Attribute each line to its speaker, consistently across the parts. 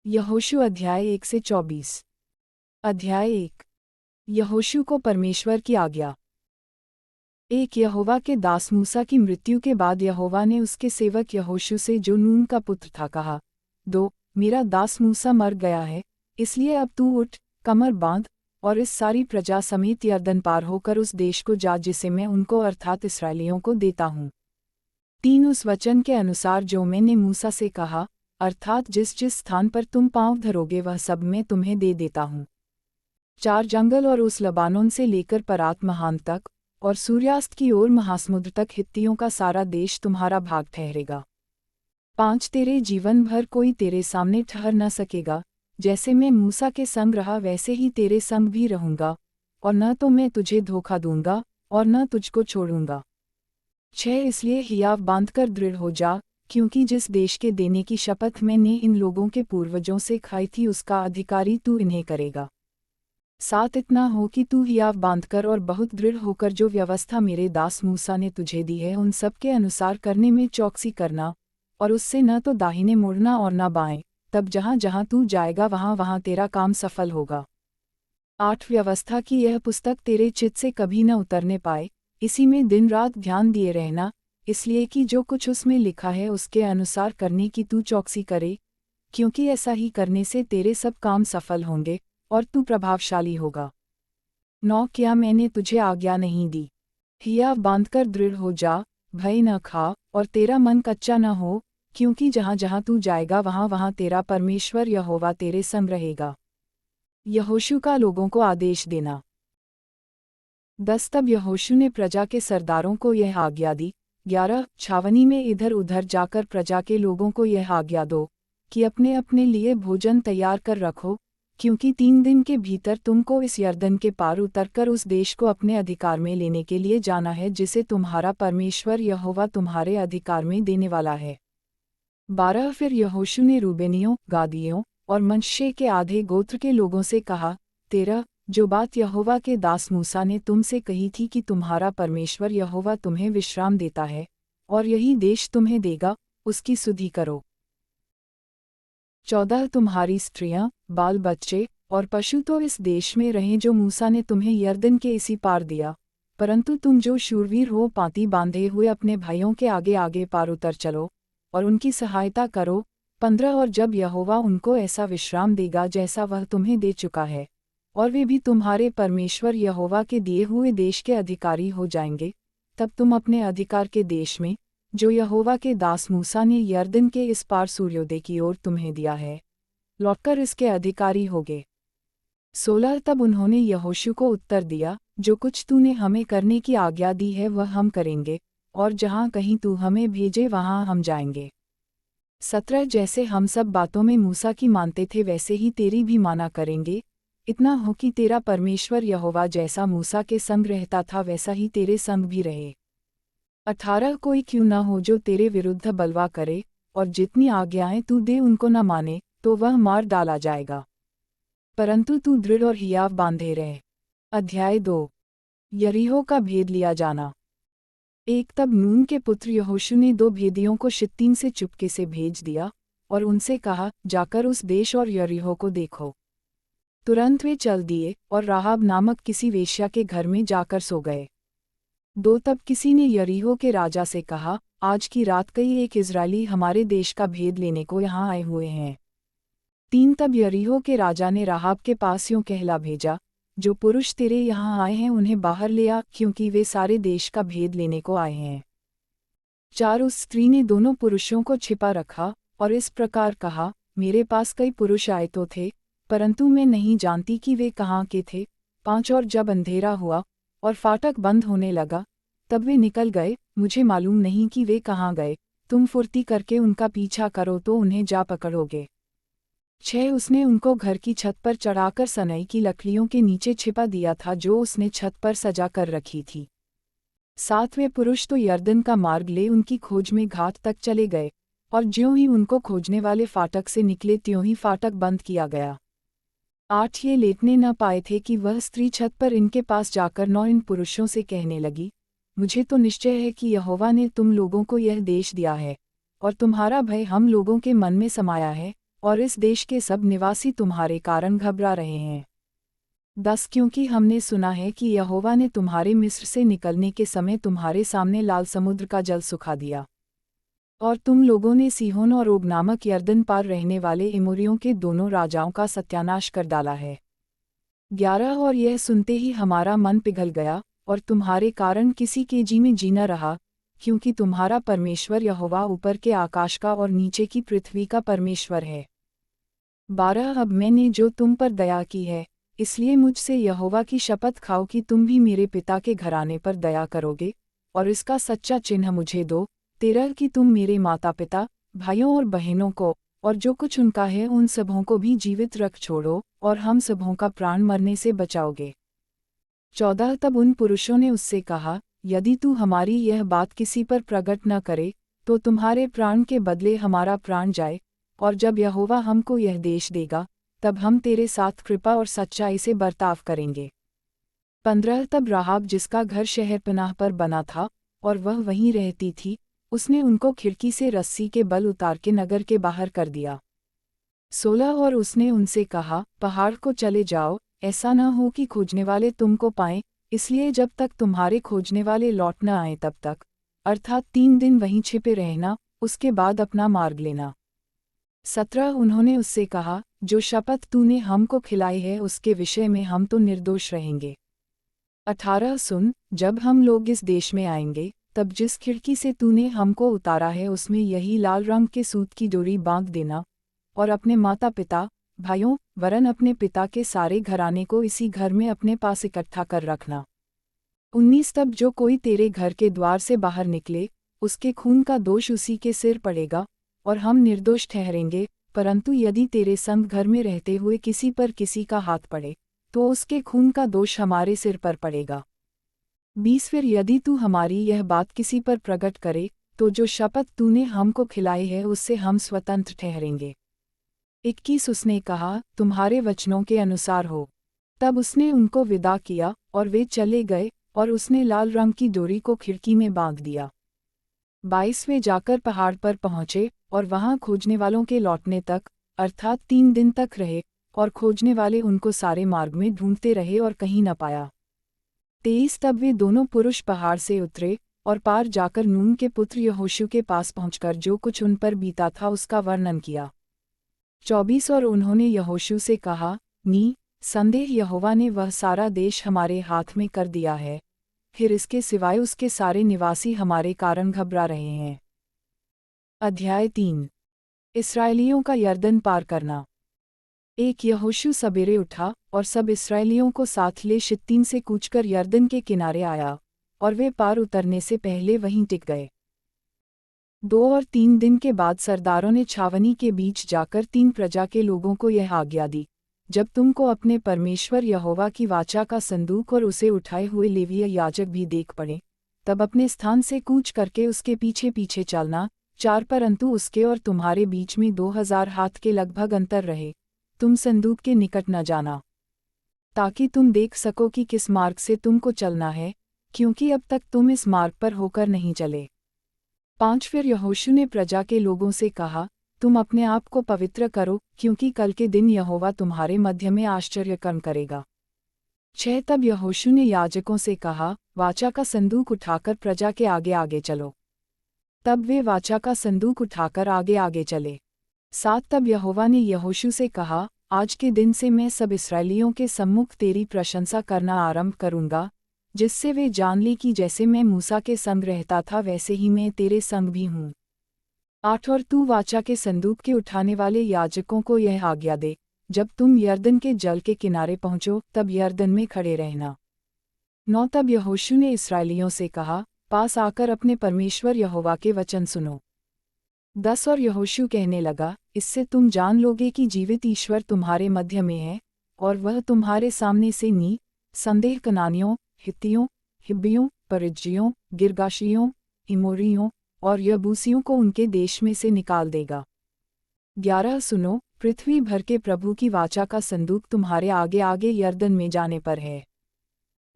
Speaker 1: यहोशू अध्याय 1 से 24। अध्याय 1। यहोशू को परमेश्वर की आज्ञा। एक यहोवा के दास मूसा की मृत्यु के बाद यहोवा ने उसके सेवक यहोशू से जो नून का पुत्र था कहा, 2 मेरा दास मूसा मर गया है, इसलिए अब तू उठ, कमर बांध, और इस सारी प्रजा समेत यरदन पार होकर उस देश को जा जिसे मैं उनको अर्थात इस्राएलियों को देता हूँ। 3 उस वचन के अनुसार जो मैंने मूसा से कहा, अर्थात जिस जिस स्थान पर तुम पाँव धरोगे वह सब मैं तुम्हें दे देता हूँ। 4 जंगल और उस लबानोन से लेकर परात महान तक, और सूर्यास्त की ओर महासमुद्र तक हित्तियों का सारा देश तुम्हारा भाग ठहरेगा। 5 तेरे जीवन भर कोई तेरे सामने ठहर न सकेगा, जैसे मैं मूसा के संग रहा वैसे ही तेरे संग भी रहूँगा, और न तो मैं तुझे धोखा दूंगा और न तुझको छोड़ूंगा। 6 इसलिए हियाव बांधकर दृढ़ हो जा, क्योंकि जिस देश के देने की शपथ मैंने इन लोगों के पूर्वजों से खाई थी उसका अधिकारी तू इन्हें करेगा। 7 इतना हो कि तू हियाव बांधकर और बहुत दृढ़ होकर जो व्यवस्था मेरे दास मूसा ने तुझे दी है उन सब के अनुसार करने में चौकसी करना, और उससे न तो दाहिने मुड़ना और न बाएं, तब जहाँ जहाँ तू जाएगा वहाँ वहाँ तेरा काम सफल होगा। 8 व्यवस्था की यह पुस्तक तेरे चित्त से कभी न उतरने पाए, इसी में दिन रात ध्यान दिए रहना, इसलिए कि जो कुछ उसमें लिखा है उसके अनुसार करने की तू चौकसी करे, क्योंकि ऐसा ही करने से तेरे सब काम सफल होंगे और तू प्रभावशाली होगा। 9 क्या मैंने तुझे आज्ञा नहीं दी? हियाव बांधकर दृढ़ हो जा, भय न खा और तेरा मन कच्चा न हो, क्योंकि जहाँ जहाँ तू जाएगा वहाँ वहाँ तेरा परमेश्वर यहोवा तेरे संग रहेगा। यहोशू का लोगों को आदेश देना। 10 तब यहोशू ने प्रजा के सरदारों को यह आज्ञा दी, 11 छावनी में इधर उधर जाकर प्रजा के लोगों को यह आज्ञा दो कि अपने अपने लिए भोजन तैयार कर रखो, क्योंकि 3 दिन के भीतर तुमको इस यरदन के पार उतरकर उस देश को अपने अधिकार में लेने के लिए जाना है जिसे तुम्हारा परमेश्वर यहोवा तुम्हारे अधिकार में देने वाला है। 12 फिर यहोशू ने रूबेनियों, गादियों और मनश्शे के आधे गोत्र के लोगों से कहा, 13 जो बात यहोवा के दास मूसा ने तुमसे कही थी कि तुम्हारा परमेश्वर यहोवा तुम्हें विश्राम देता है और यही देश तुम्हें देगा, उसकी सुधि करो। 14 तुम्हारी स्त्रियां, बाल बच्चे और पशु तो इस देश में रहें जो मूसा ने तुम्हें यरदन के इसी पार दिया, परंतु तुम जो शूरवीर हो पाँति बांधे हुए अपने भाइयों के आगे आगे पार उतर चलो और उनकी सहायता करो। 15 और जब यहोवा उनको ऐसा विश्राम देगा जैसा वह तुम्हें दे चुका है, और वे भी तुम्हारे परमेश्वर यहोवा के दिए हुए देश के अधिकारी हो जाएंगे, तब तुम अपने अधिकार के देश में, जो यहोवा के दास मूसा ने यरदन के इस पार सूर्योदय की ओर तुम्हें दिया है, लौटकर इसके अधिकारी होगे। 16 तब उन्होंने यहोशू को उत्तर दिया, जो कुछ तूने हमें करने की आज्ञा दी है वह हम करेंगे, और जहाँ कहीं तू हमें भेजे वहाँ हम जाएंगे। 17 जैसे हम सब बातों में मूसा की मानते थे वैसे ही तेरी भी माना करेंगे, इतना हो कि तेरा परमेश्वर यहोवा जैसा मूसा के संग रहता था वैसा ही तेरे संग भी रहे। 18 कोई क्यों न हो जो तेरे विरुद्ध बलवा करे, और जितनी आज्ञाएं तू दे उनको न माने, तो वह मार डाला जाएगा, परंतु तू दृढ़ और हियाव बांधे रहे। अध्याय 2। यरीहो का भेद लिया जाना। 1 तब नून के पुत्र यहोशू ने 2 भेदियों को शित्तीम से चुपके से भेज दिया और उनसे कहा, जाकर उस देश और यरीहो को देखो। तुरंत वे चल दिए और राहाब नामक किसी वेश्या के घर में जाकर सो गए। 2 तब किसी ने यरीहो के राजा से कहा, आज की रात कई एक इज़राइली हमारे देश का भेद लेने को यहाँ आए हुए हैं। 3 तब यरीहो के राजा ने राहाब के पास यूँ कहला भेजा, जो पुरुष तेरे यहाँ आए हैं उन्हें बाहर ले आ, क्योंकि वे सारे देश का भेद लेने को आए हैं। 4 उस स्त्री ने दोनों पुरुषों को छिपा रखा और इस प्रकार कहा, मेरे पास कई पुरुष आए तो थे, परंतु मैं नहीं जानती कि वे कहाँ के थे। 5 और जब अंधेरा हुआ और फाटक बंद होने लगा, तब वे निकल गए, मुझे मालूम नहीं कि वे कहाँ गए, तुम फुर्ती करके उनका पीछा करो तो उन्हें जा पकड़ोगे। 6 उसने उनको घर की छत पर चढ़ाकर सनई की लकड़ियों के नीचे छिपा दिया था जो उसने छत पर सजा कर रखी थी। 7 वे पुरुष तो यरदन का मार्ग ले उनकी खोज में घाट तक चले गए, और ज्यों ही उनको खोजने वाले फाटक से निकले त्यों ही फाटक बंद किया गया। 8 ये लेटने न पाए थे कि वह स्त्री छत पर इनके पास जाकर 9 इन पुरुषों से कहने लगी, मुझे तो निश्चय है कि यहोवा ने तुम लोगों को यह देश दिया है, और तुम्हारा भय हम लोगों के मन में समाया है, और इस देश के सब निवासी तुम्हारे कारण घबरा रहे हैं। 10 क्योंकि हमने सुना है कि यहोवा ने तुम्हारे मिस्र से निकलने के समय तुम्हारे सामने लाल समुद्र का जल सुखा दिया, और तुम लोगों ने सीहोन और ओग नामक यरदन पार रहने वाले एमोरियों के दोनों राजाओं का सत्यानाश कर डाला है। 11 और यह सुनते ही हमारा मन पिघल गया, और तुम्हारे कारण किसी के जी में जीना रहा, क्योंकि तुम्हारा परमेश्वर यहोवा ऊपर के आकाश का और नीचे की पृथ्वी का परमेश्वर है। 12 अब मैंने जो तुम पर दया की है, इसलिए मुझसे यहोवा की शपथ खाओ कि तुम भी मेरे पिता के घराने पर दया करोगे, और इसका सच्चा चिन्ह मुझे दो। 13 कि तुम मेरे माता पिता, भाइयों और बहनों को, और जो कुछ उनका है उन सबों को भी जीवित रख छोड़ो, और हम सबों का प्राण मरने से बचाओगे। 14 तब उन पुरुषों ने उससे कहा, यदि तू हमारी यह बात किसी पर प्रकट न करे, तो तुम्हारे प्राण के बदले हमारा प्राण जाए, और जब यहोवा हमको यह देश देगा, तब हम तेरे साथ कृपा और सच्चाई से बर्ताव करेंगे। 15 तब राहाब जिसका घर शहरपनाह पर बना था, और वह वहीं रहती थी, उसने उनको खिड़की से रस्सी के बल उतार के नगर के बाहर कर दिया। 16 और उसने उनसे कहा, पहाड़ को चले जाओ, ऐसा न हो कि खोजने वाले तुमको पाएं, इसलिए जब तक तुम्हारे खोजने वाले लौट न आए तब तक, अर्थात 3 दिन वहीं छिपे रहना, उसके बाद अपना मार्ग लेना। 17 उन्होंने उससे कहा, जो शपथ तूने हमको खिलाई है उसके विषय में हम तो निर्दोष रहेंगे। 18 सुन, जब हम लोग इस देश में आएंगे, तब जिस खिड़की से तूने हमको उतारा है उसमें यही लाल रंग के सूत की डोरी बांध देना, और अपने माता पिता, भाइयों, वरन अपने पिता के सारे घराने को इसी घर में अपने पास इकट्ठा कर रखना। 19 तब जो कोई तेरे घर के द्वार से बाहर निकले, उसके खून का दोष उसी के सिर पड़ेगा, और हम निर्दोष ठहरेंगे, परंतु यदि तेरे संग घर में रहते हुए किसी पर किसी का हाथ पड़े, तो उसके खून का दोष हमारे सिर पर पड़ेगा। 20 फिर यदि तू हमारी यह बात किसी पर प्रकट करे, तो जो शपथ तूने हमको खिलाई है उससे हम स्वतंत्र ठहरेंगे। 21 उसने कहा, तुम्हारे वचनों के अनुसार हो। तब उसने उनको विदा किया, और वे चले गए, और उसने लाल रंग की डोरी को खिड़की में बांध दिया। 22 वे जाकर पहाड़ पर पहुँचे, और वहाँ खोजने वालों के लौटने तक, अर्थात 3 दिन तक रहे, और खोजने वाले उनको सारे मार्ग में ढूंढते रहे और कहीं न पाया। 23 तब वे दोनों पुरुष पहाड़ से उतरे, और पार जाकर नून के पुत्र यहोशू के पास पहुंचकर जो कुछ उन पर बीता था उसका वर्णन किया। 24 और उन्होंने यहोशू से कहा, नी संदेह यहोवा ने वह सारा देश हमारे हाथ में कर दिया है, फिर इसके सिवाय उसके सारे निवासी हमारे कारण घबरा रहे हैं। अध्याय 3 इस्राएलियों का यरदन पार करना। एक यहोशू सबेरे उठा, और सब इस्राएलियों को साथ ले शित्तीम से कूचकर यरदन के किनारे आया, और वे पार उतरने से पहले वहीं टिक गए। 2 और 3 दिन के बाद सरदारों ने छावनी के बीच जाकर 3 प्रजा के लोगों को यह आज्ञा दी, जब तुमको अपने परमेश्वर यहोवा की वाचा का संदूक और उसे उठाए हुए लेवीय याजक भी देख पड़े, तब अपने स्थान से कूच करके उसके पीछे पीछे चलना, 4 परंतु उसके और तुम्हारे बीच में 2000 हाथ के लगभग अंतर रहे, तुम संदूक के निकट न जाना, ताकि तुम देख सको कि किस मार्ग से तुमको चलना है, क्योंकि अब तक तुम इस मार्ग पर होकर नहीं चले। 5 फिर यहोशू ने प्रजा के लोगों से कहा, तुम अपने आप को पवित्र करो, क्योंकि कल के दिन यहोवा तुम्हारे मध्य में आश्चर्य कर्म करेगा। 6 तब यहोशू ने याजकों से कहा, वाचा का संदूक उठाकर प्रजा के आगे आगे चलो। तब वे वाचा का संदूक उठाकर आगे आगे चले। 7 तब यहोवा ने यहोशू से कहा, आज के दिन से मैं सब इस्राएलियों के सम्मुख तेरी प्रशंसा करना आरंभ करूँगा, जिससे वे जान ले कि जैसे मैं मूसा के संग रहता था वैसे ही मैं तेरे संग भी हूँ। 8 और तू वाचा के संदूक के उठाने वाले याजकों को यह आज्ञा दे, जब तुम यरदन के जल के किनारे पहुँचो तब यरदन में खड़े रहना। 9 तब यहोशू ने इस्राएलियों से कहा, पास आकर अपने परमेश्वर यहोवा के वचन सुनो। 10 और यहोशू कहने लगा, इससे तुम जान लोगे कि जीवित ईश्वर तुम्हारे मध्य में है, और वह तुम्हारे सामने से नी संदेह कनानियों, हित्तियों, हिब्बियों, परिज्जियों, गिर्गाशियों, इमोरियों और यबूसियों को उनके देश में से निकाल देगा। 11 सुनो, पृथ्वी भर के प्रभु की वाचा का संदूक तुम्हारे आगे आगे यरदन में जाने पर है।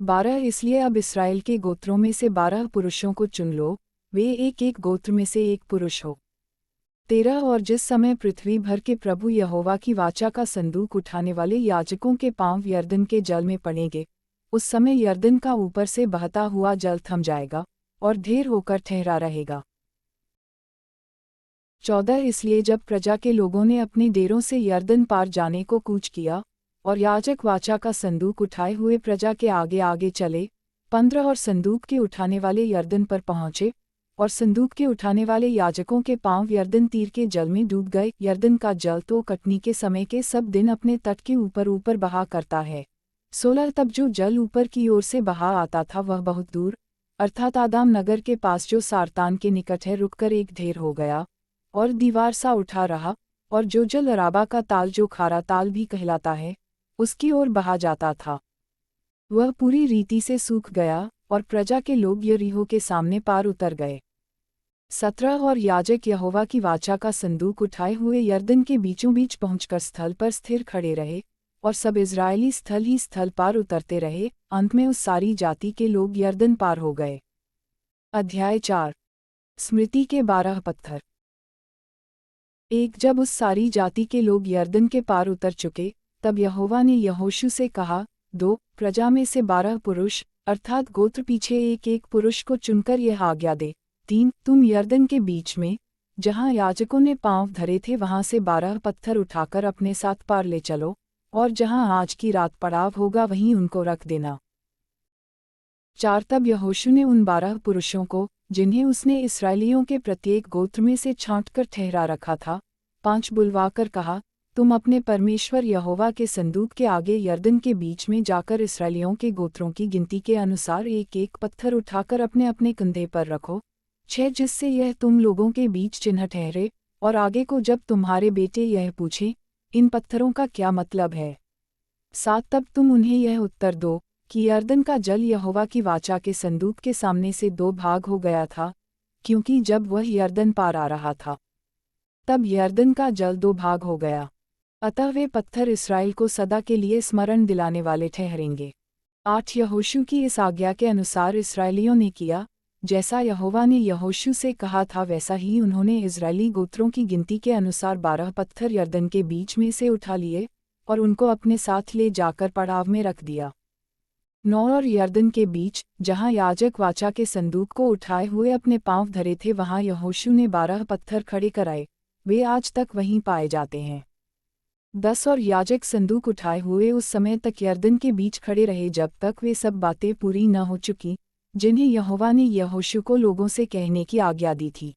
Speaker 1: 12 इसलिए अब इस्राएल के गोत्रों में से 12 पुरुषों को चुन लो, वे एक एक गोत्र में से एक पुरुष हो। 13 और जिस समय पृथ्वी भर के प्रभु यहोवा की वाचा का संदूक उठाने वाले याजकों के पांव यरदन के जल में पड़ेंगे, उस समय यरदन का ऊपर से बहता हुआ जल थम जाएगा और ढेर होकर ठहरा रहेगा। 14 इसलिए जब प्रजा के लोगों ने अपने डेरों से यरदन पार जाने को कूच किया और याजक वाचा का संदूक उठाए हुए प्रजा के आगे आगे चले, 15 और संदूक के उठाने वाले यरदन पर पहुँचे और संदूक के उठाने वाले याजकों के पांव यरदन तीर के जल में डूब गए। यरदन का जल तो कटनी के समय के सब दिन अपने तट के ऊपर ऊपर बहा करता है। 16 तब जो जल ऊपर की ओर से बहा आता था वह बहुत दूर, अर्थात आदाम नगर के पास जो सारतान के निकट है, रुककर एक ढेर हो गया और दीवार सा उठा रहा, और जो जल अराबा का ताल जो खारा ताल भी कहलाता है, उसकी ओर बहा जाता था, वह पूरी रीति से सूख गया और प्रजा के लोग यरीहो के सामने पार उतर गए। 17 और याजक यहोवा की वाचा का संदूक उठाए हुए यरदन के बीचों बीच पहुंचकर स्थल पर स्थिर खड़े रहे और सब इजरायली स्थल ही स्थल पार उतरते रहे। अंत में उस सारी जाति के लोग यरदन पार हो गए। अध्याय 4। स्मृति के 12 पत्थर। जब उस सारी जाति के लोग यरदन के पार उतर चुके, तब यहोवा ने यहोशू से कहा, 2 प्रजा में से 12 पुरुष अर्थात गोत्र पीछे एक एक पुरुष को चुनकर यह आज्ञा दे। 3 तुम यरदन के बीच में जहाँ याजकों ने पांव धरे थे वहाँ से 12 पत्थर उठाकर अपने साथ पार ले चलो, और जहाँ आज की रात पड़ाव होगा वहीं उनको रख देना। 4 तब यहोशू ने उन 12 पुरुषों को, जिन्हें उसने इस्राएलियों के प्रत्येक गोत्र में से छांटकर ठहरा रखा था, 5 बुलवाकर कहा, तुम अपने परमेश्वर यहोवा के संदूक के आगे यरदन के बीच में जाकर इस्राएलियों के गोत्रों की गिनती के अनुसार एक एक पत्थर उठाकर अपने अपने कंधे पर रखो, 6 जिससे यह तुम लोगों के बीच चिन्ह ठहरे, और आगे को जब तुम्हारे बेटे यह पूछें, इन पत्थरों का क्या मतलब है। 7 तब तुम उन्हें यह उत्तर दो कि यरदन का जल यहोवा की वाचा के संदूक के सामने से 2 भाग हो गया था, क्योंकि जब वह यरदन पार आ रहा था तब यरदन का जल 2 भाग हो गया। अतः वे पत्थर इस्राएल को सदा के लिए स्मरण दिलाने वाले ठहरेंगे। 8 यहोशू की इस आज्ञा के अनुसार इस्राएलियों ने किया, जैसा यहोवा ने यहोशू से कहा था वैसा ही उन्होंने इस्राएली गोत्रों की गिनती के अनुसार 12 पत्थर यरदन के बीच में से उठा लिए और उनको अपने साथ ले जाकर पड़ाव में रख दिया। 9 और यरदन के बीच जहाँ याजक वाचा के संदूक को उठाए हुए अपने पांव धरे थे वहाँ यहोशू ने 12 पत्थर खड़े कराए, वे आज तक वहीं पाए जाते हैं। 10 और याजक संदूक उठाए हुए उस समय तक यरदन के बीच खड़े रहे जब तक वे सब बातें पूरी न हो चुकी जिन्हें यहोवा ने यहोशू को लोगों से कहने की आज्ञा दी थी।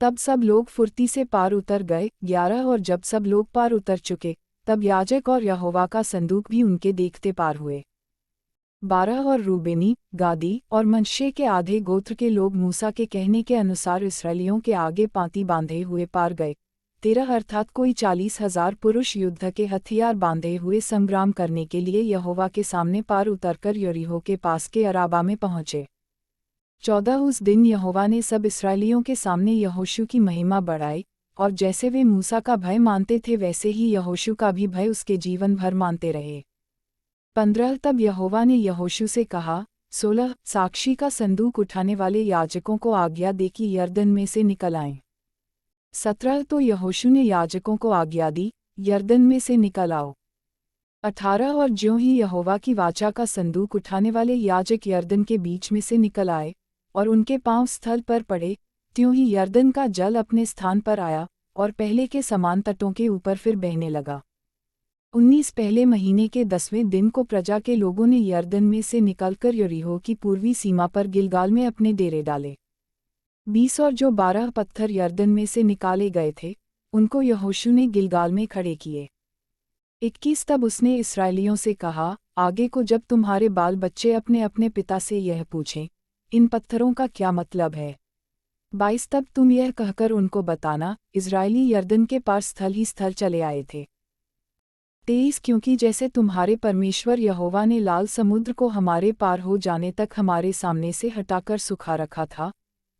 Speaker 1: तब सब लोग फुर्ती से पार उतर गए। 11 और जब सब लोग पार उतर चुके तब याजक और यहोवा का संदूक भी उनके देखते पार हुए। 12 और रूबेनी, गादी और मनश्शे के आधे गोत्र के लोग मूसा के कहने के अनुसार इस्राएलियों के आगे पाँति बांधे हुए पार गए। 13 अर्थात कोई 40,000 पुरुष युद्ध के हथियार बांधे हुए संग्राम करने के लिए यहोवा के सामने पार उतरकर यरीहो के पास के अराबा में पहुँचे। 14 उस दिन यहोवा ने सब इस्राएलियों के सामने यहोशू की महिमा बढ़ाई, और जैसे वे मूसा का भय मानते थे वैसे ही यहोशू का भी भय उसके जीवन भर मानते रहे। 15 तब यहोवा ने यहोशू से कहा, 16 साक्षी का संदूक उठाने वाले याजकों को आज्ञा दे कि यरदन में से निकल आएं। 17 तो यहोशू ने याजकों को आज्ञा दी, यरदन में से निकल आओ। 18 और ज्यों ही यहोवा की वाचा का संदूक उठाने वाले याजक यरदन के बीच में से निकल आए और उनके पांव स्थल पर पड़े, त्यों ही यरदन का जल अपने स्थान पर आया और पहले के समान तटों के ऊपर फिर बहने लगा। 19 पहले महीने के 10वें दिन को प्रजा के लोगों ने यरदन में से निकलकर यरीहो की पूर्वी सीमा पर गिलगाल में अपने डेरे डाले। 20 और जो 12 पत्थर यरदन में से निकाले गए थे उनको यहोशू ने गिलगाल में खड़े किए। 21 तब उसने इस्राएलियों से कहा, आगे को जब तुम्हारे बाल बच्चे अपने अपने पिता से यह पूछें, इन पत्थरों का क्या मतलब है। 22 तब तुम यह कहकर उनको बताना, इस्राएली यरदन के पार स्थल ही स्थल चले आए थे। 23 क्योंकि जैसे तुम्हारे परमेश्वर यहोवा ने लाल समुद्र को हमारे पार हो जाने तक हमारे सामने से हटाकर सुखा रखा था,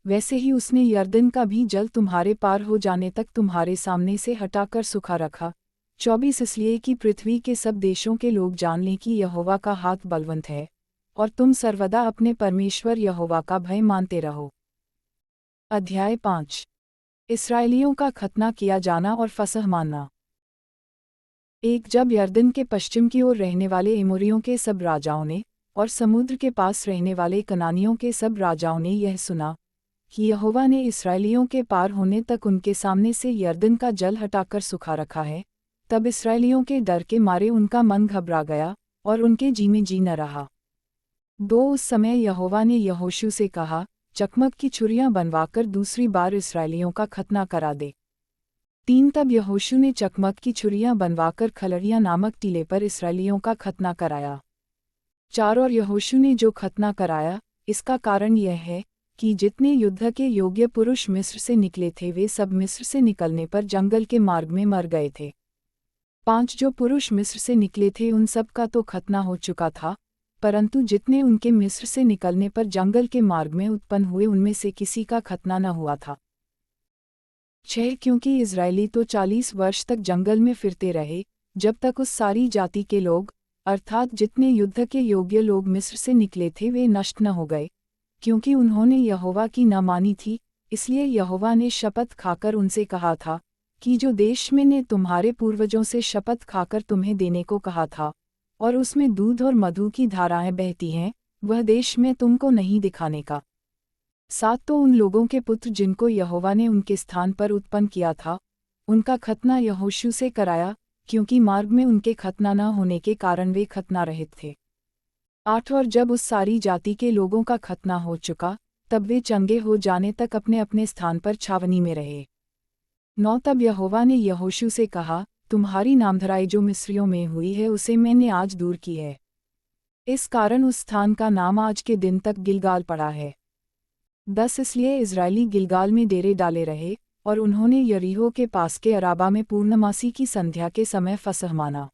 Speaker 1: वैसे ही उसने यरदन का भी जल तुम्हारे पार हो जाने तक तुम्हारे सामने से हटाकर सुखा रखा। 24 इसलिए कि पृथ्वी के सब देशों के लोग जान लें कि यहोवा का हाथ बलवंत है, और तुम सर्वदा अपने परमेश्वर यहोवा का भय मानते रहो। अध्याय 5। इसराइलियों का खतना किया जाना और फसह मानना। एक जब यरदन के पश्चिम की ओर रहने वाले एमोरियों के सब राजाओं ने और समुद्र के पास रहने वाले कनानियों के सब राजाओं ने यह सुना कि यहोवा ने इसराइलियों के पार होने तक उनके सामने से यरदन का जल हटाकर सुखा रखा है, तब इसराइलियों के डर के मारे उनका मन घबरा गया और उनके जी में जी न रहा। उस समय यहोवा ने यहोशू से कहा, चकमक की छुरियां बनवाकर दूसरी बार इसराइलियों का खतना करा दे। तब यहोशू ने चकमक की छुरियां बनवाकर खलड़िया नामक टीले पर इसराइलियों का खतना कराया। और यहोशू ने जो खतना कराया, इसका कारण यह है कि जितने युद्ध के योग्य पुरुष मिस्र से निकले थे वे सब मिस्र से निकलने पर जंगल के मार्ग में मर गए थे। 5 जो पुरुष मिस्र से निकले थे उन सब का तो खतना हो चुका था, परंतु जितने उनके मिस्र से निकलने पर जंगल के मार्ग में उत्पन्न हुए उनमें से किसी का खतना न हुआ था। 6 क्योंकि इजरायली तो 40 वर्ष तक जंगल में फिरते रहे, जब तक उस सारी जाति के लोग, अर्थात जितने युद्ध के योग्य लोग मिस्र से निकले थे वे नष्ट न हो गए, क्योंकि उन्होंने यहोवा की न मानी थी। इसलिए यहोवा ने शपथ खाकर उनसे कहा था कि जो देश मैंने तुम्हारे पूर्वजों से शपथ खाकर तुम्हें देने को कहा था, और उसमें दूध और मधु की धाराएं बहती हैं, वह देश मैं तुमको नहीं दिखाने का। 7 तो उन लोगों के पुत्र जिनको यहोवा ने उनके स्थान पर उत्पन्न किया था, उनका खतना यहोशू से कराया, क्योंकि मार्ग में उनके खतना न होने के कारण वे खतना रहित थे। 8 और जब उस सारी जाति के लोगों का खतना हो चुका, तब वे चंगे हो जाने तक अपने अपने स्थान पर छावनी में रहे। 9 तब यहोवा ने यहोशू से कहा, तुम्हारी नामधराई जो मिस्रियों में हुई है उसे मैंने आज दूर की है। इस कारण उस स्थान का नाम आज के दिन तक गिलगाल पड़ा है। 10 इसलिए इजरायली गिलगाल में डेरे डाले रहे, और उन्होंने यरीहो के पास के अराबा में पूर्णमासी की संध्या के समय फसह माना।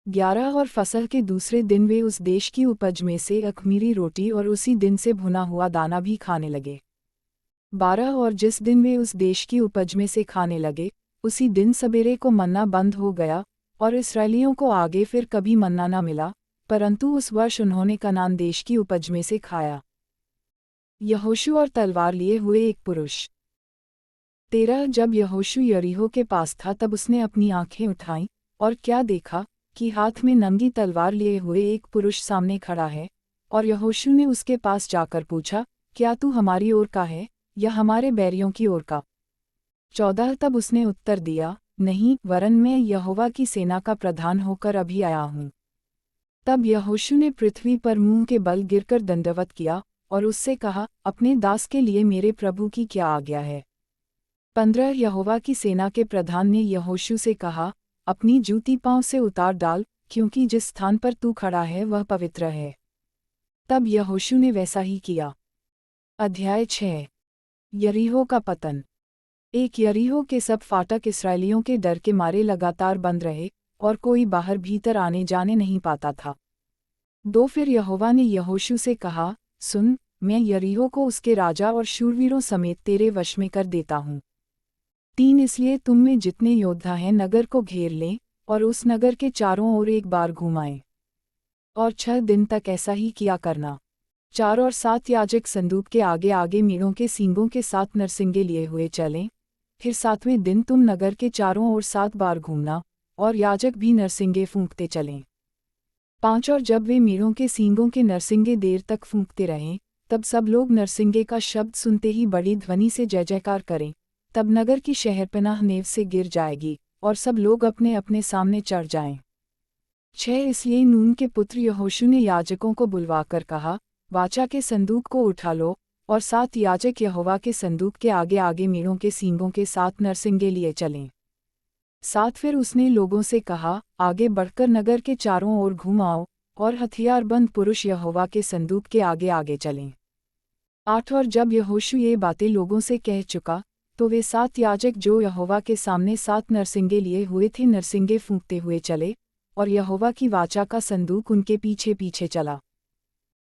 Speaker 1: 11 और फसह के दूसरे दिन वे उस देश की उपज में से अख़मीरी रोटी और उसी दिन से भुना हुआ दाना भी खाने लगे। 12 और जिस दिन वे उस देश की उपज में से खाने लगे, उसी दिन सबेरे को मन्ना बंद हो गया, और इसराइलियों को आगे फिर कभी मन्ना न मिला, परंतु उस वर्ष उन्होंने कनान देश की उपज में से खाया। यहोशू और तलवार लिए हुए एक पुरुष। 13 जब यहोशू यरीहो के पास था तब उसने अपनी आंखें उठाईं, और क्या देखा कि हाथ में नंगी तलवार लिए हुए एक पुरुष सामने खड़ा है, और यहोशू ने उसके पास जाकर पूछा, क्या तू हमारी ओर का है या हमारे बैरियों की ओर का? 14 तब उसने उत्तर दिया, नहीं, वरन मैं यहोवा की सेना का प्रधान होकर अभी आया हूँ। तब यहोशू ने पृथ्वी पर मुंह के बल गिरकर दंडवत किया और उससे कहा, अपने दास के लिए मेरे प्रभु की क्या आज्ञा है? 15 यहोवा की सेना के प्रधान ने यहोशू से कहा, अपनी जूती पांव से उतार डाल, क्योंकि जिस स्थान पर तू खड़ा है वह पवित्र है। तब यहोशू ने वैसा ही किया। अध्याय 6 यरीहो का पतन। एक यरीहो के सब फाटक इसराइलियों के डर के मारे लगातार बंद रहे, और कोई बाहर भीतर आने जाने नहीं पाता था। 2 फिर यहोवा ने यहोशू से कहा, सुन, मैं यरीहो को उसके राजा और शूरवीरों समेत तेरे वश में कर देता हूँ। 3 इसलिए तुम में जितने योद्धा हैं नगर को घेर लें, और उस नगर के चारों ओर एक बार घुमाएं। और 6 दिन तक ऐसा ही किया करना। 4 और 7 याजक संदूक के आगे आगे मीड़ों के सींगों के 7 नरसिंगे लिए हुए चलें। फिर 7वें दिन तुम नगर के चारों ओर 7 बार घूमना, और याजक भी नरसिंगे फूंकते चलें। 5 और जब वे मीड़ों के सींगों के नरसिंगे देर तक फूंकते रहें, तब सब लोग नरसिंगे का शब्द सुनते ही बड़ी ध्वनि से जय जयकार करें, तब नगर की शहरपनाह नेव से गिर जाएगी, और सब लोग अपने अपने सामने चढ़ जाएं। 6 इसलिए नून के पुत्र यहोशू ने याजकों को बुलवाकर कहा, वाचा के संदूक को उठा लो, और 7 याजक यहोवा के संदूक के आगे आगे मीड़ों के सींगों के 7 नरसिंगे लिए चलें। 7 फिर उसने लोगों से कहा, आगे बढ़कर नगर के चारों ओर घुमाओ, और हथियारबंद पुरुष यहोवा के संदूक के आगे आगे चलें। 8 और जब यहोशू ये बातें लोगों से कह चुका, तो वे 7 याजक जो यहोवा के सामने 7 नरसिंगे लिए हुए थे नरसिंगे फूंकते हुए चले, और यहोवा की वाचा का संदूक उनके पीछे पीछे चला।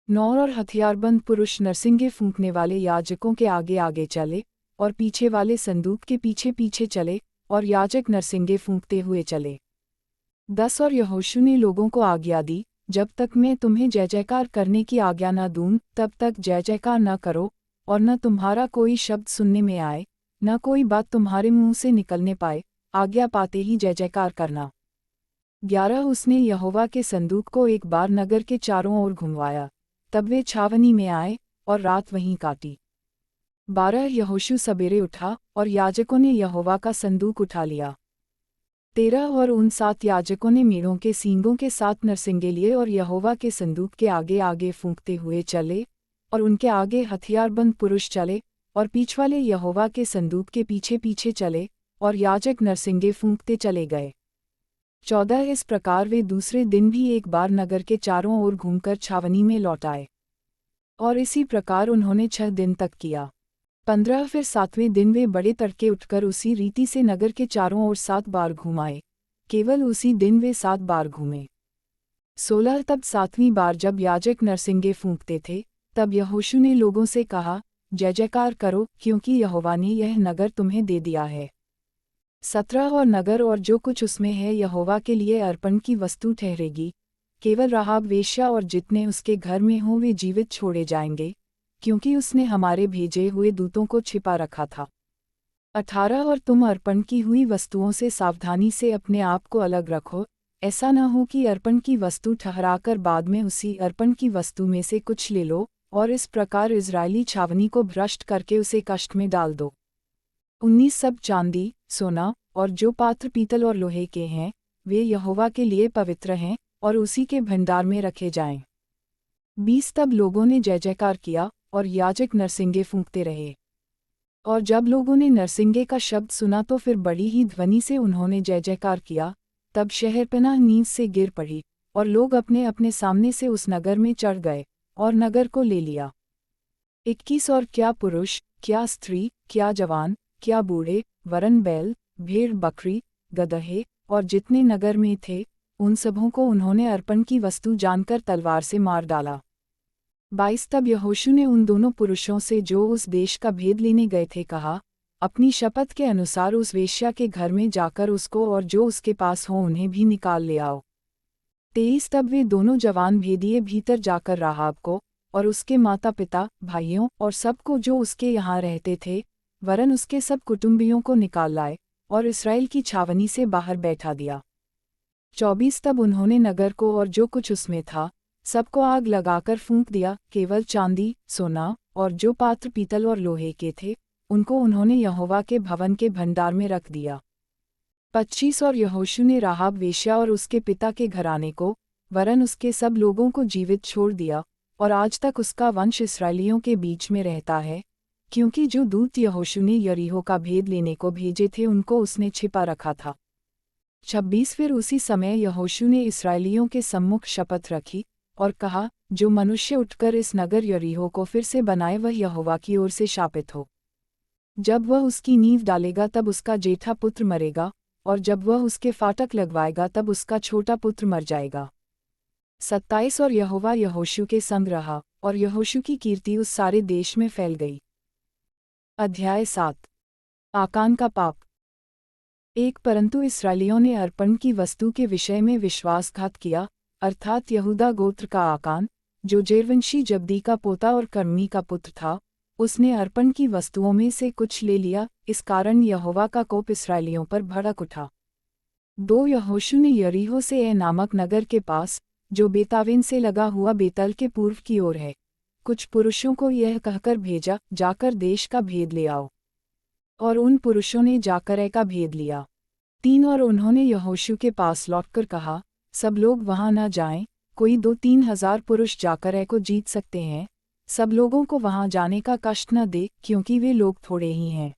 Speaker 1: 9 और हथियारबंद पुरुष नरसिंगे फूंकने वाले याजकों के आगे आगे चले, और पीछे वाले संदूक के पीछे पीछे चले, और याजक नरसिंगे फूंकते हुए चले। 10 और यहोशू ने लोगों को आज्ञा दी, जब तक मैं तुम्हें जय जयकार करने की आज्ञा न दूं, तब तक जय जयकार न करो, और न तुम्हारा कोई शब्द सुनने में आए, न कोई बात तुम्हारे मुंह से निकलने पाए, आज्ञा पाते ही जय जयकार करना। 11 उसने यहोवा के संदूक को एक बार नगर के चारों ओर घुमवाया, तब वे छावनी में आए और रात वहीं काटी। 12 यहोशू सवेरे उठा और याजकों ने यहोवा का संदूक उठा लिया। 13 और उन 7 याजकों ने मेढ़ों के सींगों के 7 नरसिंगे लिए और यहोवा के संदूक के आगे आगे फूंकते हुए चले, और उनके आगे हथियारबंद पुरुष चले, और पीछवाले यहोवा के संदूक के पीछे पीछे चले, और याजक नरसिंगे फूंकते चले गए। 14 इस प्रकार वे दूसरे दिन भी एक बार नगर के चारों ओर घूमकर छावनी में लौट आए, और इसी प्रकार उन्होंने 6 दिन तक किया। 15 फिर 7वें दिन वे बड़े तड़के उठकर उसी रीति से नगर के चारों ओर 7 बार घुमाए, केवल उसी दिन वे 7 बार घूमे। 16 तब 7वीं बार जब याजक नरसिंगे फूंकते थे, तब यहोशू ने लोगों से कहा, जय जयकार करो, क्योंकि यहोवा ने यह नगर तुम्हें दे दिया है। 17 और नगर और जो कुछ उसमें है यहोवा के लिए अर्पण की वस्तु ठहरेगी, केवल राहाब वेश्या और जितने उसके घर में हों वे जीवित छोड़े जाएंगे, क्योंकि उसने हमारे भेजे हुए दूतों को छिपा रखा था। 18 और तुम अर्पण की हुई वस्तुओं से सावधानी से अपने आप को अलग रखो, ऐसा न हो कि अर्पण की वस्तु ठहराकर बाद में उसी अर्पण की वस्तु में से कुछ ले लो, और इस प्रकार इज़राइली छावनी को भ्रष्ट करके उसे कष्ट में डाल दो। 19 सब चांदी, सोना, और जो पात्र पीतल और लोहे के हैं, वे यहोवा के लिए पवित्र हैं, और उसी के भंडार में रखे जाएं। 20 तब लोगों ने जय जयकार किया, और याजक नरसिंगे फूंकते रहे। और जब लोगों ने नरसिंगे का शब्द सुना तो फिर बड़ी ही ध्वनि से उन्होंने जय जयकार किया, तब शहरपनाह नींद से गिर पड़ी, और लोग अपने अपने सामने से उस नगर में चढ़ गए, और नगर को ले लिया। 21 और क्या पुरुष, क्या स्त्री, क्या जवान, क्या बूढ़े, वरन बैल, भेड़ बकरी, गदहे, और जितने नगर में थे, उन सबों को उन्होंने अर्पण की वस्तु जानकर तलवार से मार डाला। 22 तब यहोशू ने उन दोनों पुरुषों से जो उस देश का भेद लेने गए थे कहा, अपनी शपथ के अनुसार उस वेश्या के घर में जाकर उसको और जो उसके पास हो उन्हें भी निकाल ले आओ। 23 तब वे दोनों जवान भेदिए भीतर जाकर राहाब को और उसके माता पिता, भाइयों और सबको जो उसके यहाँ रहते थे, वरन उसके सब कुटुंबियों को निकाल लाए, और इस्राएल की छावनी से बाहर बैठा दिया। 24 तब उन्होंने नगर को और जो कुछ उसमें था, सबको आग लगाकर फूंक दिया, केवल चांदी, सोना, और जो पात्र पीतल और लोहे के थे, उनको उन्होंने यहोवा के भवन के भंडार में रख दिया। 25 और यहोशू ने राहाब वेश्या और उसके पिता के घराने को, वरन उसके सब लोगों को जीवित छोड़ दिया, और आज तक उसका वंश इस्राएलियों के बीच में रहता है, क्योंकि जो दूत यहोशू ने यरीहो का भेद लेने को भेजे थे उनको उसने छिपा रखा था। 26 फिर उसी समय यहोशू ने इस्राएलियों के सम्मुख शपथ रखी, और कहा, जो मनुष्य उठकर इस नगर यरीहो को फिर से बनाए वह यहोवा की ओर से शापित हो। जब वह उसकी नींव डालेगा तब उसका जेठा पुत्र मरेगा, और जब वह उसके फाटक लगवाएगा तब उसका छोटा पुत्र मर जाएगा। 27 और यहोवा यहोशू के संग रहा, और यहोशू की कीर्ति उस सारे देश में फैल गई। अध्याय 7 आकान का पाप। परंतु इस्राएलियों ने अर्पण की वस्तु के विषय में विश्वासघात किया, अर्थात यहूदा गोत्र का आकान, जो जेरवंशी जब्दी का पोता और कर्मी का पुत्र था, उसने अर्पण की वस्तुओं में से कुछ ले लिया, इस कारण यहोवा का कोप इस्राएलियों पर भड़क उठा। 2 यहोशू ने यरीहो से ए नामक नगर के पास, जो बेतावेन से लगा हुआ बेतल के पूर्व की ओर है, कुछ पुरुषों को यह कहकर भेजा, जाकर देश का भेद ले आओ। और उन पुरुषों ने जाकर ए का भेद लिया। 3 और उन्होंने यहोशू के पास लौटकर कहा, सब लोग वहां न जाएं, कोई 2-3 हजार पुरुष जाकर ए को जीत सकते हैं, सब लोगों को वहां जाने का कष्ट न दे, क्योंकि वे लोग थोड़े ही हैं।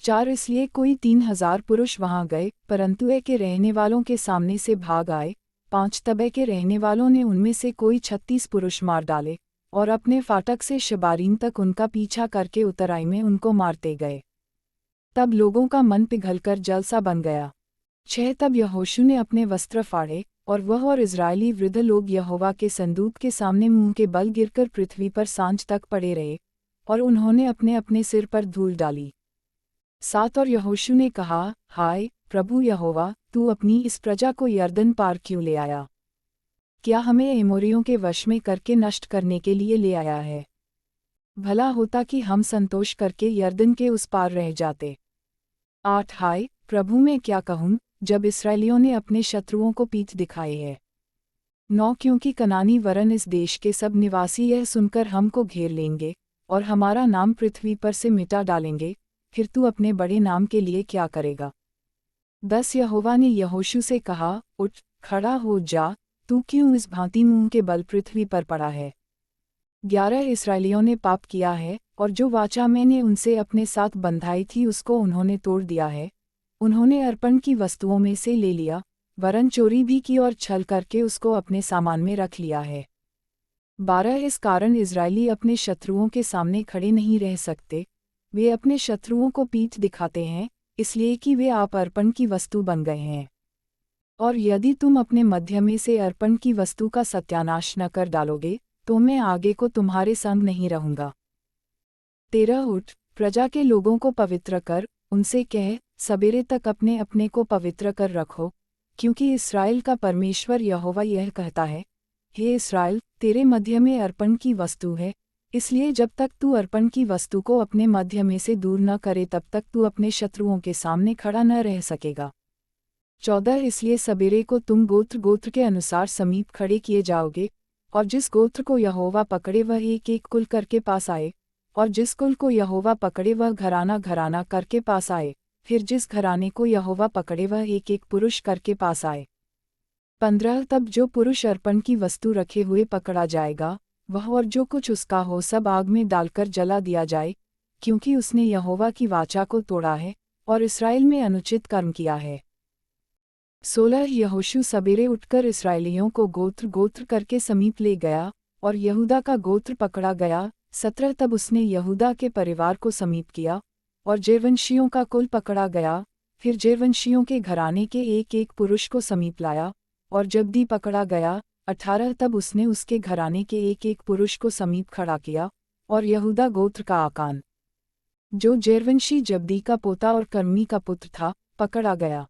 Speaker 1: 4 इसलिए कोई 3,000 पुरुष वहां गए, परंतु ए के रहने वालों के सामने से भाग आए। 5 तब ए के रहने वालों ने उनमें से कोई 36 पुरुष मार डाले, और अपने फाटक से शबारीम तक उनका पीछा करके उतराई में उनको मारते गए। तब लोगों का मन पिघलकर जलसा बन गया। 6 तब यहोशू ने अपने वस्त्र फाड़े, और वह और इज़राइली वृद्ध लोग यहोवा के संदूक के सामने मुंह के बल गिरकर पृथ्वी पर सांझ तक पड़े रहे, और उन्होंने अपने अपने सिर पर धूल डाली। 7 और यहोशू ने कहा, हाय प्रभु यहोवा, तू अपनी इस प्रजा को यरदन पार क्यों ले आया? क्या हमें एमोरियों के वश में करके नष्ट करने के लिए ले आया है? भला होता कि हम संतोष करके यरदन के उस पार रह जाते। 8 हाय प्रभु, मैं क्या कहूँ जब इसराइलियों ने अपने शत्रुओं को पीठ दिखाई है। 9 क्योंकि कनानी वरन इस देश के सब निवासी यह सुनकर हमको घेर लेंगे और हमारा नाम पृथ्वी पर से मिटा डालेंगे, फिर तू अपने बड़े नाम के लिए क्या करेगा। 10 यहोवा ने यहोशू से कहा, उठ खड़ा हो जा, तू क्यों इस भांति मुँह के बल पृथ्वी पर पड़ा है। 11 इसराइलियों ने पाप किया है और जो वाचा मैंने उनसे अपने साथ बंधाई थी उसको उन्होंने तोड़ दिया है। उन्होंने अर्पण की वस्तुओं में से ले लिया, वरन चोरी भी की और छल करके उसको अपने सामान में रख लिया है। 12 इस कारण इजरायली अपने शत्रुओं के सामने खड़े नहीं रह सकते, वे अपने शत्रुओं को पीठ दिखाते हैं, इसलिए कि वे आप अर्पण की वस्तु बन गए हैं। और यदि तुम अपने मध्य में से अर्पण की वस्तु का सत्यानाश न कर डालोगे, तो मैं आगे को तुम्हारे संग नहीं रहूँगा। 13 उठ प्रजा के लोगों को पवित्र कर, उनसे कह, सवेरे तक अपने अपने को पवित्र कर रखो, क्योंकि इस्राएल का परमेश्वर यहोवा यह कहता है, हे इस्राएल, तेरे मध्य में अर्पण की वस्तु है, इसलिए जब तक तू अर्पण की वस्तु को अपने मध्य में से दूर न करे तब तक तू अपने शत्रुओं के सामने खड़ा न रह सकेगा। 14 इसलिए सवेरे को तुम गोत्र गोत्र के अनुसार समीप खड़े किए जाओगे, और जिस गोत्र को यहोवा पकड़े वह एक एक कुल करके पास आए, और जिस कुल को यहोवा पकड़े वह घराना घराना करके पास आए, फिर जिस घराने को यहोवा पकड़े वह एक एक पुरुष करके पास आए। 15 तब जो पुरुष अर्पण की वस्तु रखे हुए पकड़ा जाएगा, वह और जो कुछ उसका हो सब आग में डालकर जला दिया जाए, क्योंकि उसने यहोवा की वाचा को तोड़ा है और इस्राएल में अनुचित कर्म किया है। 16 यहोशू सवेरे उठकर इस्राएलियों को गोत्र गोत्र करके समीप ले गया, और यहूदा का गोत्र पकड़ा गया। 17 तब उसने यहूदा के परिवार को समीप किया, और जेरवंशियों का कुल पकड़ा गया, फिर जेरवंशियों के घराने के एक एक पुरुष को समीप लाया, और जब्दी पकड़ा गया। 18 तब उसने उसके घराने के एक एक पुरुष को समीप खड़ा किया, और यहूदा गोत्र का आकान, जो जेरवंशी जब्दी का पोता और कर्मी का पुत्र था, पकड़ा गया।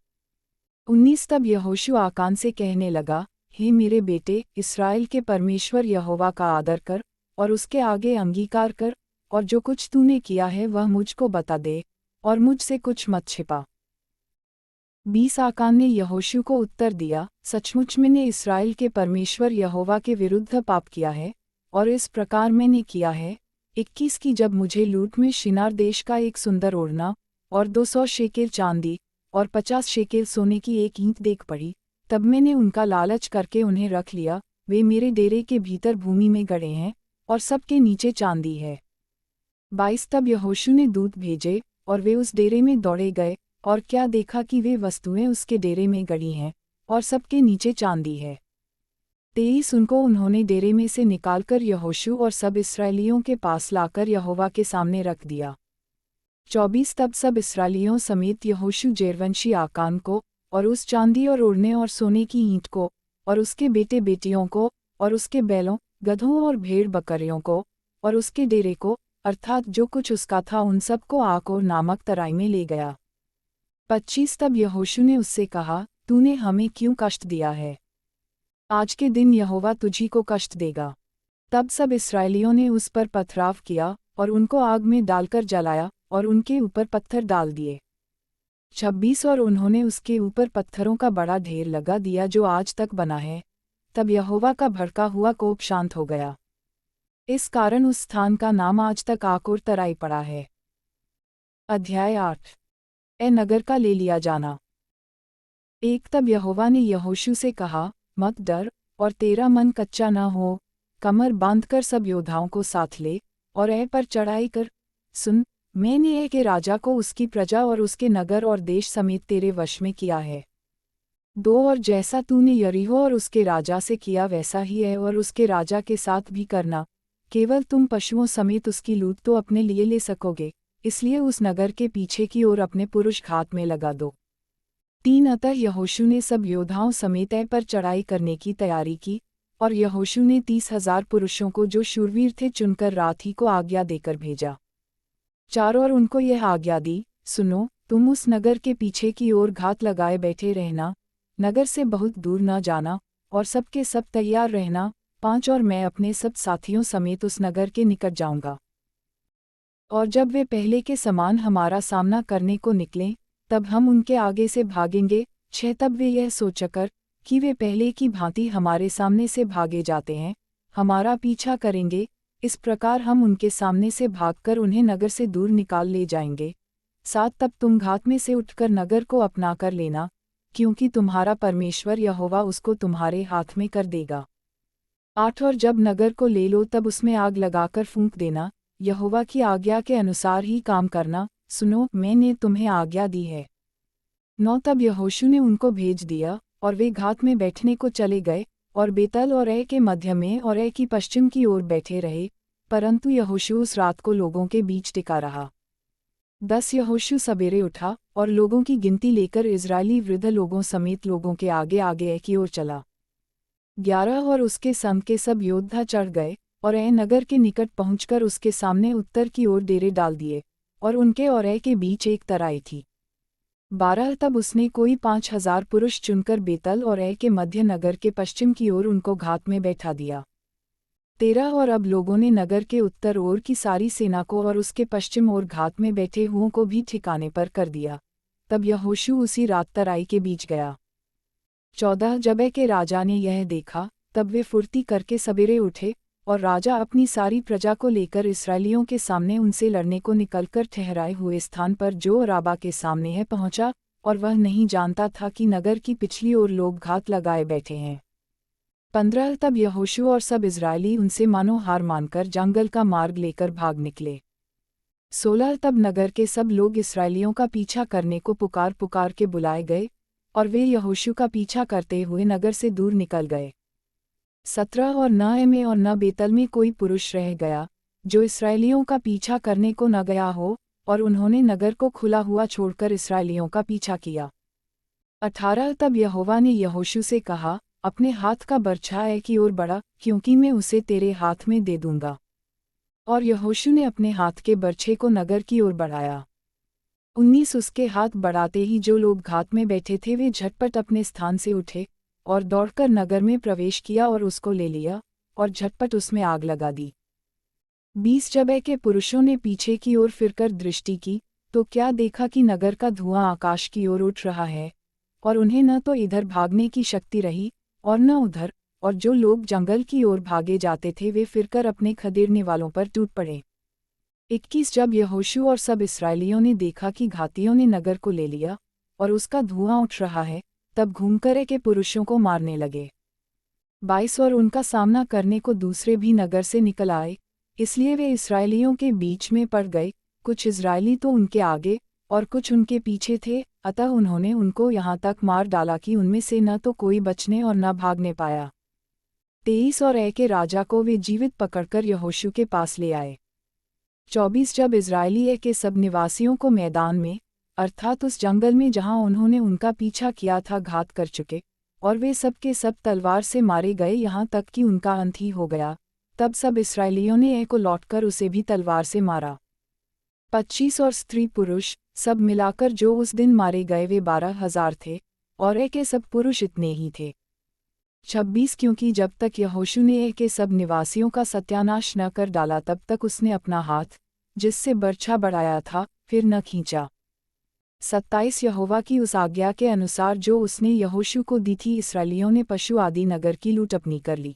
Speaker 1: 19 तब यहोशू आकान से कहने लगा, हे मेरे बेटे, इस्राएल के परमेश्वर यहोवा का आदर कर और उसके आगे अंगीकार कर, और जो कुछ तूने किया है वह मुझको बता दे, और मुझसे कुछ मत छिपा। 20 आकान ने यहोशू को उत्तर दिया, सचमुच मैंने इस्राएल के परमेश्वर यहोवा के विरुद्ध पाप किया है, और इस प्रकार मैंने किया है। 21 की जब मुझे लूट में शिनार देश का एक सुंदर ओढ़ना और 200 शेकेल चांदी और 50 शेकेल सोने की एक ईंट देख पड़ी, तब मैंने उनका लालच करके उन्हें रख लिया। वे मेरे डेरे के भीतर भूमि में गड़े हैं, और सबके नीचे चांदी है। 22 तब यहोशू ने दूत भेजे, और वे उस डेरे में दौड़े गए, और क्या देखा कि वे वस्तुएं उसके डेरे में गड़ी हैं, और सबके नीचे चांदी है। 23 उनको उन्होंने डेरे में से निकालकर यहोशू और सब इस्राएलियों के पास लाकर यहोवा के सामने रख दिया। 24 तब सब इस्राएलियों समेत यहोशू जेरवंशी आकान को, और उस चांदी और ओढ़ने और सोने की ईंट को, और उसके बेटे बेटियों को, और उसके बैलों, गधों और भेड़ बकरियों को, और उसके डेरे को, अर्थात जो कुछ उसका था उन सब को आकोर नामक तराई में ले गया। 25 तब यहोशू ने उससे कहा, तूने हमें क्यों कष्ट दिया है? आज के दिन यहोवा तुझी को कष्ट देगा। तब सब इस्राएलियों ने उस पर पथराव किया, और उनको आग में डालकर जलाया, और उनके ऊपर पत्थर डाल दिए। 26 और उन्होंने उसके ऊपर पत्थरों का बड़ा ढेर लगा दिया जो आज तक बना है। तब यहोवा का भड़का हुआ कोप शांत हो गया। इस कारण उस स्थान का नाम आज तक आकोर तराई पड़ा है। अध्याय 8 ए नगर का ले लिया जाना। 1 तब यहोवा ने यहोशू से कहा, मत डर, और तेरा मन कच्चा न हो, कमर बांधकर सब योद्धाओं को साथ ले, और ए पर चढ़ाई कर। सुन, मैंने ए के राजा को उसकी प्रजा और उसके नगर और देश समेत तेरे वश में किया है। 2 और जैसा तूने यरीहो और उसके राजा से किया वैसा ही है और उसके राजा के साथ भी करना, केवल तुम पशुओं समेत उसकी लूट तो अपने लिए ले सकोगे, इसलिए उस नगर के पीछे की ओर अपने पुरुष घात में लगा दो। 3 अतः यहोशू ने सब योद्धाओं समेत ए पर चढ़ाई करने की तैयारी की, और यहोशू ने 30,000 पुरुषों को जो शूरवीर थे चुनकर रात ही को आज्ञा देकर भेजा। 4 और उनको यह आज्ञा दी, सुनो, तुम उस नगर के पीछे की ओर घात लगाए बैठे रहना, नगर से बहुत दूर न जाना, और सबके सब तैयार रहना। 5 और मैं अपने सब साथियों समेत उस नगर के निकट जाऊंगा। और जब वे पहले के समान हमारा सामना करने को निकलें, तब हम उनके आगे से भागेंगे। 6 तब वे यह सोचकर कि वे पहले की भांति हमारे सामने से भागे जाते हैं, हमारा पीछा करेंगे, इस प्रकार हम उनके सामने से भागकर उन्हें नगर से दूर निकाल ले जाएंगे। 7 तब तुम घात में से उठकर नगर को अपना कर लेना, क्योंकि तुम्हारा परमेश्वर यहोवा उसको तुम्हारे हाथ में कर देगा। 8 और जब नगर को ले लो तब उसमें आग लगाकर फूंक देना, यहोवा की आज्ञा के अनुसार ही काम करना, सुनो मैंने तुम्हें आज्ञा दी है। 9 तब यहोशू ने उनको भेज दिया, और वे घात में बैठने को चले गए, और बेतल और ए के मध्य में और ए की पश्चिम की ओर बैठे रहे, परंतु यहोशू उस रात को लोगों के बीच टिका रहा। 10 यहोशू सवेरे उठा, और लोगों की गिनती लेकर इजरायली वृद्ध लोगों समेत लोगों के आगे आगे ए की ओर चला। 11 और उसके संग के सब योद्धा चढ़ गए, और ए नगर के निकट पहुंचकर उसके सामने उत्तर की ओर डेरे डाल दिए, और उनके और ए के बीच एक तराई थी। 12 तब उसने कोई 5000 पुरुष चुनकर बेतल और ए के मध्य नगर के पश्चिम की ओर उनको घात में बैठा दिया। 13 और अब लोगों ने नगर के उत्तर ओर की सारी सेना को और उसके पश्चिम ओर घात में बैठे हुओं को भी ठिकाने पर कर दिया। तब यहोशू उसी रात तराई के बीच गया। 14 जब ए के राजा ने यह देखा, तब वे फुर्ती करके सवेरे उठे, और राजा अपनी सारी प्रजा को लेकर इस्राएलियों के सामने उनसे लड़ने को निकलकर ठहराए हुए स्थान पर जो राबा के सामने है पहुंचा, और वह नहीं जानता था कि नगर की पिछली ओर लोग घात लगाए बैठे हैं। 15 तब यहोशू और सब इस्राएली उनसे मानो हार मानकर जंगल का मार्ग लेकर भाग निकले। 16 तब नगर के सब लोग इस्राएलियों का पीछा करने को पुकार पुकार के बुलाए गए, और वे यहोशू का पीछा करते हुए नगर से दूर निकल गए। 17 और न ए में और न बेतल में कोई पुरुष रह गया, जो इस्राएलियों का पीछा करने को न गया हो, और उन्होंने नगर को खुला हुआ छोड़कर इस्राएलियों का पीछा किया। 18 तब यहोवा ने यहोशू से कहा, अपने हाथ का बर्छा ए की ओर बढ़ा, क्योंकि मैं उसे तेरे हाथ में दे दूंगा। और यहोशू ने अपने हाथ के बर्छे को नगर की ओर बढ़ाया। 19 उसके हाथ बढ़ाते ही जो लोग घात में बैठे थे वे झटपट अपने स्थान से उठे, और दौड़कर नगर में प्रवेश किया और उसको ले लिया, और झटपट उसमें आग लगा दी। 20 जब ए के पुरुषों ने पीछे की ओर फिरकर दृष्टि की, तो क्या देखा कि नगर का धुआं आकाश की ओर उठ रहा है, और उन्हें न तो इधर भागने की शक्ति रही और न उधर, और जो लोग जंगल की ओर भागे जाते थे वे फिरकर अपने खदेड़ने वालों पर टूट पड़े। 21 जब यहोशू और सब इस्राएलियों ने देखा कि घातियों ने नगर को ले लिया, और उसका धुआं उठ रहा है, तब घूमकर ए के पुरुषों को मारने लगे। 22 और उनका सामना करने को दूसरे भी नगर से निकल आए, इसलिए वे इस्राएलियों के बीच में पड़ गए, कुछ इस्राएली तो उनके आगे और कुछ उनके पीछे थे, अतः उन्होंने उनको यहाँ तक मार डाला कि उनमें से न तो कोई बचने और न भागने पाया। 23 और ए के राजा को वे जीवित पकड़कर यहोशू के पास ले आए। 24 जब इस्राएली ए के सब निवासियों को मैदान में, अर्थात उस जंगल में जहाँ उन्होंने उनका पीछा किया था, घात कर चुके, और वे सब के सब तलवार से मारे गए यहाँ तक कि उनका अंत ही हो गया, तब सब इस्राएलियों ने ए को लौटकर उसे भी तलवार से मारा। 25 और स्त्री पुरुष सब मिलाकर जो उस दिन मारे गए वे 12,000 थे, और ए के सब पुरुष इतने ही थे। 26 क्योंकि जब तक यहोशू ने ए के सब निवासियों का सत्यानाश न कर डाला तब तक उसने अपना हाथ, जिससे बर्छा बढ़ाया था, फिर न खींचा। 27 यहोवा की उस आज्ञा के अनुसार जो उसने यहोशू को दी थी, इस्राएलियों ने पशु आदि नगर की लूट अपनी कर ली।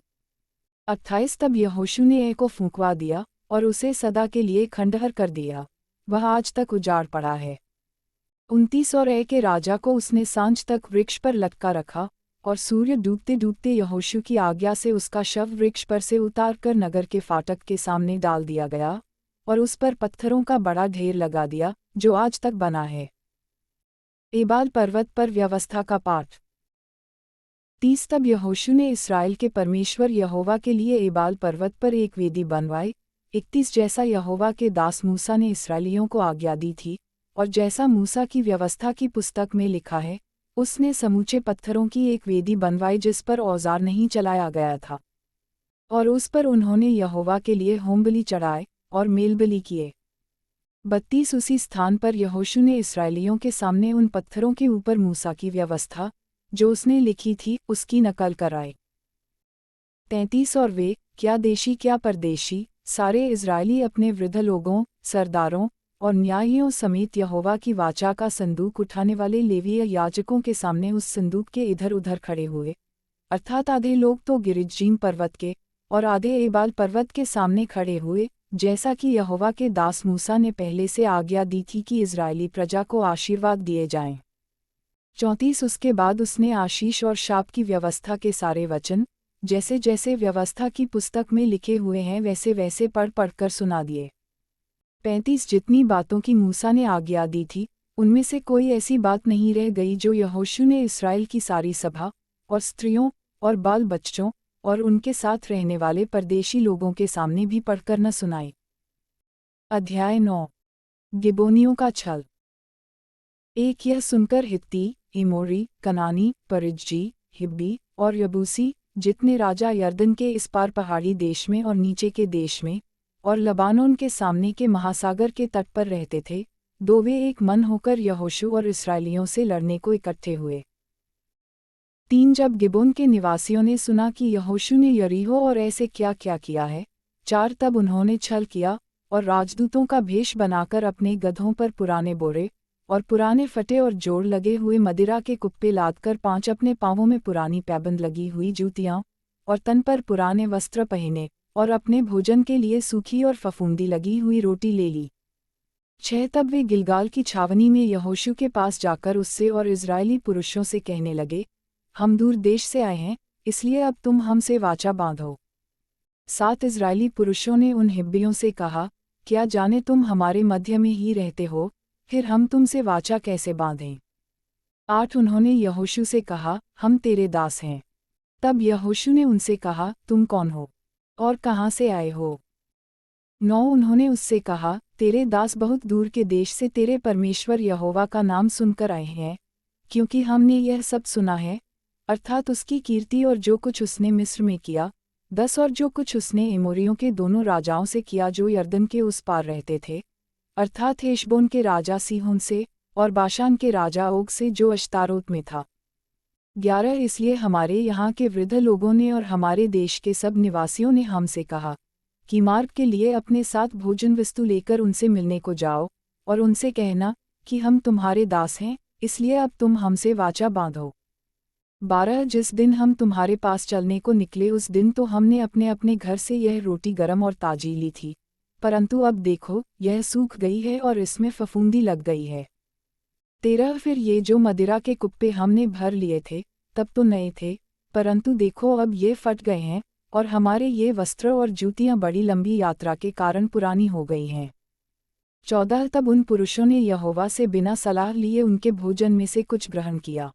Speaker 1: 28 तब यहोशू ने ए को फूंकवा दिया, और उसे सदा के लिए खंडहर कर दिया, वह आज तक उजाड़ पड़ा है। 29 और ए के राजा को उसने सांझ तक वृक्ष पर लटका रखा, और सूर्य डूबते डूबते यहोशू की आज्ञा से उसका शव वृक्ष पर से उतार कर नगर के फाटक के सामने डाल दिया गया, और उस पर पत्थरों का बड़ा ढेर लगा दिया, जो आज तक बना है। एबाल पर्वत पर व्यवस्था का पाठ। 30 तब यहोशू ने इस्राएल के परमेश्वर यहोवा के लिए एबाल पर्वत पर एक वेदी बनवाई, 31 जैसा यहोवा के दास मूसा ने इस्राएलियों को आज्ञा दी थी, और जैसा मूसा की व्यवस्था की पुस्तक में लिखा है, उसने समूचे पत्थरों की एक वेदी बनवाई जिस पर औजार नहीं चलाया गया था, और उस पर उन्होंने यहोवा के लिए होमबलि चढ़ाए और मेलबलि किए। 32 उसी स्थान पर यहोशू ने इस्राएलियों के सामने उन पत्थरों के ऊपर मूसा की व्यवस्था, जो उसने लिखी थी, उसकी नकल कराए। 33 और वे, क्या देशी क्या परदेशी, सारे इज़राइली अपने वृद्ध लोगों, सरदारों और न्यायियों समेत यहोवा की वाचा का संदूक उठाने वाले लेवीय याजकों के सामने उस संदूक के इधर उधर खड़े हुए, अर्थात आधे लोग तो गिरिज्जीम पर्वत के और आधे एबाल पर्वत के सामने खड़े हुए, जैसा कि यहोवा के दास मूसा ने पहले से आज्ञा दी थी कि इज़राइली प्रजा को आशीर्वाद दिए जाएं। 34 उसके बाद उसने आशीष और शाप की व्यवस्था के सारे वचन, जैसे जैसे व्यवस्था की पुस्तक में लिखे हुए हैं वैसे वैसे पढ़ पढ़कर सुना दिए। 35 जितनी बातों की मूसा ने आज्ञा दी थी, उनमें से कोई ऐसी बात नहीं रह गई जो यहोशू ने इस्राएल की सारी सभा और स्त्रियों और बाल बच्चों और उनके साथ रहने वाले परदेशी लोगों के सामने भी पढ़कर न सुनाई। अध्याय 9। गिबोनियों का छल। एक यह सुनकर हित्ती, एमोरी, कनानी, परिज्जी, हिब्बी और यबूसी, जितने राजा यरदन के इस पार पहाड़ी देश में और नीचे के देश में और लबानोन के सामने के महासागर के तट पर रहते थे, दोवे एक मन होकर यहोशू और इस्राएलियों से लड़ने को इकट्ठे हुए। 3 जब गिबोन के निवासियों ने सुना कि यहोशू ने यरीहो और ऐसे क्या क्या किया है, 4 तब उन्होंने छल किया और राजदूतों का भेष बनाकर अपने गधों पर पुराने बोरे और पुराने फटे और जोड़ लगे हुए मदिरा के कुप्पे लादकर 5 अपने पांवों में पुरानी पैबंद लगी हुई जूतियां और तन पर पुराने वस्त्र पहने और अपने भोजन के लिए सूखी और फफूंदी लगी हुई रोटी ले ली। 6 तब वे गिलगाल की छावनी में यहोशू के पास जाकर उससे और इज़राइली पुरुषों से कहने लगे, हम दूर देश से आए हैं, इसलिए अब तुम हमसे वाचा बांधो। 7 इज़राइली पुरुषों ने उन हिब्बियों से कहा, क्या जाने तुम हमारे मध्य में ही रहते हो, फिर हम तुमसे वाचा कैसे बांधें। 8 उन्होंने यहोशू से कहा, हम तेरे दास हैं। तब यहोशू ने उनसे कहा, तुम कौन हो और कहाँ से आए हो। 9 उन्होंने उससे कहा, तेरे दास बहुत दूर के देश से तेरे परमेश्वर यहोवा का नाम सुनकर आए हैं, क्योंकि हमने यह सब सुना है, अर्थात उसकी कीर्ति और जो कुछ उसने मिस्र में किया, 10 और जो कुछ उसने एमोरियों के दोनों राजाओं से किया जो यरदन के उस पार रहते थे, अर्थात हेशबोन के राजा सीहोन से और बाशान के राजा ओग से जो अश्तारोत में था। 11 इसलिए हमारे यहाँ के वृद्ध लोगों ने और हमारे देश के सब निवासियों ने हमसे कहा कि मार्ग के लिए अपने साथ भोजन वस्तु लेकर उनसे मिलने को जाओ और उनसे कहना कि हम तुम्हारे दास हैं, इसलिए अब तुम हमसे वाचा बांधो। 12 जिस दिन हम तुम्हारे पास चलने को निकले उस दिन तो हमने अपने अपने घर से यह रोटी गरम और ताजी ली थी, परंतु अब देखो यह सूख गई है और इसमें फफूंदी लग गई है। 13 फिर ये जो मदिरा के कुप्पे हमने भर लिए थे तब तो नए थे, परंतु देखो अब ये फट गए हैं और हमारे ये वस्त्र और जूतियां बड़ी लंबी यात्रा के कारण पुरानी हो गई हैं। 14 तब उन पुरुषों ने यहोवा से बिना सलाह लिए उनके भोजन में से कुछ ग्रहण किया।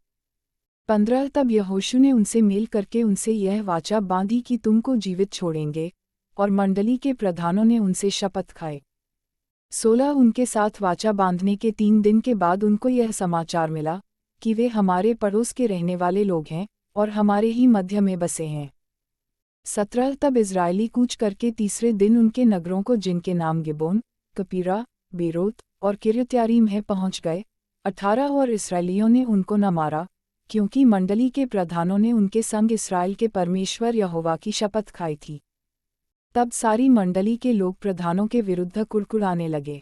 Speaker 1: 15 तब यहोशू ने उनसे मेल करके उनसे यह वाचा बांधी कि तुमको जीवित छोड़ेंगे, और मंडली के प्रधानों ने उनसे शपथ खाए। 16 उनके साथ वाचा बांधने के 3 दिन के बाद उनको यह समाचार मिला कि वे हमारे पड़ोस के रहने वाले लोग हैं और हमारे ही मध्य में बसे हैं। 17 तब इज़राइली कूच करके तीसरे दिन उनके नगरों को जिनके नाम गिबोन, कपीरा, बेरोत और किर्यत्यारीम है पहुँच गए। 18 और इस्राएलियों ने उनको न मारा, क्योंकि मंडली के प्रधानों ने उनके संग इस्राएल के परमेश्वर यहोवा की शपथ खाई थी। तब सारी मंडली के लोग प्रधानों के विरुद्ध कुड़कुड़ाने लगे।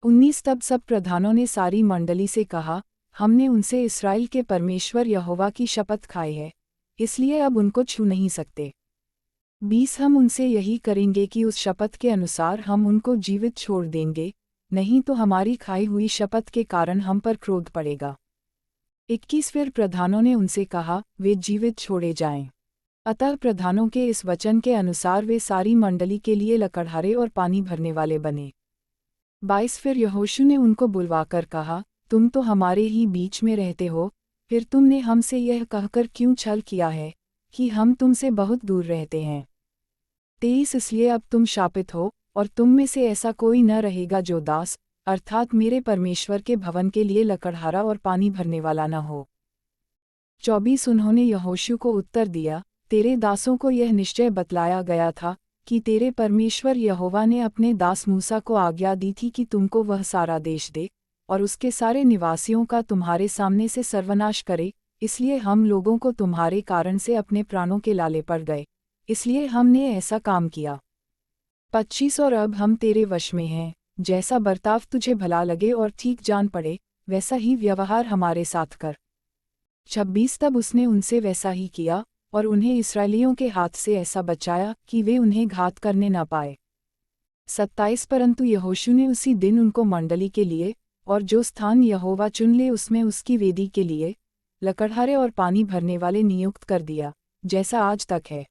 Speaker 1: 19 तब सब प्रधानों ने सारी मंडली से कहा, हमने उनसे इस्राएल के परमेश्वर यहोवा की शपथ खाई है, इसलिए अब उनको छू नहीं सकते। 20 हम उनसे यही करेंगे कि उस शपथ के अनुसार हम उनको जीवित छोड़ देंगे, नहीं तो हमारी खाई हुई शपथ के कारण हम पर क्रोध पड़ेगा। 21 फिर प्रधानों ने उनसे कहा, वे जीवित छोड़े जाएं। अतः प्रधानों के इस वचन के अनुसार वे सारी मंडली के लिए लकड़हारे और पानी भरने वाले बने। 22 फिर यहोशू ने उनको बुलवाकर कहा, तुम तो हमारे ही बीच में रहते हो, फिर तुमने हमसे यह कहकर क्यों छल किया है कि हम तुमसे बहुत दूर रहते हैं। 23 इसलिए अब तुम शापित हो और तुम में से ऐसा कोई न रहेगा जो दास अर्थात मेरे परमेश्वर के भवन के लिए लकड़हारा और पानी भरने वाला न हो। 24 उन्होंने यहोशू को उत्तर दिया, तेरे दासों को यह निश्चय बतलाया गया था कि तेरे परमेश्वर यहोवा ने अपने दास मूसा को आज्ञा दी थी कि तुमको वह सारा देश दे और उसके सारे निवासियों का तुम्हारे सामने से सर्वनाश करे, इसलिए हम लोगों को तुम्हारे कारण से अपने प्राणों के लाले पड़ गए, इसलिए हमने ऐसा काम किया। 25 और अब हम तेरे वश में हैं, जैसा बर्ताव तुझे भला लगे और ठीक जान पड़े, वैसा ही व्यवहार हमारे साथ कर। 26 तब उसने उनसे वैसा ही किया, और उन्हें इस्राएलियों के हाथ से ऐसा बचाया कि वे उन्हें घात करने न पाए। 27 परंतु यहोशू ने उसी दिन उनको मंडली के लिए, और जो स्थान यहोवा चुन ले उसमें उसकी वेदी के लिए, लकड़हारे और पानी भरने वाले नियुक्त कर दिया, जैसा आज तक है।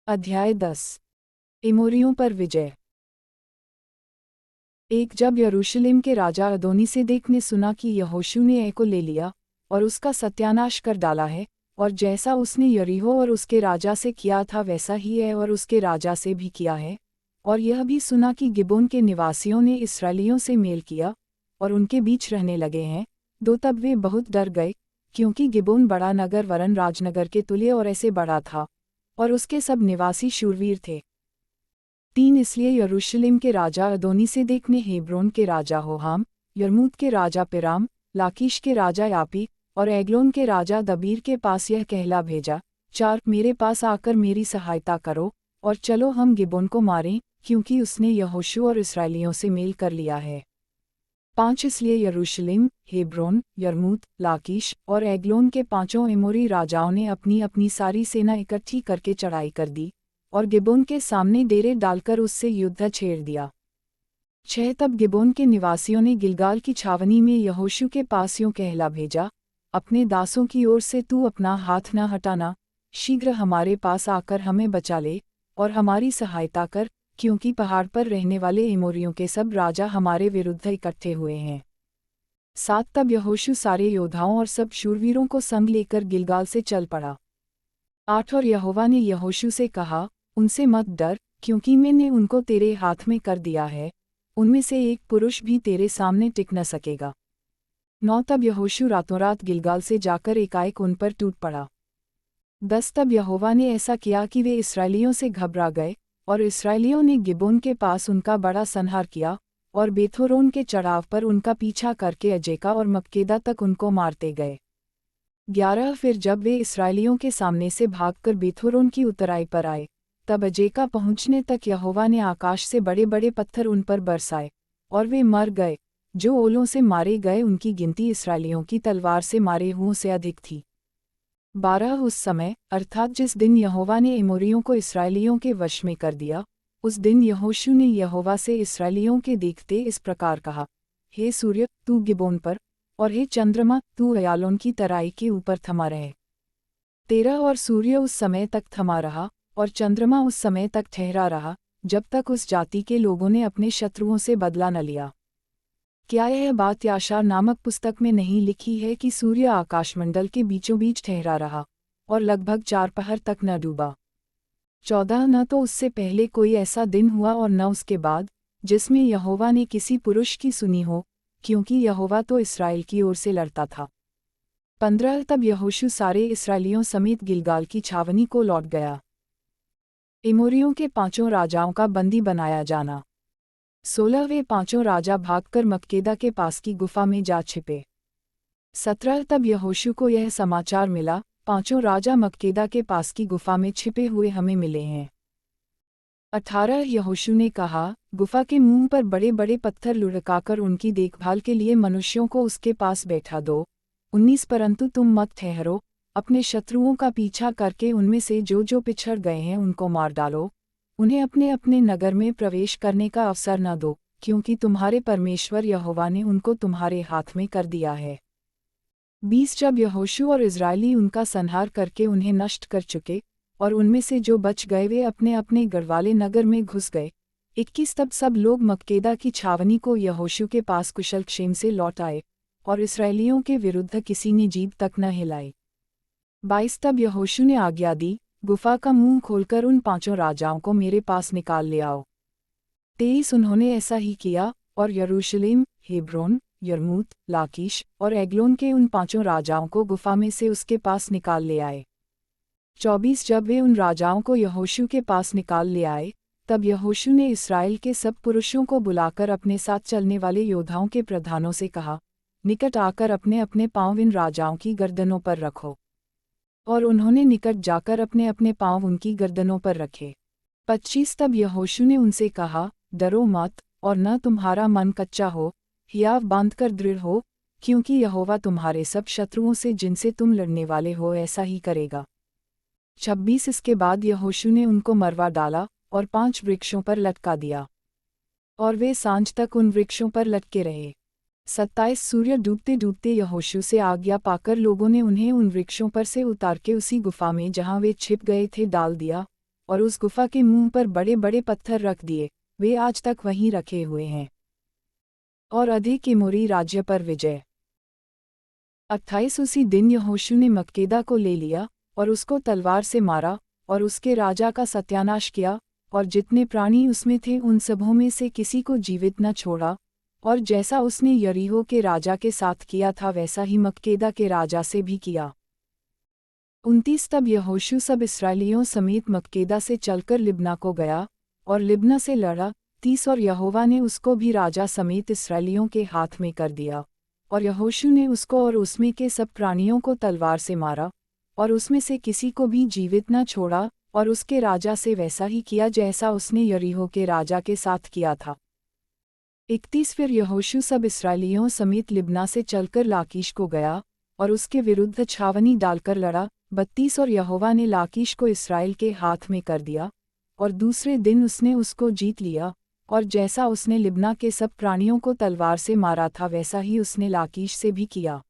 Speaker 1: अध्याय 10। एमोरियों पर विजय। एक जब यरूशलेम के राजा अदोनी-सेदेक ने सुना कि यहोशू ने ए को ले लिया और उसका सत्यानाश कर डाला है, और जैसा उसने यरीहो और उसके राजा से किया था वैसा ही है और उसके राजा से भी किया है, और यह भी सुना कि गिबोन के निवासियों ने इस्राएलियों से मेल किया और उनके बीच रहने लगे हैं, तब वे बहुत डर गए, क्योंकि गिबोन बड़ा नगर वरन राजनगर के तुल्य और ऐसे बड़ा था, और उसके सब निवासी शूरवीर थे। 3 इसलिए यरूशलेम के राजा अदोनी-सेदेक ने हेब्रोन के राजा होहाम, यर्मूत के राजा पिराम, लाकीश के राजा यापी और एग्लोन के राजा दबीर के पास यह कहला भेजा, 4 मेरे पास आकर मेरी सहायता करो, और चलो हम गिबोन को मारें, क्योंकि उसने यहोशू और इस्राएलियों से मेल कर लिया है। 5 इसलिए यरूशलेम, हेब्रोन, यर्मूत, लाकीश और एग्लोन के 5 एमोरी राजाओं ने अपनी अपनी सारी सेना इकट्ठी करके चढ़ाई कर दी, और गिबोन के सामने डेरे डालकर उससे युद्ध छेड़ दिया। 6 तब गिबोन के निवासियों ने गिलगाल की छावनी में यहोशू के पास यूं कहला भेजा, अपने दासों की ओर से तू अपना हाथ न हटाना, शीघ्र हमारे पास आकर हमें बचा ले, और हमारी सहायता कर, क्योंकि पहाड़ पर रहने वाले एमोरियों के सब राजा हमारे विरुद्ध इकट्ठे हुए हैं। 7 तब यहोशू सारे योद्धाओं और सब शूरवीरों को संग लेकर गिलगाल से चल पड़ा। 8 और यहोवा ने यहोशू से कहा, उनसे मत डर, क्योंकि मैंने उनको तेरे हाथ में कर दिया है, उनमें से एक पुरुष भी तेरे सामने टिक न सकेगा। 9 तब यहोशू रातों रात गिलगाल से जाकर एकाएक उन पर टूट पड़ा। 10 तब यहोवा ने ऐसा किया कि वे इस्राएलियों से घबरा गए, और इस्राएलियों ने गिबोन के पास उनका बड़ा संहार किया, और बेथोरोन के चढ़ाव पर उनका पीछा करके अजेका और मक्केदा तक उनको मारते गए। 11 फिर जब वे इस्राएलियों के सामने से भागकर बेथोरोन की उतराई पर आए, तब अजेका पहुँचने तक यहोवा ने आकाश से बड़े बड़े पत्थर उन पर बरसाए, और वे मर गए। जो ओलों से मारे गए उनकी गिनती इस्राएलियों की तलवार से मारे हुओं से अधिक थी। 12 उस समय, अर्थात जिस दिन यहोवा ने एमोरियों को इस्राएलियों के वश में कर दिया, उस दिन यहोशू ने यहोवा से इस्राएलियों के देखते इस प्रकार कहा, हे सूर्य, तू गिबोन पर, और हे चंद्रमा, तू अयालोन की तराई के ऊपर थमा रहे। 13 और सूर्य उस समय तक थमा रहा, और चंद्रमा उस समय तक ठहरा रहा, जब तक उस जाति के लोगों ने अपने शत्रुओं से बदला न लिया। क्या यह बात याशार नामक पुस्तक में नहीं लिखी है कि सूर्य आकाशमंडल के बीचों बीच ठहरा रहा, और लगभग 4 पहर तक न डूबा? 14 न तो उससे पहले कोई ऐसा दिन हुआ और न उसके बाद, जिसमें यहोवा ने किसी पुरुष की सुनी हो, क्योंकि यहोवा तो इस्राएल की ओर से लड़ता था। 15 तब यहोशू सारे इस्राएलियों समेत गिलगाल की छावनी को लौट गया। एमोरियों के 5 राजाओं का बंदी बनाया जाना। 16 वे 5 राजा भागकर मक्केदा के पास की गुफा में जा छिपे। 17 तब यहोशू को यह समाचार मिला, 5 राजा मक्केदा के पास की गुफा में छिपे हुए हमें मिले हैं। 18 यहोशू ने कहा, गुफा के मुंह पर बड़े बड़े पत्थर लुढ़काकर उनकी देखभाल के लिए मनुष्यों को उसके पास बैठा दो। 19 परंतु तुम मत ठहरो, अपने शत्रुओं का पीछा करके उनमें से जो जो पिछड़ गए हैं उनको मार डालो, उन्हें अपने अपने नगर में प्रवेश करने का अवसर न दो, क्योंकि तुम्हारे परमेश्वर यहोवा ने उनको तुम्हारे हाथ में कर दिया है। 20 जब यहोशू और इस्राएली उनका संहार करके उन्हें नष्ट कर चुके, और उनमें से जो बच गए वे अपने अपने गढ़वाले नगर में घुस गए। 21 तब सब लोग मक्केदा की छावनी को यहोशू के पास कुशल क्षेम से लौट आए, और इस्राएलियों के विरुद्ध किसी ने जीभ तक न हिलाई। 22 तब यहोशू ने आज्ञा दी, गुफा का मुंह खोलकर उन 5 राजाओं को मेरे पास निकाल ले आओ। 23 उन्होंने ऐसा ही किया, और यरूशलेम, हेब्रोन, यर्मूत, लाकीश और एग्लोन के उन 5 राजाओं को गुफा में से उसके पास निकाल ले आए। 24 जब वे उन राजाओं को यहोशू के पास निकाल ले आए, तब यहोशू ने इस्राएल के सब पुरुषों को बुलाकर अपने साथ चलने वाले योद्धाओं के प्रधानों से कहा, निकट आकर अपने अपने पाँव इन राजाओं की गर्दनों पर रखो। और उन्होंने निकट जाकर अपने अपने पाँव उनकी गर्दनों पर रखे। 25 तब यहोशू ने उनसे कहा, डरो मत, और न तुम्हारा मन कच्चा हो, हियाव बांधकर दृढ़ हो, क्योंकि यहोवा तुम्हारे सब शत्रुओं से जिनसे तुम लड़ने वाले हो ऐसा ही करेगा। 26 इसके बाद यहोशू ने उनको मरवा डाला और 5 वृक्षों पर लटका दिया, और वे सांझ तक उन वृक्षों पर लटके रहे। 27 सूर्य डूबते डूबते यहोशू से आज्ञा पाकर लोगों ने उन्हें उन वृक्षों पर से उतार के उसी गुफा में जहाँ वे छिप गए थे डाल दिया, और उस गुफा के मुंह पर बड़े बड़े पत्थर रख दिए, वे आज तक वहीं रखे हुए हैं। और अधिक एमोरी राज्य पर विजय। 28 उसी दिन यहोशू ने मक्केदा को ले लिया और उसको तलवार से मारा और उसके राजा का सत्यानाश किया, और जितने प्राणी उसमें थे उन सबों में से किसी को जीवित न छोड़ा, और जैसा उसने यरीहो के राजा के साथ किया था वैसा ही मक्केदा के राजा से भी किया। 29 तब यहोशू सब इस्राएलियों समेत मक्केदा से चलकर लिब्ना को गया और लिब्ना से लड़ा। 30 और यहोवा ने उसको भी राजा समेत इस्राएलियों के हाथ में कर दिया, और यहोशू ने उसको और उसमें के सब प्राणियों को तलवार से मारा, और उसमें से किसी को भी जीवित न छोड़ा, और उसके राजा से वैसा ही किया जैसा उसने यरीहो के राजा के साथ किया था। 31 फिर यहोशू सब इस्राएलियों समेत लिब्ना से चलकर लाकीश को गया और उसके विरुद्ध छावनी डालकर लड़ा। 32 और यहोवा ने लाकीश को इस्राएल के हाथ में कर दिया, और दूसरे दिन उसने उसको जीत लिया, और जैसा उसने लिब्ना के सब प्राणियों को तलवार से मारा था वैसा ही उसने लाकीश से भी किया।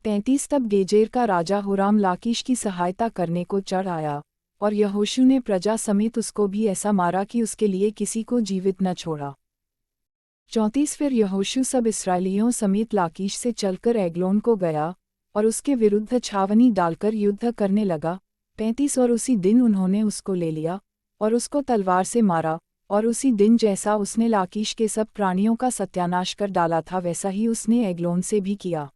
Speaker 1: 33 तब गेजेर का राजा हुराम लाकीश की सहायता करने को चढ़ आया, और यहोशू ने प्रजा समेत उसको भी ऐसा मारा कि उसके लिए किसी को जीवित न छोड़ा। 34 फिर यहोशू सब इस्राएलियों समेत लाकीश से चलकर एग्लोन को गया और उसके विरुद्ध छावनी डालकर युद्ध करने लगा। 35 और उसी दिन उन्होंने उसको ले लिया और उसको तलवार से मारा, और उसी दिन जैसा उसने लाकीश के सब प्राणियों का सत्यानाश कर डाला था वैसा ही उसने एग्लोन से भी किया।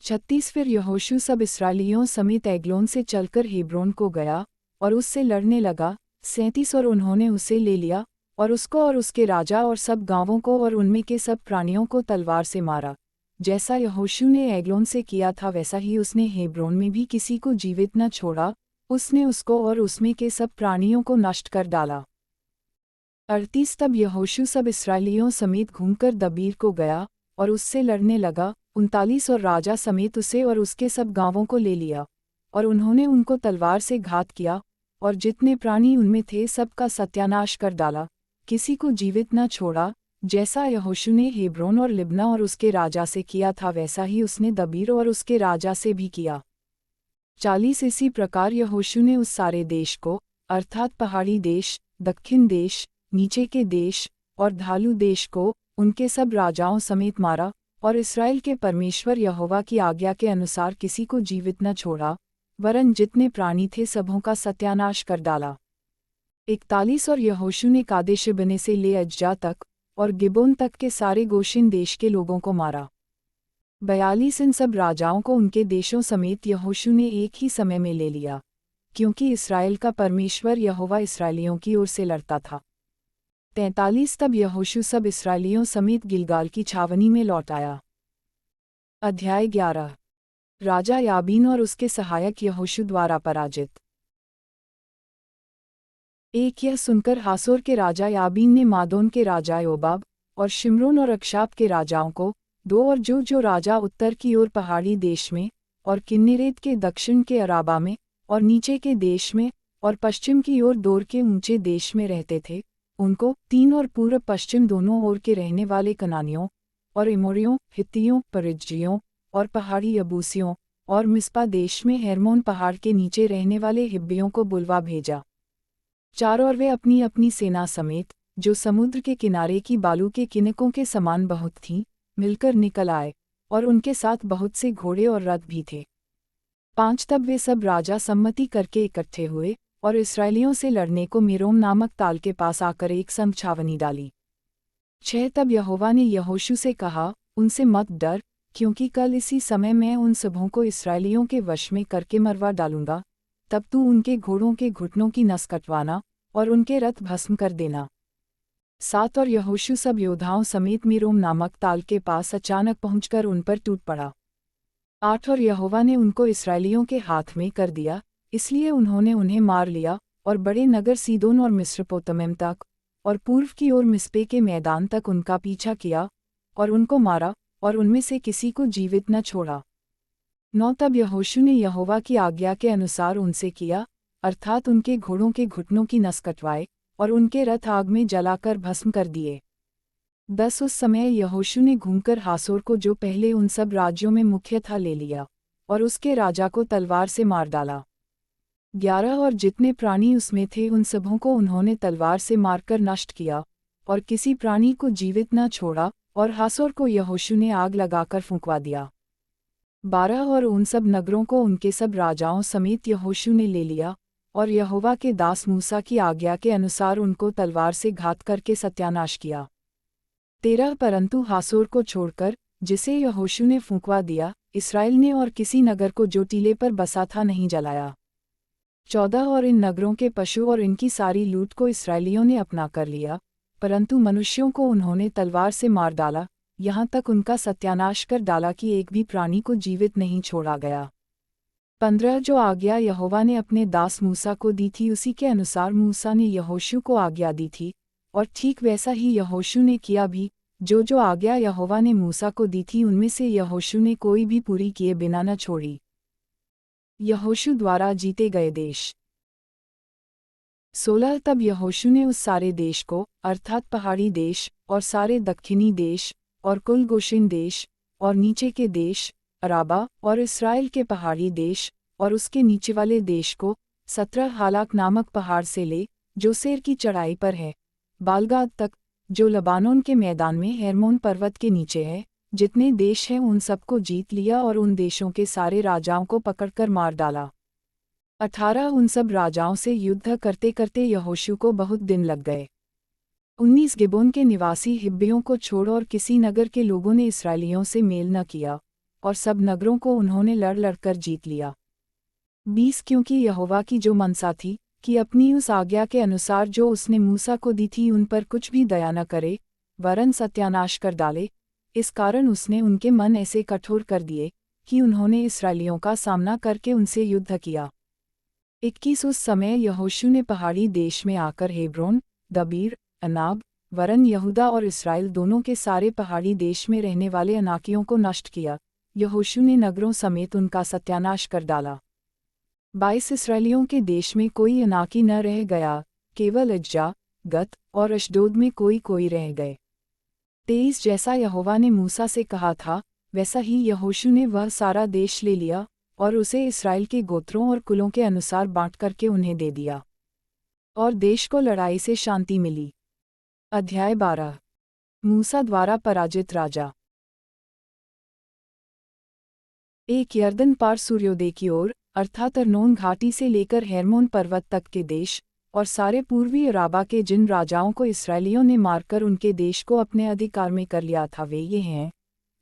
Speaker 1: 36 फिर यहोशू सब इस्राएलियों समेत एग्लोन से चलकर हेब्रोन को गया और उससे लड़ने लगा। 37 और उन्होंने उसे ले लिया और उसको और उसके राजा और सब गांवों को और उनमें के सब प्राणियों को तलवार से मारा। जैसा यहोशू ने एग्लोन से किया था वैसा ही उसने हेब्रोन में भी किसी को जीवित न छोड़ा, उसने उसको और उसमें के सब प्राणियों को नष्ट कर डाला। 38 तब यहोशू सब इस्राएलियों समेत घूमकर दबीर को गया और उससे लड़ने लगा। 39 और राजा समेत उसे और उसके सब गांवों को ले लिया, और उन्होंने उनको तलवार से घात किया, और जितने प्राणी उनमें थे सबका सत्यानाश कर डाला, किसी को जीवित न छोड़ा। जैसा यहोशू ने हेब्रोन और लिब्ना और उसके राजा से किया था वैसा ही उसने दबीर और उसके राजा से भी किया। 40 इसी प्रकार यहोशू ने उस सारे देश को, अर्थात पहाड़ी देश, दक्षिण देश, नीचे के देश और ढालू देश को, उनके सब राजाओं समेत मारा, और इस्राएल के परमेश्वर यहोवा की आज्ञा के अनुसार किसी को जीवित न छोड़ा, वरन जितने प्राणी थे सबों का सत्यानाश कर डाला। 41 और यहोशू ने कादेशबने से ले अज्जा तक और गिबोन तक के सारे गोशिन देश के लोगों को मारा। 42 इन सब राजाओं को उनके देशों समेत यहोशू ने एक ही समय में ले लिया, क्योंकि इस्राएल का परमेश्वर यहोवा इस्राएलियों की ओर से लड़ता था। 43 तब यहोशू सब इस्राएलियों समेत गिलगाल की छावनी में लौट आया। अध्याय 11 राजा याबीन और उसके सहायक यहोशू द्वारा पराजित। एक यह सुनकर हासोर के राजा याबीन ने मादोन के राजा योबाब और शिमरोन और अक्षाप के राजाओं को, 2 और जो राजा उत्तर की ओर पहाड़ी देश में और किन्नेरेत के दक्षिण के अराबा में और नीचे के देश में और पश्चिम की ओर दोर के ऊंचे देश में रहते थे, उनको 3 और पूर्व पश्चिम दोनों ओर के रहने वाले कनानियों और एमोरियों, हित्तियों, परिज्जियों और पहाड़ी यबूसियों और मिस्पा देश में हेर्मोन पहाड़ के नीचे रहने वाले हिब्बियों को बुलवा भेजा। 4 और वे अपनी अपनी सेना समेत, जो समुद्र के किनारे की बालू के किनकों के समान बहुत थीं, मिलकर निकल आए, और उनके साथ बहुत से घोड़े और रथ भी थे। 5 तब वे सब राजा सम्मति करके इकट्ठे हुए और इस्राएलियों से लड़ने को मेरोम नामक ताल के पास आकर एक संग छावनी डाली। 6 तब यहोवा ने यहोशू से कहा, उनसे मत डर, क्योंकि कल इसी समय मैं उन सबों को इस्राएलियों के वश में करके मरवा डालूंगा, तब तू उनके घोड़ों के घुटनों की नस कटवाना और उनके रथ भस्म कर देना। 7 और यहोशू सब योद्धाओं समेत मेरोम नामक ताल के पास अचानक पहुंचकर उन पर टूट पड़ा। 8 और यहोवा ने उनको इस्राएलियों के हाथ में कर दिया, इसलिए उन्होंने उन्हें मार लिया और बड़े नगर सीदोन और मिस्रपोतमिम तक, और पूर्व की ओर मिस्पे के मैदान तक उनका पीछा किया, और उनको मारा, और उनमें से किसी को जीवित न छोड़ा। 9 तब यहोशू ने यहोवा की आज्ञा के अनुसार उनसे किया, अर्थात उनके घोड़ों के घुटनों की नस कटवाए, और उनके रथ आग में जलाकर भस्म कर दिए। 10 उस समय यहोशू ने घूमकर हासोर को, जो पहले उन सब राज्यों में मुख्य था, ले लिया, और उसके राजा को तलवार से मार डाला। 11 और जितने प्राणी उसमें थे उन सबों को उन्होंने तलवार से मारकर नष्ट किया, और किसी प्राणी को जीवित न छोड़ा, और हासोर को यहोशू ने आग लगाकर फूंकवा दिया। 12 और उन सब नगरों को उनके सब राजाओं समेत यहोशू ने ले लिया, और यहोवा के दास मूसा की आज्ञा के अनुसार उनको तलवार से घात करके सत्यानाश किया। 13 परंतु हासोर को छोड़कर, जिसे यहोशू ने फूंकवा दिया, इस्राएल ने और किसी नगर को जो टीले पर बसा था नहीं जलाया। 14 और इन नगरों के पशु और इनकी सारी लूट को इस्राएलियों ने अपना कर लिया, परंतु मनुष्यों को उन्होंने तलवार से मार डाला, यहाँ तक उनका सत्यानाश कर डाला कि एक भी प्राणी को जीवित नहीं छोड़ा गया। 15 जो आज्ञा यहोवा ने अपने दास मूसा को दी थी उसी के अनुसार मूसा ने यहोशू को आज्ञा दी थी, और ठीक वैसा ही यहोशू ने किया भी, जो आज्ञा यहोवा ने मूसा को दी थी उनमें से यहोशू ने कोई भी पूरी किए बिना न छोड़ी। यहोशू द्वारा जीते गए देश। 16 तब यहोशू ने उस सारे देश को, अर्थात पहाड़ी देश, और सारे दक्षिणी देश, और कुल गोशिन देश, और नीचे के देश, अराबा, और इस्राएल के पहाड़ी देश, और उसके नीचे वाले देश को, 17 हालाक नामक पहाड़ से ले, जो सेर की चढ़ाई पर है, बालगाद तक, जो लबानोन के मैदान में हेर्मोन पर्वत के नीचे है, जितने देश हैं उन सबको जीत लिया, और उन देशों के सारे राजाओं को पकड़कर मार डाला। 18 उन सब राजाओं से युद्ध करते करते यहोशू को बहुत दिन लग गए। 19 गिबोन के निवासी हिब्बियों को छोड़ और किसी नगर के लोगों ने इस्राएलियों से मेल न किया, और सब नगरों को उन्होंने लड़ लड़कर जीत लिया। 20 क्योंकि यहोवा की जो मनसा थी, कि अपनी उस आज्ञा के अनुसार जो उसने मूसा को दी थी उन पर कुछ भी दया न करे, वरन सत्यानाश कर डाले, इस कारण उसने उनके मन ऐसे कठोर कर दिए, कि उन्होंने इस्राएलियों का सामना करके उनसे युद्ध किया। 21 उस समय यहोशू ने पहाड़ी देश में आकर हेब्रोन, दबीर, अनाब, वरन यहूदा और इस्राएल दोनों के सारे पहाड़ी देश में रहने वाले अनाकियों को नष्ट किया। यहोशू ने नगरों समेत उनका सत्यानाश कर डाला। 22 इस्राएलियों के देश में कोई अनाकी न रह गया, केवल अज्जा, गत और अशदोद में कोई रह गए। 23 जैसा यहोवा ने मूसा से कहा था, वैसा ही यहोशू ने वह सारा देश ले लिया, और उसे इस्राएल के गोत्रों और कुलों के अनुसार बांट करके उन्हें दे दिया। और देश को लड़ाई से शांति मिली। अध्याय 12 मूसा द्वारा पराजित राजा। एक यरदन पार सूर्योदय की ओर, अर्थात अर्नोन घाटी से लेकर हेर्मोन पर्वत तक के देश, और सारे पूर्वी अराबा के जिन राजाओं को इस्राएलियों ने मारकर उनके देश को अपने अधिकार में कर लिया था वे ये हैं।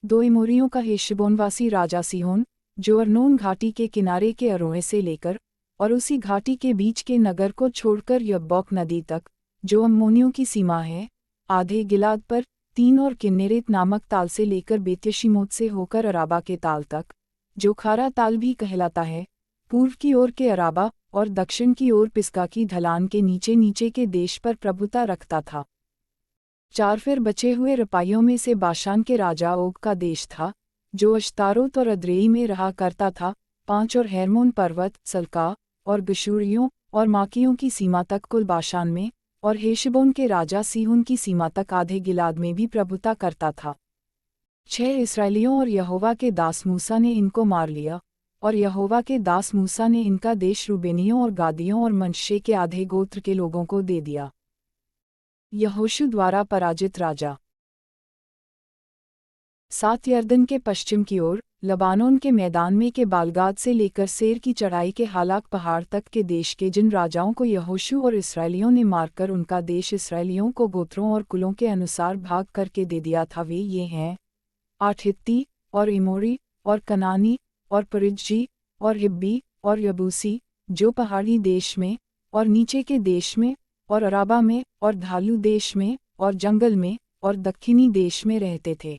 Speaker 1: 2 एमोरियों का हेशबोनवासी राजा सीहोन, जो अर्नोन घाटी के किनारे के अरोए से लेकर, और उसी घाटी के बीच के नगर को छोड़कर यब्बोक नदी तक, जो अम्मोनियों की सीमा है, आधे गिलाद पर, 3 और किन्नेरेत नामक ताल से लेकर बेत्यशीमोत से होकर अराबा के ताल तक, जो खारा ताल भी कहलाता है, पूर्व की ओर के अराबा, और दक्षिण की ओर पिस्गा की ढलान के नीचे नीचे के देश पर प्रभुता रखता था। 4 फिर बचे हुए रपाइयों में से बाशान के राजा ओग का देश था, जो अश्तारोत और अद्रेई में रहा करता था। 5 और हेर्मोन पर्वत, सल्का, और गशूरियों और माकियों की सीमा तक कुल बाशान में, और हेशबोन के राजा सीहोन की सीमा तक आधे गिलाद में भी प्रभुता करता था। 6 इस्राएलियों और यहोवा के दास मूसा ने इनको मार लिया, और यहोवा के दास मूसा ने इनका देश रूबेनियों और गादियों और मनश्शे के आधे गोत्र के लोगों को दे दिया। यहोशू द्वारा पराजित राजा। 7 यरदन के पश्चिम की ओर, लबानोन के मैदान में के बालगाद से लेकर सेर की चढ़ाई के हालाक पहाड़ तक के देश के जिन राजाओं को यहोशू और इस्राएलियों ने मारकर उनका देश इस्राएलियों को गोत्रों और कुलों के अनुसार भाग करके दे दिया था वे ये हैं। 8 हित्ती, और इमोरी, और कनानी, और परिज्जी, और हिब्बी, और यबूसी, जो पहाड़ी देश में, और नीचे के देश में, और अराबा में, और ढालू देश में, और जंगल में, और दक्षिणी देश में रहते थे।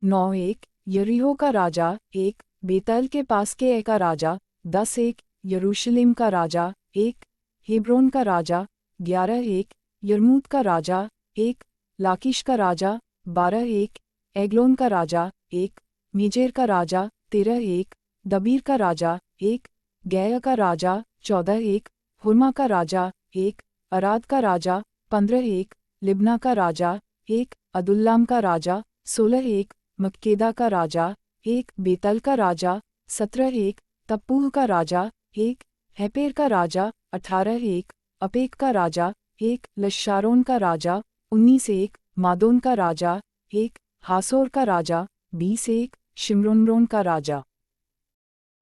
Speaker 1: 9 एक यरीहो का राजा, 1 बेतल के पास के ए का राजा, 10 एक यरूशलेम का राजा 1, हेब्रोन का राजा 11, 1, यर्मूत का राजा 1, लाकीश का राजा 12, 1, एग्लोन का राजा 1, मेजेर का राजा 13, 1, दबीर का राजा 1, गैया का राजा 14, 1, हुरमा का राजा 1, अराद का राजा 15, 1, लिब्ना का राजा 1, अदुल्लाम का राजा 16, 1, मक्केदा का राजा 1, बेतल का राजा 17, 1, तप्पूह का राजा 1, हेपेर का राजा 18, 1, अपेक का राजा 1, लशारोन का राजा 19, 1, मादोन का राजा 1, हासोर का राजा 20, 1, शिमरोनरोन का राजा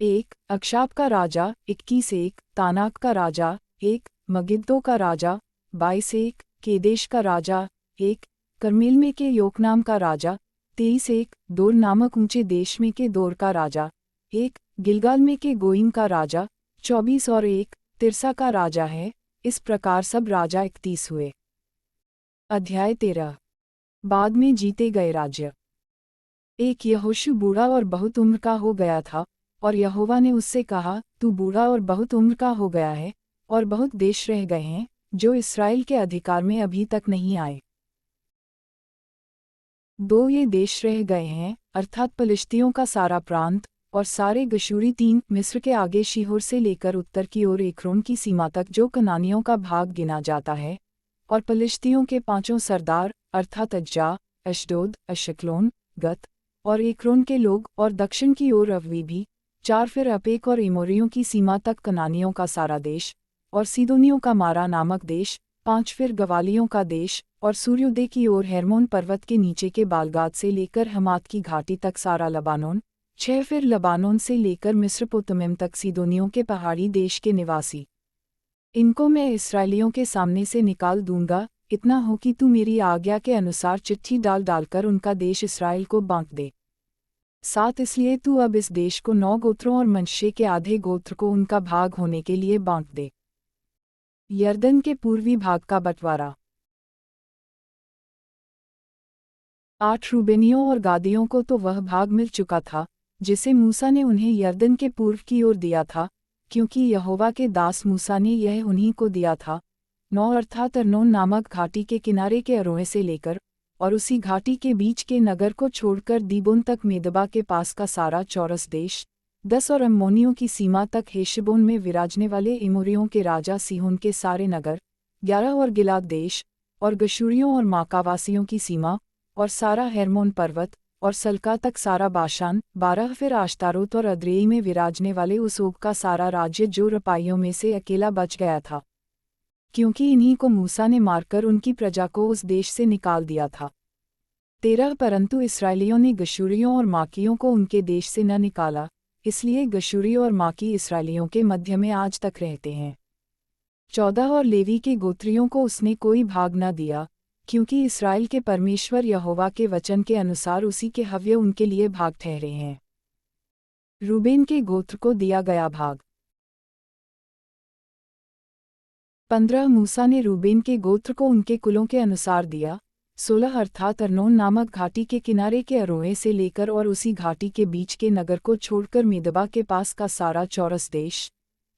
Speaker 1: 1, अक्षाप का राजा 21, 1, तानाक का राजा 1, मगिद्दो का राजा 22, 1, केदेश का राजा 1, करमेल में के योकनाम का राजा 23, 1, दोर नामक ऊंचे देश में के दोर का राजा 1, गिलगाल में के गोइम का राजा 24 और 1, तिरसा का राजा है। इस प्रकार सब राजा 31 हुए। अध्याय 13। बाद में जीते गए राज्य। एक यहोशू बूढ़ा और बहुत उम्र का हो गया था, और यहोवा ने उससे कहा, तू बूढ़ा और बहुत उम्र का हो गया है, और बहुत देश रह गए हैं, जो इस्राएल के अधिकार में अभी तक नहीं आए। 2 ये देश रह गए हैं, अर्थात पलिश्तियों का सारा प्रांत, और सारे गशूरी 3, मिस्र के आगे शीहोर से लेकर उत्तर की ओर एक्रोन की सीमा तक जो कनानियों का भाग गिना जाता है, और पलिश्तियों के 5 सरदार, अर्थात अज्जा, अशडोद, अशक्लोन, गत, और एक्रोन के लोग, और दक्षिण की ओर अव्वी भी, 4 फिर अपेक और एमोरियों की सीमा तक कनानियों का सारा देश, और सीदोनियों का मारा नामक देश, 5 फिर गवालियों का देश, और सूर्योदय की ओर हेर्मोन पर्वत के नीचे के बालगाद से लेकर हमात की घाटी तक सारा लबानोन, 6 फिर लबानोन से लेकर मिस्रपोतमिम तक सीदोनियों के पहाड़ी देश के निवासी। इनको मैं इस्राएलियों के सामने से निकाल दूंगा, इतना हो कि तू मेरी आज्ञा के अनुसार चिट्ठी डाल डालकर उनका देश इस्राएल को बांट दे। 7 इसलिए तू अब इस देश को 9 गोत्रों और मनश्शे के आधे गोत्र को उनका भाग होने के लिए बांट दे। यरदन के पूर्वी भाग का बंटवारा। 8 रूबेनियों और गादियों को तो वह भाग मिल चुका था, जिसे मूसा ने उन्हें यरदन के पूर्व की ओर दिया था, क्योंकि यहोवा के दास मूसा ने यह उन्हीं को दिया था। 9 अर्थात अर्नोन नामक घाटी के किनारे के अरोए से लेकर, और उसी घाटी के बीच के नगर को छोड़कर दीबोन तक मेदबा के पास का सारा चौरस देश, 10 और अम्मोनियों की सीमा तक हेशबोन में विराजने वाले एमोरियों के राजा सीहोन के सारे नगर, 11 और गिलाद देश, और गशूरियों और माकावासियों की सीमा, और सारा हेर्मोन पर्वत, और सल्का तक सारा बाशान, 12 फिर आश्तारोत और अद्रेई में विराजने वाले उस ओग का सारा राज्य जो रपाइयों में से अकेला बच गया था, क्योंकि इन्हीं को मूसा ने मारकर उनकी प्रजा को उस देश से निकाल दिया था। 13 परंतु इस्राएलियों ने गशूरियों और माकियों को उनके देश से न निकाला, इसलिए गशूरी और माकी इस्राएलियों के मध्य में आज तक रहते हैं। 14 और लेवी के गोत्रियों को उसने कोई भाग न दिया, क्योंकि इस्राएल के परमेश्वर यहोवा के वचन के अनुसार उसी के हव्य उनके लिए भाग ठहरे हैं। रूबेन के गोत्र को दिया गया भाग। 15 मूसा ने रूबेन के गोत्र को उनके कुलों के अनुसार दिया। 16 अर्थात अर्नोन नामक घाटी के किनारे के अरोए से लेकर और उसी घाटी के बीच के नगर को छोड़कर मेदबा के पास का सारा चौरस देश।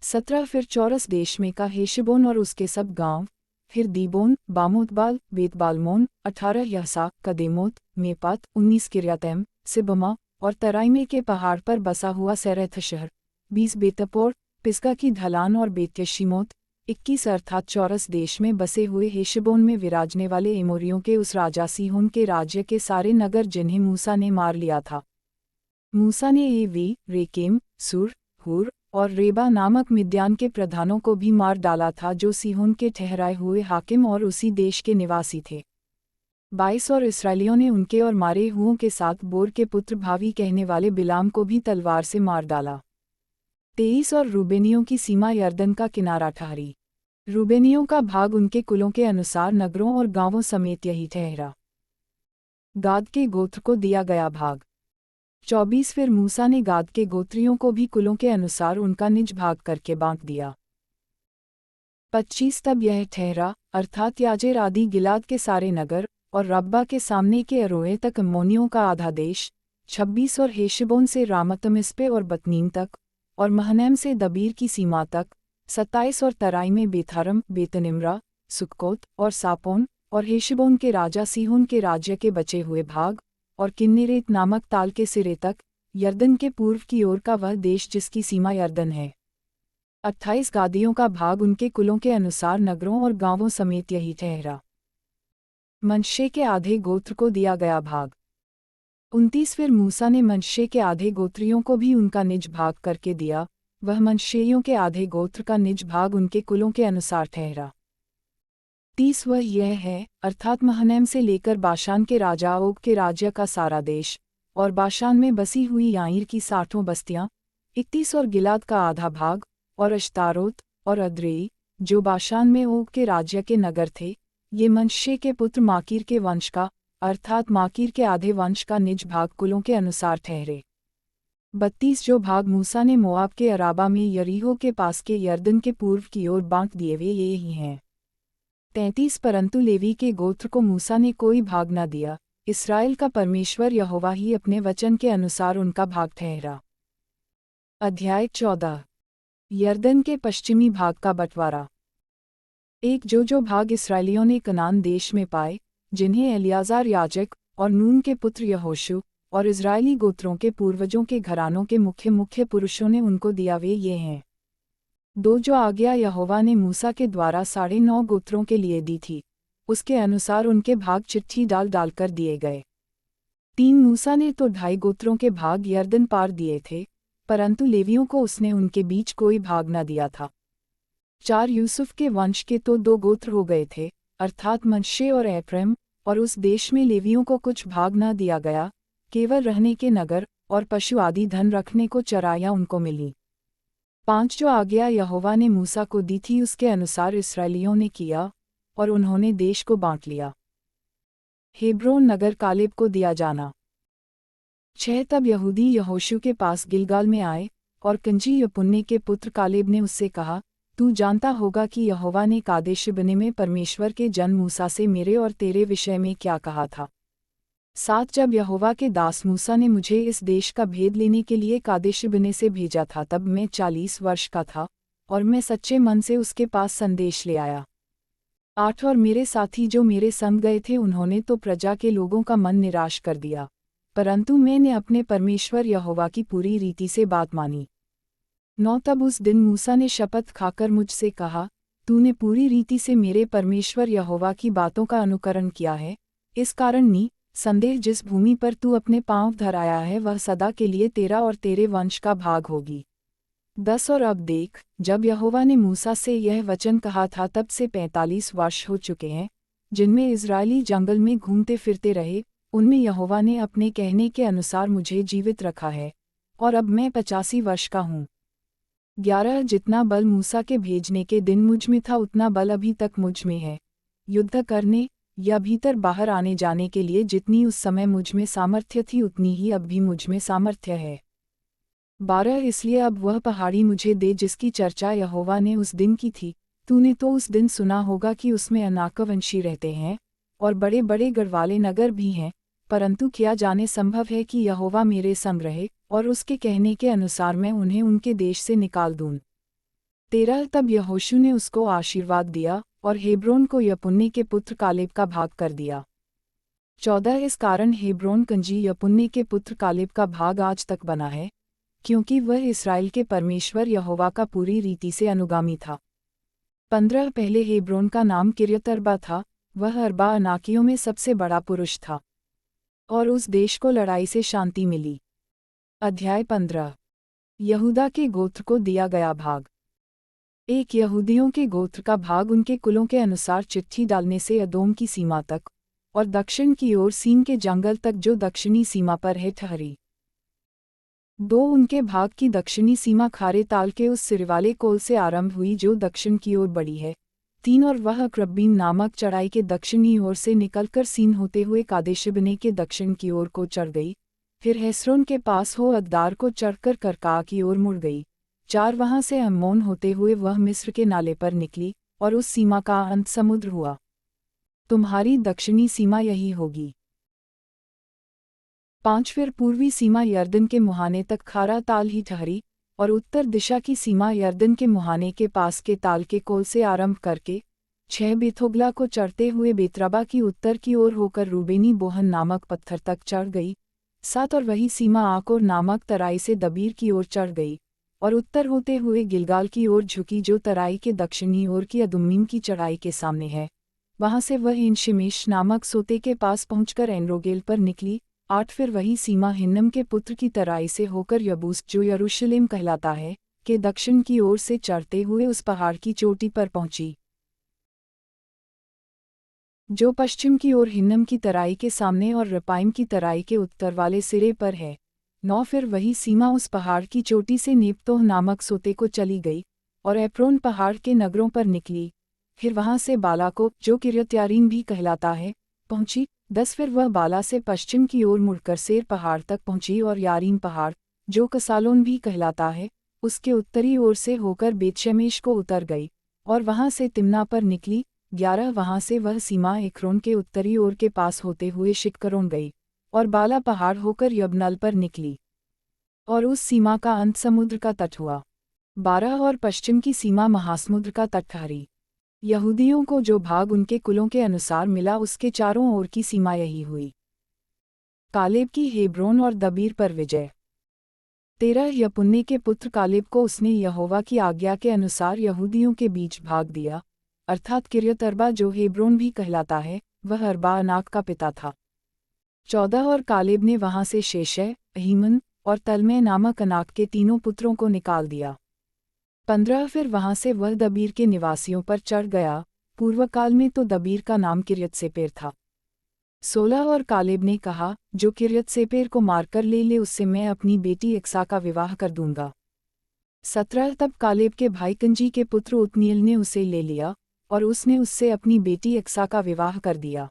Speaker 1: 17 फिर चौरस देश में का हेशबोन और उसके सब गांव, फिर दीबोन, बामोतबाल, बेतबालमोन, 18 यहसा, कदेमोत, मेपात, 19 किर्यातैम, सिबमा, और तराइमे के पहाड़ पर बसा हुआ सेरेथ शहर, 20 बेतपोर, पिस्गा की ढलान और बेत्यशीमोत, 21 अर्थात चौरस देश में बसे हुए हेशबोन में विराजने वाले एमोरियों के उस राजा सीहोन के राज्य के सारे नगर जिन्हें मूसा ने मार लिया था। मूसा ने एवी, रेकेम, सुर, हुर, और रेबा नामक मिद्यान के प्रधानों को भी मार डाला था जो सीहोन के ठहराए हुए हाकिम और उसी देश के निवासी थे। 22 और इस्राएलियों ने उनके और मारे हुओं के साथ बोर के पुत्र भावी कहने वाले बिलाम को भी तलवार से मार डाला। 23 और रूबेनियों की सीमा यरदन का किनारा ठहरी। रूबेनियों का भाग उनके कुलों के अनुसार नगरों और गांवों समेत यही ठहरा। गाद के गोत्र को दिया गया भाग। 24 फिर मूसा ने गाद के गोत्रियों को भी कुलों के अनुसार उनका निज भाग करके बांट दिया। 25 तब यह ठहरा, अर्थात याजेर आदि गिलाद के सारे नगर, और रब्बा के सामने के अरोए तक अम्मोनियों का आधा देश। 26 और हेशबोन से रामतमिस्पे और बतनीम तक, और महनैम से दबीर की सीमा तक 27 और तराई में बेथारम, बेतनिम्रा, सुक्कोत और सापोन और हेशबोन के राजा सीहोन के राज्य के बचे हुए भाग और किन्नेरेत नामक ताल के सिरे तक, यर्दन के पूर्व की ओर का वह देश जिसकी सीमा यर्दन है। 28 गादियों का भाग उनके कुलों के अनुसार नगरों और गांवों समेत यही ठहरा। मनश्शे के आधे गोत्र को दिया गया भाग। 29 फिर मूसा ने मनश्शे के आधे गोत्रियों को भी उनका निज भाग करके दिया, वह मनश्शेइयों के आधे गोत्र का निज भाग उनके कुलों के अनुसार ठहरा। 30 वह यह है, अर्थात महनैम से लेकर बाशान के राजा ओग के राज्य का सारा देश, और बाशान में बसी हुई याईर की 60 बस्तियां, 31 और गिलाद का आधा भाग, और अश्तारोत और अद्रेई, जो बाशान में ओग के राज्य के नगर थे, ये मनश्शे के पुत्र माकीर के वंश का, अर्थात माकीर के आधे वंश का निज भाग कुलों के अनुसार ठहरे। 32 जो भाग मूसा ने मोआब के अराबा में यरीहो के पास के यर्दन के पूर्व की ओर बांट दिए वे ये ही हैं। 33 परंतु लेवी के गोत्र को मूसा ने कोई भाग न दिया, इस्राएल का परमेश्वर यहोवा ही अपने वचन के अनुसार उनका भाग ठहरा। अध्याय 14 यर्दन के पश्चिमी भाग का बंटवारा। एक जो भाग इस्राएलियों ने कनान देश में पाए, जिन्हें एलियाजार याजक और नून के पुत्र यहोशू और इज़राइली गोत्रों के पूर्वजों के घरानों के मुख्य पुरुषों ने उनको दिया वे ये हैं। 2 जो आज्ञा यहोवा ने मूसा के द्वारा 9.5 गोत्रों के लिए दी थी, उसके अनुसार उनके भाग चिट्ठी डालकर दिए गए। 3 मूसा ने तो 2.5 गोत्रों के भाग यर्दन पार दिए थे, परंतु लेवियों को उसने उनके बीच कोई भाग न दिया था। 4 यूसुफ के वंश के तो 2 गोत्र हो गए थे, अर्थात मनश्शे और एफ्रेम, और उस देश में लेवियों को कुछ भाग न दिया गया, केवल रहने के नगर और पशु आदि धन रखने को चराइयाँ उनको मिली। 5 जो आज्ञा यहोवा ने मूसा को दी थी उसके अनुसार इस्राएलियों ने किया, और उन्होंने देश को बांट लिया। हेब्रोन नगर कालेब को दिया जाना। 6 तब यहूदी यहोशू के पास गिलगाल में आए, और कंजी यपुन्ने के पुत्र कालेब ने उससे कहा, तू जानता होगा कि यहोवा ने कादेशबर्ने में परमेश्वर के जन मूसा से मेरे और तेरे विषय में क्या कहा था। 7 जब यहोवा के दास मूसा ने मुझे इस देश का भेद लेने के लिए कादेशबर्ने से भेजा था तब मैं 40 वर्ष का था, और मैं सच्चे मन से उसके पास संदेश ले आया। 8 और मेरे साथी जो मेरे संग गए थे उन्होंने तो प्रजा के लोगों का मन निराश कर दिया, परंतु मैंने अपने परमेश्वर यहोवा की पूरी रीति से बात मानी। 9 तब उस दिन मूसा ने शपथ खाकर मुझसे कहा, तूने पूरी रीति से मेरे परमेश्वर यहोवा की बातों का अनुकरण किया है, इस कारण संदेह जिस भूमि पर तू अपने पाँव धराया है वह सदा के लिए तेरा और तेरे वंश का भाग होगी। 10 और अब देख, जब यहोवा ने मूसा से यह वचन कहा था तब से 45 वर्ष हो चुके हैं, जिनमें इज़राइली जंगल में घूमते फिरते रहे, उनमें यहोवा ने अपने कहने के अनुसार मुझे जीवित रखा है, और अब मैं 85 वर्ष का हूँ। 11 जितना बल मूसा के भेजने के दिन मुझ में था उतना बल अभी तक मुझ में है, युद्ध करने या भीतर बाहर आने जाने के लिए जितनी उस समय मुझ में सामर्थ्य थी उतनी ही अब भी मुझ में सामर्थ्य है। 12 इसलिए अब वह पहाड़ी मुझे दे जिसकी चर्चा यहोवा ने उस दिन की थी, तूने तो उस दिन सुना होगा कि उसमें अनाकवंशी रहते हैं, और बड़े बड़े गढ़वाले नगर भी हैं, परंतु क्या जाने संभव है कि यहोवा मेरे संग रहे, और उसके कहने के अनुसार मैं उन्हें उनके देश से निकाल दूँ। 13 तब यहोशू ने उसको आशीर्वाद दिया, और हेब्रोन को यपुन्ने के पुत्र कालेब का भाग कर दिया। 14 इस कारण हेब्रोन कंजी यपुन्ने के पुत्र कालेब का भाग आज तक बना है, क्योंकि वह इस्राएल के परमेश्वर यहोवा का पूरी रीति से अनुगामी था। 15 पहले हेब्रोन का नाम किर्यत अर्बा था, वह अर्बा अनाकियों में सबसे बड़ा पुरुष था, और उस देश को लड़ाई से शांति मिली। अध्याय 15 यहूदा के गोत्र को दिया गया भाग। 1 यहूदियों के गोत्र का भाग उनके कुलों के अनुसार चिट्ठी डालने से अदोम की सीमा तक, और दक्षिण की ओर सीन के जंगल तक जो दक्षिणी सीमा पर है ठहरी। 2 उनके भाग की दक्षिणी सीमा खारे ताल के उस सिरवाले कोल से आरंभ हुई जो दक्षिण की ओर बढ़ी है। 3 और वह अक्रब्बीम नामक चढ़ाई के दक्षिणी ओर से निकलकर सीन होते हुए कादेशबर्ने के दक्षिण की ओर को चढ़ गई, फिर हेस्रोन के पास हो अद्दार को चढ़कर करका की ओर मुड़ गई। 4 वहाँ से अम्मोन होते हुए वह मिस्र के नाले पर निकली, और उस सीमा का अंत समुद्र हुआ। तुम्हारी दक्षिणी सीमा यही होगी। 5 फिर पूर्वी सीमा यर्दन के मुहाने तक खारा ताल ही ठहरी, और उत्तर दिशा की सीमा यर्दन के मुहाने के पास के ताल के कोल से आरंभ करके 6 बेथोगला को चढ़ते हुए बेतरबा की उत्तर की ओर होकर रूबेनी बोहन नामक पत्थर तक चढ़ गई। 7 और वही सीमा आकोर नामक तराई से दबीर की ओर चढ़ गई और उत्तर होते हुए गिलगाल की ओर झुकी जो तराई के दक्षिणी ओर की अदुम्मीम की चढ़ाई के सामने है। वहां से वह इनशिमेश नामक सोते के पास पहुंचकर एनरोगेल पर निकली। 8 फिर वही सीमा हिन्नम के पुत्र की तराई से होकर यबूस जो यरूशलेम कहलाता है के दक्षिण की ओर से चढ़ते हुए उस पहाड़ की चोटी पर पहुंची जो पश्चिम की ओर हिन्नम की तराई के सामने और रपाइम की तराई के उत्तर वाले सिरे पर है। 9 फिर वही सीमा उस पहाड़ की चोटी से नेप्तोह नामक सोते को चली गई और एप्रोन पहाड़ के नगरों पर निकली। फिर वहां से बाला को जो किर्यत्यारीम भी कहलाता है पहुंची। 10 फिर वह बाला से पश्चिम की ओर मुड़कर सेर पहाड़ तक पहुंची और यारीम पहाड़ जो कसालोन भी कहलाता है उसके उत्तरी ओर से होकर बेतशेमेश को उतर गई और वहां से तिम्ना पर निकली। 11 वहां से वह सीमा एक्रोन के उत्तरी ओर के पास होते हुए शिक्करोन गई और बाला पहाड़ होकर यबनल पर निकली और उस सीमा का अंत समुद्र का तट हुआ। 12 और पश्चिम की सीमा महासमुद्र का तट ठहरी। यहूदियों को जो भाग उनके कुलों के अनुसार मिला उसके चारों ओर की सीमा यही हुई। कालेब की हेब्रोन और दबीर पर विजय। 13 यपुन्ने के पुत्र कालेब को उसने यहोवा की आज्ञा के अनुसार यहूदियों के बीच भाग दिया, अर्थात किर्यत अर्बा जो हेब्रोन भी कहलाता है वह अर्बा अनाक का पिता था। 14 और कालेब ने वहां से शेशै, अहीमन और तलमै नामक अनाक के तीनों पुत्रों को निकाल दिया। 15 फिर वहां से वह दबीर के निवासियों पर चढ़ गया। पूर्वकाल में तो दबीर का नाम किर्यत सेपेर था। 16 और कालेब ने कहा जो किर्यत सेपेर को मारकर ले उससे मैं अपनी बेटी इक्सा का विवाह कर दूंगा। 17 तब कालेब के भाई कंजी के पुत्र उतनील ने उसे ले लिया और उसने उससे अपनी बेटी इक्सा का विवाह कर दिया।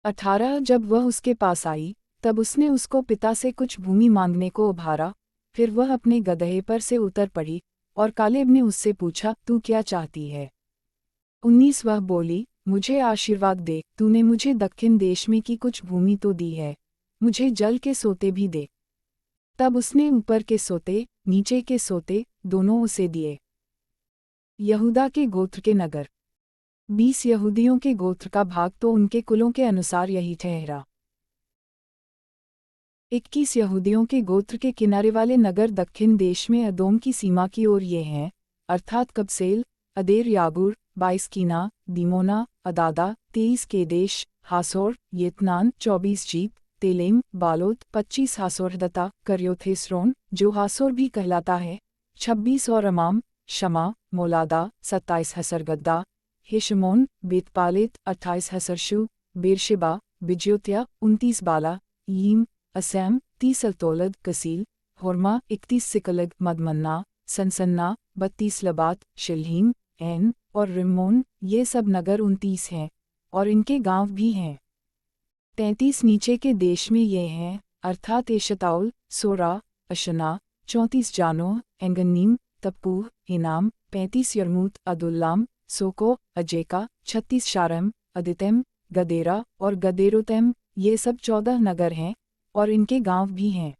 Speaker 1: 18 जब वह उसके पास आई तब उसने उसको पिता से कुछ भूमि मांगने को उभारा। फिर वह अपने गदहे पर से उतर पड़ी और कालेब ने उससे पूछा तू क्या चाहती है। 19 वह बोली मुझे आशीर्वाद दे, तूने मुझे दक्षिण देश में की कुछ भूमि तो दी है, मुझे जल के सोते भी दे। तब उसने ऊपर के सोते नीचे के सोते दोनों उसे दिए। यहूदा के गोत्र के नगर। 20 यहूदियों के गोत्र का भाग तो उनके कुलों के अनुसार यही ठहरा। 21 यहूदियों के गोत्र के किनारे वाले नगर दक्षिण देश में अदोम की सीमा की ओर ये हैं, अर्थात कबसेल, अदेर यागुर, 22 कीना, दीमोना, अदादा, 23 केदेश, हासोर, येतनान, 24 जीप, तेलेम, बालोत, 25 हासोरदता, करयोथेसरोन जो हासोर भी कहलाता है, 26 और अमाम, शमा, मोलादा, 27 हसरगद्दा, हेशमोन, बेतपालेत, 28 हसरशु, बेरशेबा, बिज्योत्या, 29 बाला, यीम, असैम, 30 अल्तोलद, कसील, होरमा, 31 सिकलग, मदमन्ना, सनसन्ना, 32 लबात, शिल्हीम, एन और रिम्मोन, ये सब नगर 29 हैं और इनके गांव भी हैं। 33 नीचे के देश में ये हैं, अर्थात एशताउल, सोरा, अशना, 34 जानोह, एंगन्नीम, तप्पूह, इनाम, 35 यर्मूत, अदुल्लाम, सोको, अजेका, 36 शारम, अदितेम, गदेरा और गदेरोतेम, ये सब 14 नगर हैं और इनके गांव भी हैं।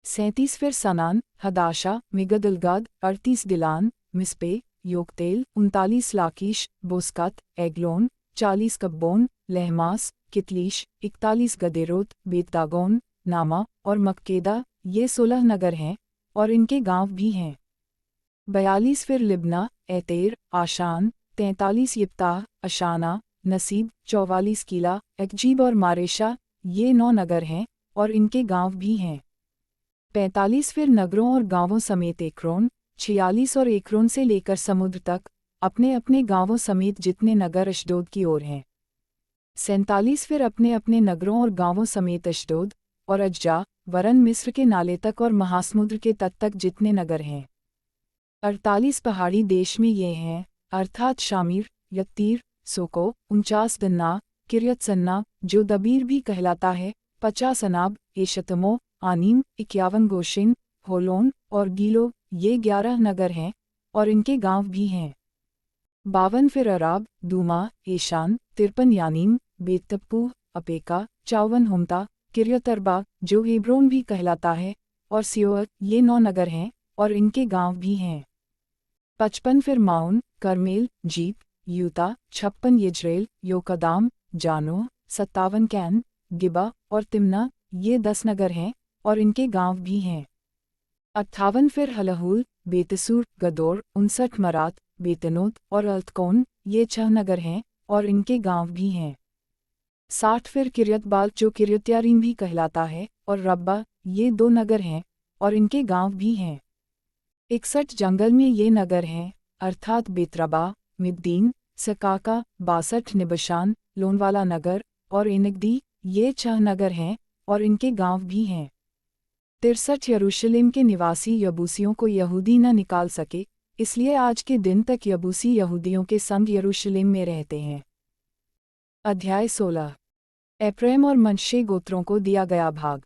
Speaker 1: 37 फिर सनान, हदाशा, मिगदलगाद, 38 दिलान, मिस्पे, योक्तेल, 39 लाकीश, बोस्कत, एग्लोन, 40 कब्बोन, लहमास, कितलीश, 41 गदेरोत, बेतदागोन, नामा और मक्केदा, ये 16 नगर हैं और इनके गांव भी हैं। 42 फिर लिब्ना, एतेर, आशान, 43 यिप्ताह, अशाना, नसीब, 44 कीला, एक्जीब और मारेशा, ये 9 नगर हैं और इनके गांव भी हैं। 45 फिर नगरों और गांवों समेत एक्रोन, 46 और एक्रोन से लेकर समुद्र तक, अपने अपने गांवों समेत जितने नगर अशदोद की ओर हैं। 47 फिर अपने अपने नगरों और गांवों समेत अशदोद और अज्जा, वरन मिस्र के नाले तक और महासमुद्र के तट तक जितने नगर हैं। 48 पहाड़ी देश में ये हैं, अर्थात शामीर, यत्तीर, सोको, 49 दन्ना, किर्यतसन्ना, जो दबीर भी कहलाता है, 50 अनाब, एशतमो, आनीम, 51 गोशिन, होलोन और गीलो, ये 11 नगर हैं और इनके गांव भी हैं। 52 फिर अराब, दूमा, एशान, 53 यानीम, बेतप्पूह, अपेका, 54 हुमता, किर्यतर्बा, जो हेब्रोन भी कहलाता है, और सियोअर, ये 9 नगर हैं और इनके गांव भी हैं। 55 फिर माउन, करमेल, जीप, यूता, 56 यिज्रेल, योकदाम, जानो, 57 कैन, गिबा और तिम्ना, ये 10 नगर हैं और इनके गांव भी हैं। 58 फिर हलहूल, बेतसूर, गदोर, 59 मरात, बेतनोत और अल्तकोन, ये 6 नगर हैं और इनके गांव भी हैं। 60 फिर किर्यतबाल जो किर्यत्यारीम भी कहलाता है और रब्बा, ये 2 नगर हैं और इनके गांव भी हैं। 61 जंगल में ये नगर हैं, अर्थात बेतरबा, मिद्दीन, सकाका, 62 निबशान, लोनवाला नगर और इनगदी, ये 6 नगर हैं और इनके गांव भी हैं। 63 यरूशलेम के निवासी यबूसियों को यहूदी न निकाल सके, इसलिए आज के दिन तक यबूसी यहूदियों के संग यरूशलेम में रहते हैं। अध्याय 16। एप्रैम और मनश्शे गोत्रों को दिया गया भाग।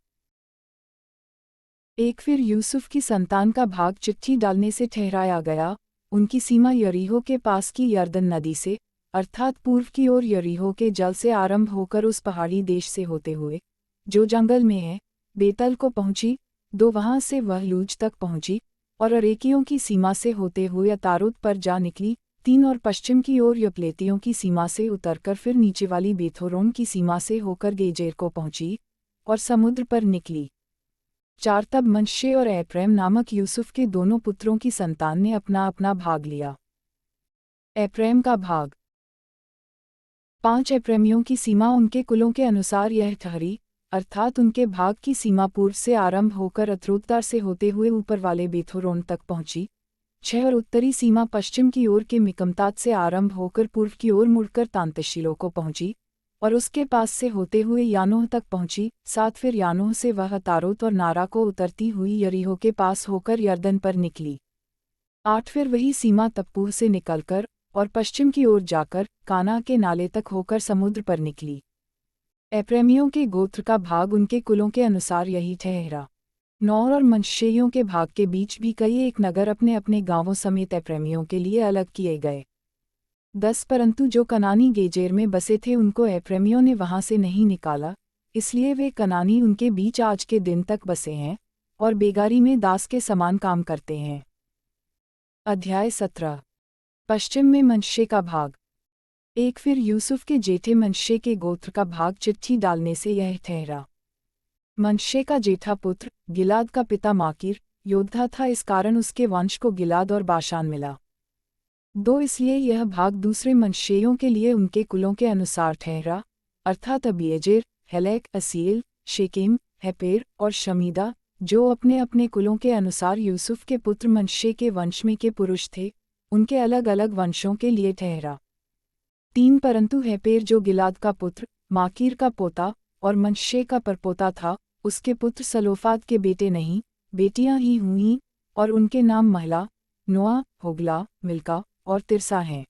Speaker 1: एक फिर यूसुफ की संतान का भाग चिट्ठी डालने से ठहराया गया, उनकी सीमा यरीहो के पास की यरदन नदी से, अर्थात पूर्व की ओर यरीहो के जल से आरंभ होकर उस पहाड़ी देश से होते हुए, जो जंगल में है, बेतल को पहुंची, 2 वहां से वह लूज तक पहुंची, और अरेकियों की सीमा से होते हुए अतारोत पर जा निकली, 3 और पश्चिम की ओर यपलेतियों की सीमा से उतरकर फिर नीचे वाली बेथोरोन की सीमा से होकर गेजेर को पहुंची, और समुद्र पर निकली। 4 तब मनश्शे और एप्रैम नामक यूसुफ के दोनों पुत्रों की संतान ने अपना अपना भाग लिया। एप्रैम का भाग। 5 एप्रैमियों की सीमा उनके कुलों के अनुसार यह ठहरी, अर्थात उनके भाग की सीमा पूर्व से आरंभ होकर अत्रोत्तार से होते हुए ऊपर वाले बेथोरोन तक पहुंची। 6 और उत्तरी सीमा पश्चिम की ओर के मिकमतात से आरंभ होकर पूर्व की ओर मुड़कर तांतशीलो को पहुंची, और उसके पास से होते हुए यानोह तक पहुंची। 7 फिर यानोह से वह अतारोत और नारा को उतरती हुई यरीहो के पास होकर यरदन पर निकली। 8 फिर वही सीमा तप्पूह से निकलकर और पश्चिम की ओर जाकर काना के नाले तक होकर समुद्र पर निकली। एप्रैमियों के गोत्र का भाग उनके कुलों के अनुसार यही ठहरा। 9 और मनश्शेइयों के भाग के बीच भी कई एक नगर अपने अपने गांवों समेत एप्रैमियों के लिए अलग किए गए। 10 परंतु जो कनानी गेजेर में बसे थे उनको एप्रैमियों ने वहां से नहीं निकाला, इसलिए वे कनानी उनके बीच आज के दिन तक बसे हैं और बेगारी में दास के समान काम करते हैं। अध्याय 17। पश्चिम में मनश्शे का भाग। एक फिर यूसुफ के जेठे मनश्शे के गोत्र का भाग चिट्ठी डालने से यह ठहरा। मनश्शे का जेठा पुत्र गिलाद का पिता माकीर योद्धा था, इस कारण उसके वंश को गिलाद और बाशान मिला। 2 इसलिए यह भाग दूसरे मनश्शेइयों के लिए उनके कुलों के अनुसार ठहरा, अर्थात अबीएजेर, हेलेक, असील, शेकेम, हेपेर और शमीदा, जो अपने अपने कुलों के अनुसार यूसुफ के पुत्र मनश्शे के वंश में के पुरुष थे, उनके अलग अलग वंशों के लिए ठहरा। 3 परंतु हेपेर जो गिलाद का पुत्र माकीर का पोता और मनश्शे का परपोता था, उसके पुत्र सलोफाद के बेटे नहीं, बेटियां ही हुईं, और उनके नाम महला, नोआ, होगला, मिल्का और तिरसा हैं।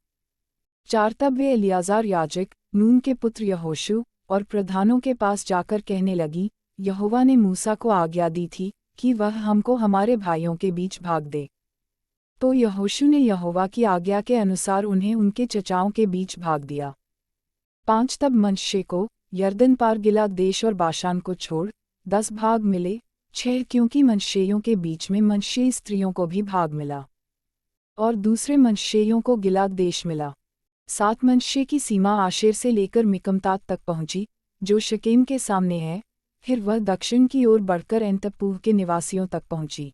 Speaker 1: 4 तब वे एलियाजार याजक, नून के पुत्र यहोशू और प्रधानों के पास जाकर कहने लगी, यहोवा ने मूसा को आज्ञा दी थी कि वह हमको हमारे भाइयों के बीच भाग दे। तो यहोशू ने यहोवा की आज्ञा के अनुसार उन्हें उनके चचाओं के बीच भाग दिया। 5 तब मनश्शे को यरदन पार गिलाद देश और बाशान को छोड़ 10 भाग मिले, 6 क्योंकि मनश्शेइयों के बीच में मनश्शेई स्त्रियों को भी भाग मिला, और दूसरे मनश्शेइयों को गिलाद देश मिला। 7 मनश्शे की सीमा आशेर से लेकर मिकमतात तक पहुंची, जो शकेम के सामने है, फिर वह दक्षिण की ओर बढ़कर एन तप्पूह के निवासियों तक पहुंची।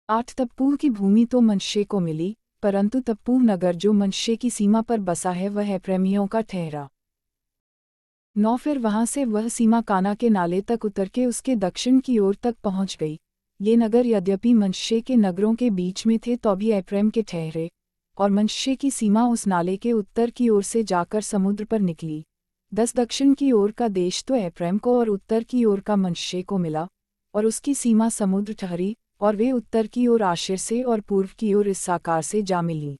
Speaker 1: 8 तप्पूह की भूमि तो मनश्शे को मिली, परंतु तप्पूह नगर जो मनश्शे की सीमा पर बसा है वह एप्रैमियों का ठहरा। 9 फिर वहां से वह सीमा काना के नाले तक उतर के उसके दक्षिण की ओर तक पहुंच गई। ये नगर यद्यपि मनश्शे के नगरों के बीच में थे तो भी एप्रैम के ठहरे, और मनश्शे की सीमा उस नाले के उत्तर की ओर से जाकर समुद्र पर निकली। 10 दक्षिण की ओर का देश तो एप्रैम को और उत्तर की ओर का मनश्शे को मिला, और उसकी सीमा समुद्र ठहरी, और वे उत्तर की ओर आशेर से और पूर्व की ओर इस्साकार से जा मिली।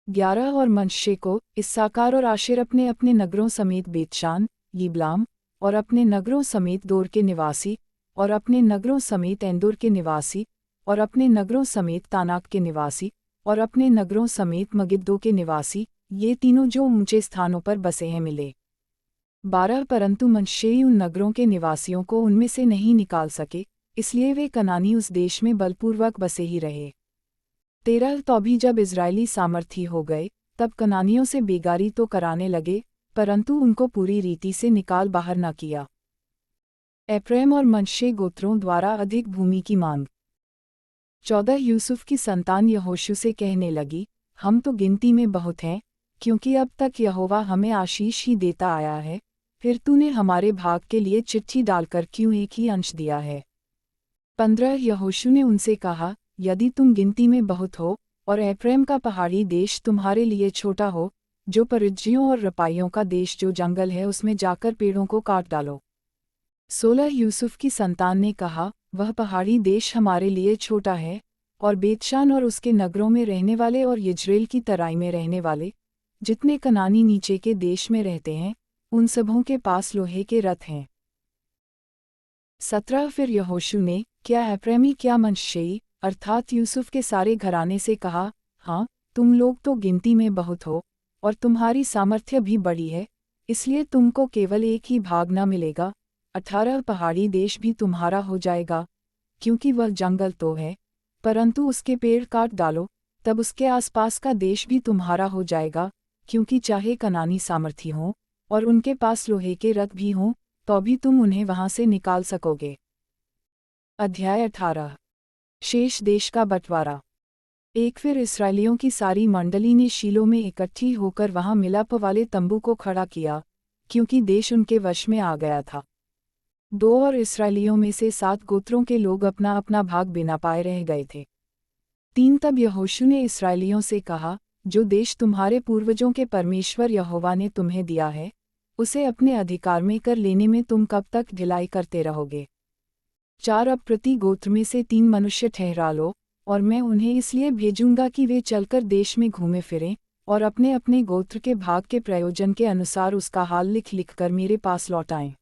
Speaker 1: 11 और मनश्शे को इस्साकार और आशेर अपने अपने नगरों समेत बेतशान, यिब्लाम, और अपने नगरों समेत दोर के निवासी, और अपने नगरों समेत एंदोर के निवासी, और अपने नगरों समेत तानाक के निवासी, और अपने नगरों समेत मगिद्दो के निवासी, ये तीनों जो ऊंचे स्थानों पर बसे हैं मिले। 12 परंतु मनश्शेई उन नगरों के निवासियों को उनमें से नहीं निकाल सके, इसलिए वे कनानी उस देश में बलपूर्वक बसे ही रहे। 13 तो भी जब इजरायली सामर्थी हो गए, तब कनानियों से बेगारी तो कराने लगे, परंतु उनको पूरी रीति से निकाल बाहर न किया। एप्रैम और मनश्शे गोत्रों द्वारा अधिक भूमि की मांग। 14 यूसुफ की संतान यहोशू से कहने लगी, हम तो गिनती में बहुत हैं, क्योंकि अब तक यहोवा हमें आशीष ही देता आया है, फिर तूने हमारे भाग के लिए चिट्ठी डालकर क्यों एक ही अंश दिया है। 15 यहोशू ने उनसे कहा, यदि तुम गिनती में बहुत हो, और एप्रैम का पहाड़ी देश तुम्हारे लिए छोटा हो, जो परिज्जियों और रपाइयों का देश जो जंगल है उसमें जाकर पेड़ों को काट डालो। 16 यूसुफ की संतान ने कहा, वह पहाड़ी देश हमारे लिए छोटा है, और बेतशान और उसके नगरों में रहने वाले और यज्रेल की तराई में रहने वाले, जितने कनानी नीचे के देश में रहते हैं, उन सबों के पास लोहे के रथ हैं। 17 फिर यहोशू ने, क्या एप्रैमी क्या मनश्शेई, अर्थात यूसुफ के सारे घराने से कहा, हाँ, तुम लोग तो गिनती में बहुत हो, और तुम्हारी सामर्थ्य भी बड़ी है, इसलिए तुमको केवल एक ही भाग न मिलेगा, 18 पहाड़ी देश भी तुम्हारा हो जाएगा, क्योंकि वह जंगल तो है, परंतु उसके पेड़ काट डालो, तब उसके आसपास का देश भी तुम्हारा हो जाएगा, क्योंकि चाहे कनानी सामर्थी हों, और उनके पास लोहे के रथ भी हों, तो भी तुम उन्हें वहां से निकाल सकोगे। अध्याय 18। शेष देश का बंटवारा। एक फिर इस्राएलियों की सारी मंडली ने शीलो में इकट्ठी होकर वहां मिलाप वाले तंबू को खड़ा किया, क्योंकि देश उनके वश में आ गया था। 2 और इस्राएलियों में से 7 गोत्रों के लोग अपना अपना भाग बिना पाए रह गए थे। 3 तब यहोशू ने इस्राएलियों से कहा, जो देश तुम्हारे पूर्वजों के परमेश्वर यहोवा ने तुम्हें दिया है, उसे अपने अधिकार में कर लेने में तुम कब तक ढिलाई करते रहोगे। 4 अब प्रति गोत्र में से 3 मनुष्य ठहरा लो, और मैं उन्हें इसलिए भेजूंगा कि वे चलकर देश में घूमे फिरें, और अपने अपने गोत्र के भाग के प्रयोजन के अनुसार उसका हाल लिख कर मेरे पास लौट आएं।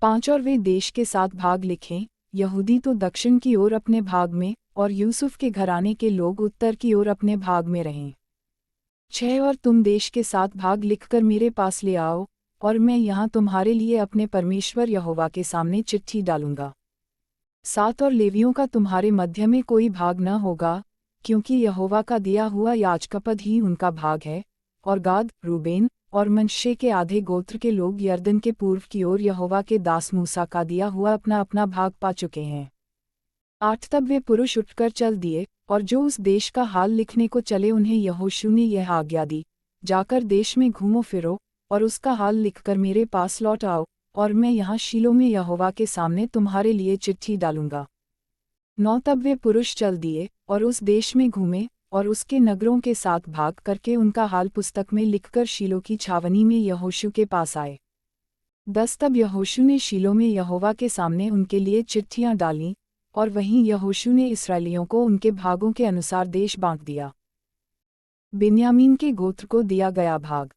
Speaker 1: 5 और वे देश के 7 भाग लिखें, यहूदी तो दक्षिण की ओर अपने भाग में, और यूसुफ के घराने के लोग उत्तर की ओर अपने भाग में रहें। 6 और तुम देश के 7 भाग लिखकर मेरे पास ले आओ, और मैं यहाँ तुम्हारे लिए अपने परमेश्वर यहोवा के सामने चिट्ठी डालूंगा। 7 और लेवियों का तुम्हारे मध्य में कोई भाग न होगा, क्योंकि यहोवा का दिया हुआ याजकपद ही उनका भाग है, और गाद, रूबेन और मनश्शे के आधे गोत्र के लोग यरदन के पूर्व की ओर यहोवा के दास मूसा का दिया हुआ अपना अपना भाग पा चुके हैं। 8 तब वे पुरुष उठकर चल दिए, और जो उस देश का हाल लिखने को चले उन्हें यहोशू ने यह आज्ञा दी, जाकर देश में घूमो फिरो, और उसका हाल लिखकर मेरे पास लौट आओ, और मैं यहाँ शीलो में यहोवा के सामने तुम्हारे लिए चिट्ठी डालूंगा। 9 तब वे पुरुष चल दिए, और उस देश में घूमे, और उसके नगरों के 7 भाग करके उनका हाल पुस्तक में लिखकर शीलो की छावनी में यहोशू के पास आए। 10 तब यहोशू ने शीलो में यहोवा के सामने उनके लिए चिट्ठियां डालीं, और वहीं यहोशू ने इस्राएलियों को उनके भागों के अनुसार देश बांट दिया। बिन्यामीन के गोत्र को दिया गया भाग।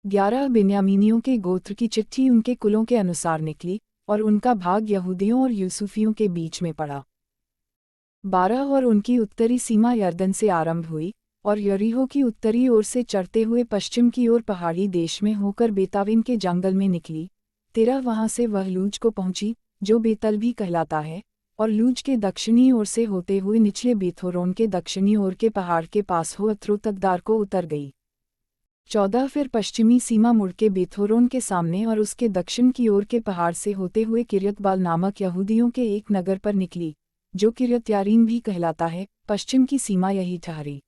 Speaker 1: 11 बिन्यामीनियों के गोत्र की चिट्ठी उनके कुलों के अनुसार निकली, और उनका भाग यहूदियों और यूसुफियों के बीच में पड़ा। 12 और उनकी उत्तरी सीमा यरदन से आरंभ हुई, और यरीहो की उत्तरी ओर से चढ़ते हुए पश्चिम की ओर पहाड़ी देश में होकर बेताविन के जंगल में निकली। 13 वहां से वह लूज को पहुंची, जो बेतल भी कहलाता है, और लूज के दक्षिणी ओर से होते हुए निचले बेथोरोन के दक्षिणी ओर के पहाड़ के पास हो अत्रो तक दार को उतर गई। 14 फिर पश्चिमी सीमा मुड़ के बेथोरोन के सामने और उसके दक्षिण की ओर के पहाड़ से होते हुए किर्यतबाल नामक यहूदियों के एक नगर पर निकली, जो किर्यत्यारीम भी कहलाता है, पश्चिम की सीमा यही ठहरी।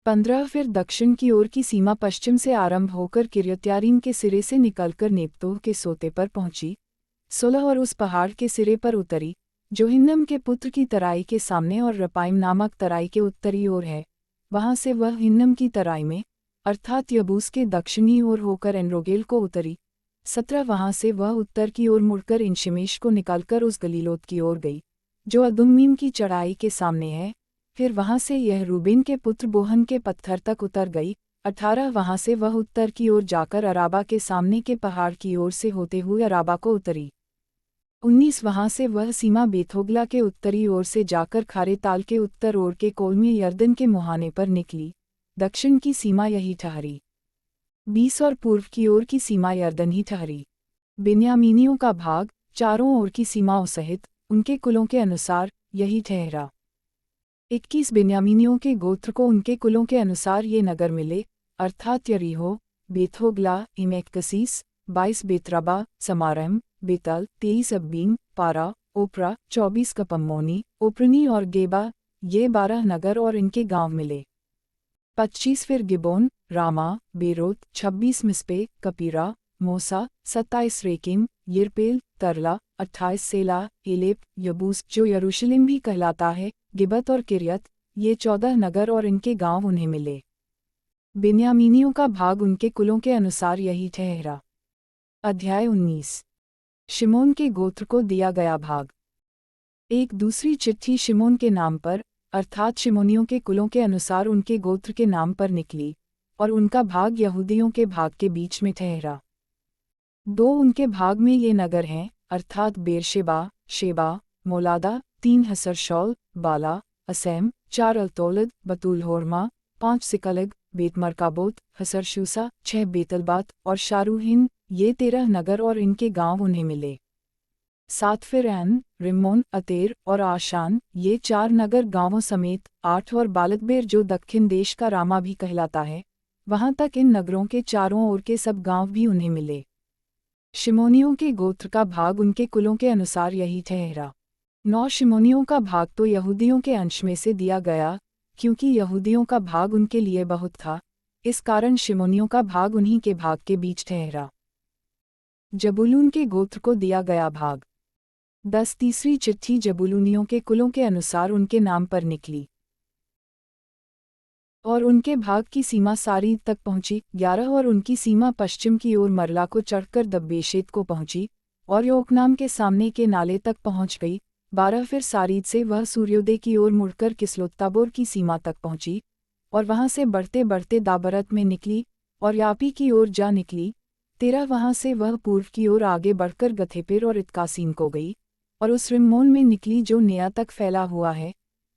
Speaker 1: 15 फिर दक्षिण की ओर की सीमा पश्चिम से आरंभ होकर किर्यत्यारीम के सिरे से निकलकर नेप्तोह के सोते पर पहुंची। 16 और उस पहाड़ के सिरे पर उतरी, जो हिन्नम के पुत्र की तराई के सामने और रपाइम नामक तराई के उत्तरी ओर है। वहां से वह हिन्नम की तराई में, अर्थात यबूस के दक्षिणी ओर होकर एनरोगेल को उतरी। 17 वहां से वह उत्तर की ओर मुड़कर इनशेमेश को निकालकर उस गलीलोत की ओर गई, जो अदुम्मीम की चढ़ाई के सामने है। फिर वहां से यह रूबेन के पुत्र बोहन के पत्थर तक उतर गई। 18 वहां से वह उत्तर की ओर जाकर अराबा के सामने के पहाड़ की ओर से होते हुए अराबा को उतरी। 19 वहां से वह सीमा बेथोगला के उत्तरी ओर से जाकर खारे ताल के उत्तर ओर के कोल में यरदन के मुहाने पर निकली। दक्षिण की सीमा यही ठहरी। 20 और पूर्व की ओर की सीमा यरदन ही ठहरी। बिन्यामीनियों का भाग चारों ओर की सीमाओं सहित उनके कुलों के अनुसार यही ठहरा। 21 बिन्यामीनियों के गोत्र को उनके कुलों के अनुसार ये नगर मिले, अर्थात यरीहो, बेथोगला, इमेक्कसीस, 22 बेतरबा, समारम, बेतल, 23 अब्बीम, पारा, ओप्रा, 24 कपम्मोनी, ओप्रनी और गेबा, ये 12 नगर और इनके गांव मिले। 25 फिर गिबोन, रामा, बेरोत, 26 मिस्पे, कपीरा, मोसा, 27 रेकिम, यिर्पेल, तरला, 28 सेला, एलेप, यबूस जो यरूशलेम भी कहलाता है, गिबत और किर्यत, ये 14 नगर और इनके गांव उन्हें मिले। बिन्यामीनियों का भाग उनके कुलों के अनुसार यही ठहरा। अध्याय 19। शिमोन के गोत्र को दिया गया भाग। एक दूसरी चिट्ठी शिमोन के नाम पर, अर्थात शिमोनियों के कुलों के अनुसार उनके गोत्र के नाम पर निकली, और उनका भाग यहूदियों के भाग के बीच में ठहरा। 2 उनके भाग में ये नगर हैं, अर्थात बेरशेबा, शेबा, मोलादा, 3 हसरशौल, बाला, असैम, 4 अल्तोलद, बतूलहोर्मा, 5 सिकलग, बेतमरकाबोत, हसरशूसा, 6 बेतलबात और शारूहिन, ये 13 नगर और इनके गांव उन्हें मिले। 7 फिर एन, रिम्मोन, अतेर और आशान, ये 4 नगर गांवों समेत, 8 और बालतबेर जो दक्षिण देश का रामा भी कहलाता है, वहां तक इन नगरों के चारों ओर के सब गांव भी उन्हें मिले। शिमोनियों के गोत्र का भाग उनके कुलों के अनुसार यही ठहरा। 9 शिमोनियों का भाग तो यहूदियों के अंश में से दिया गया, क्योंकि यहूदियों का भाग उनके लिए बहुत था, इस कारण शिमोनियों का भाग उन्हीं के भाग के बीच ठहरा। जबूलून के गोत्र को दिया गया भाग। 10 तीसरी चिट्ठी जबूलूनियों के कुलों के अनुसार उनके नाम पर निकली, और उनके भाग की सीमा सारीद तक पहुंची, 11 और उनकी सीमा पश्चिम की ओर मरला को चढ़कर दब्बेशेत को पहुंची, और योकनाम के सामने के नाले तक पहुंच गई, 12 फिर सारीद से वह सूर्योदय की ओर मुड़कर किस्लोत्ताबोर की सीमा तक पहुंची, और वहां से बढ़ते बढ़ते दाबरत में निकली, और यापी की ओर जा निकली, 13 वहां से वह पूर्व की ओर आगे बढ़कर गथेपेर और इत्कासीन को गई, और उस रिम्मोन में निकली जो नेया तक फैला हुआ है,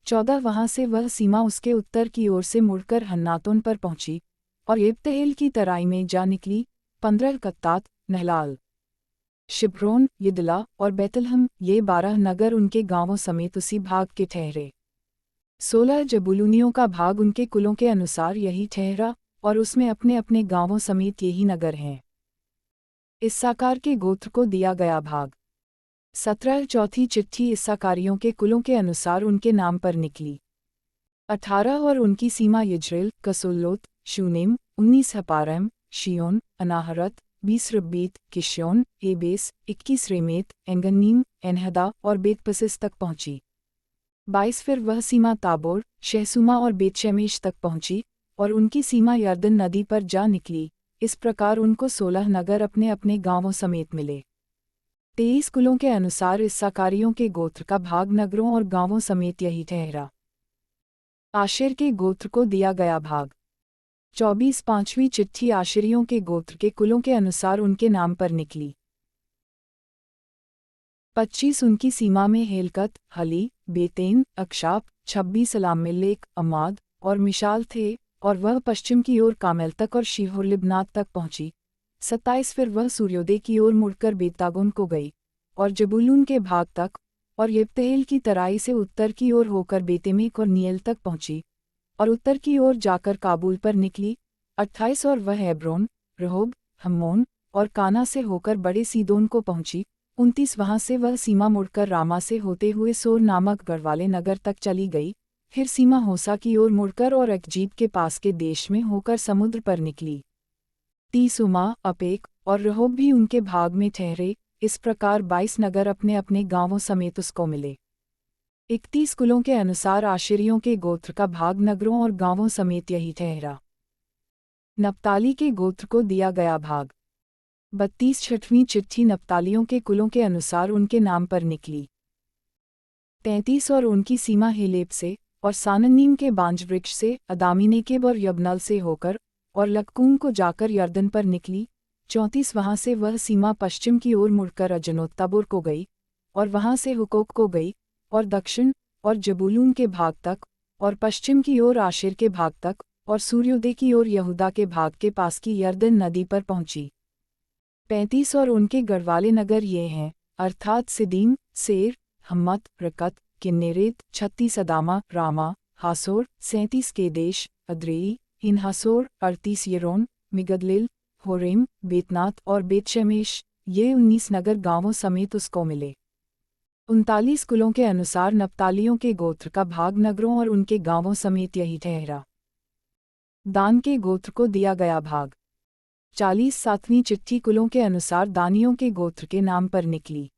Speaker 1: 14 वहां से वह सीमा उसके उत्तर की ओर से मुड़कर हन्नातोन पर पहुंची, और यब्तहेल की तराई में जा निकली, 15 कत्तात, नहलाल, शिब्रोन, यिदला और बैतलहम, ये 12 नगर उनके गांवों समेत उसी भाग के ठहरे। 16 जबूलूनियों का भाग उनके कुलों के अनुसार यही ठहरा, और उसमें अपने अपने गांवों समेत यही नगर हैं। इस्साकार के गोत्र को दिया गया भाग। 17 चौथी चिट्ठी इस्साकारियों के कुलों के अनुसार उनके नाम पर निकली। 18 और उनकी सीमा Jezreel, Chesulloth, Shunem, 19 हपारम, शियोन, अनाहरत, 20 Rabbith, Kishion, Abyss, 21 रेमेत, एंगन्नीम, एनहदा और बेतपसिस तक पहुंची। 22 फिर वह सीमा ताबोर, शहसुमा और बेतशेमेश तक पहुंची, और उनकी सीमा यर्दन नदी पर जा निकली, इस प्रकार उनको 16 नगर अपने अपने गांवों समेत मिले। 23 कुलों के अनुसार इस्साकारियों के गोत्र का भाग नगरों और गांवों समेत यही ठहरा। आशेर के गोत्र को दिया गया भाग। 24 पांचवीं चिट्ठी आशेरियों के गोत्र के कुलों के अनुसार उनके नाम पर निकली। 25 उनकी सीमा में हेलकत, हली, बेतेन, अक्षाप, 26 अलामेलेक, अमाद और मिशाल थे, और वह पश्चिम की ओर कामेल तक और शीहोर-लिब्नात तक पहुंची। 27 फिर वह सूर्योदय की ओर मुड़कर बेतागोन को गई, और जबूलून के भाग तक, और यब्तहेल की तराई से उत्तर की ओर होकर बेतेमेक और नियल तक पहुंची, और उत्तर की ओर जाकर काबुल पर निकली। 28 और वह हेब्रोन, रहोब, हम्मोन और काना से होकर बड़े सीदोन को पहुंची। 29 वहां से वह सीमा मुड़कर रामा से होते हुए सोर नामक गढ़वाले नगर तक चली गई, फिर सीमा होसा की ओर मुड़कर और अकजीब के पास के देश में होकर समुद्र पर निकली। 30 उमा, अपेक और रहोब भी उनके भाग में ठहरे, इस प्रकार 22 नगर अपने अपने गांवों समेत उसको मिले। 31 कुलों के अनुसार आशेरियों के गोत्र का भाग नगरों और गांवों समेत यही ठहरा। नप्ताली के गोत्र को दिया गया भाग। 32 छठवीं चिट्ठी नप्तालियों के कुलों के अनुसार उनके नाम पर निकली। 33 और उनकी सीमा हेलेब से, और सानन्नीम के बांज वृक्ष से, अदामीनेकेब और यबनल से होकर, और लक्कूम को जाकर यर्दन पर निकली। 34 वहां से वह सीमा पश्चिम की ओर मुड़कर अजनोत्ताबोर को गई, और वहां से हुकोक को गई, और दक्षिण, और जबूलून के भाग तक, और पश्चिम की ओर आशेर के भाग तक, और सूर्योदय की ओर यहूदा के भाग के पास की यर्दन नदी पर पहुंची। 35 और उनके गढ़वाले नगर ये हैं, अर्थात सिदीम, सेर, हम्मत, रकत, किन्नेरेत, 36 अदामा, रामा, हासोर, 37 केदेश, अद्रेई, हिनहासोर, 38 यरोन, मिगदलिल, होरेम, बेतनात और बेतशेमेश, ये 19 नगर गांवों समेत उसको मिले। 39 कुलों के अनुसार नप्तालियों के गोत्र का भाग नगरों और उनके गांवों समेत यही ठहरा। दान के गोत्र को दिया गया भाग 40 सातवीं चिट्ठी कुलों के अनुसार दानियों के गोत्र के नाम पर निकली।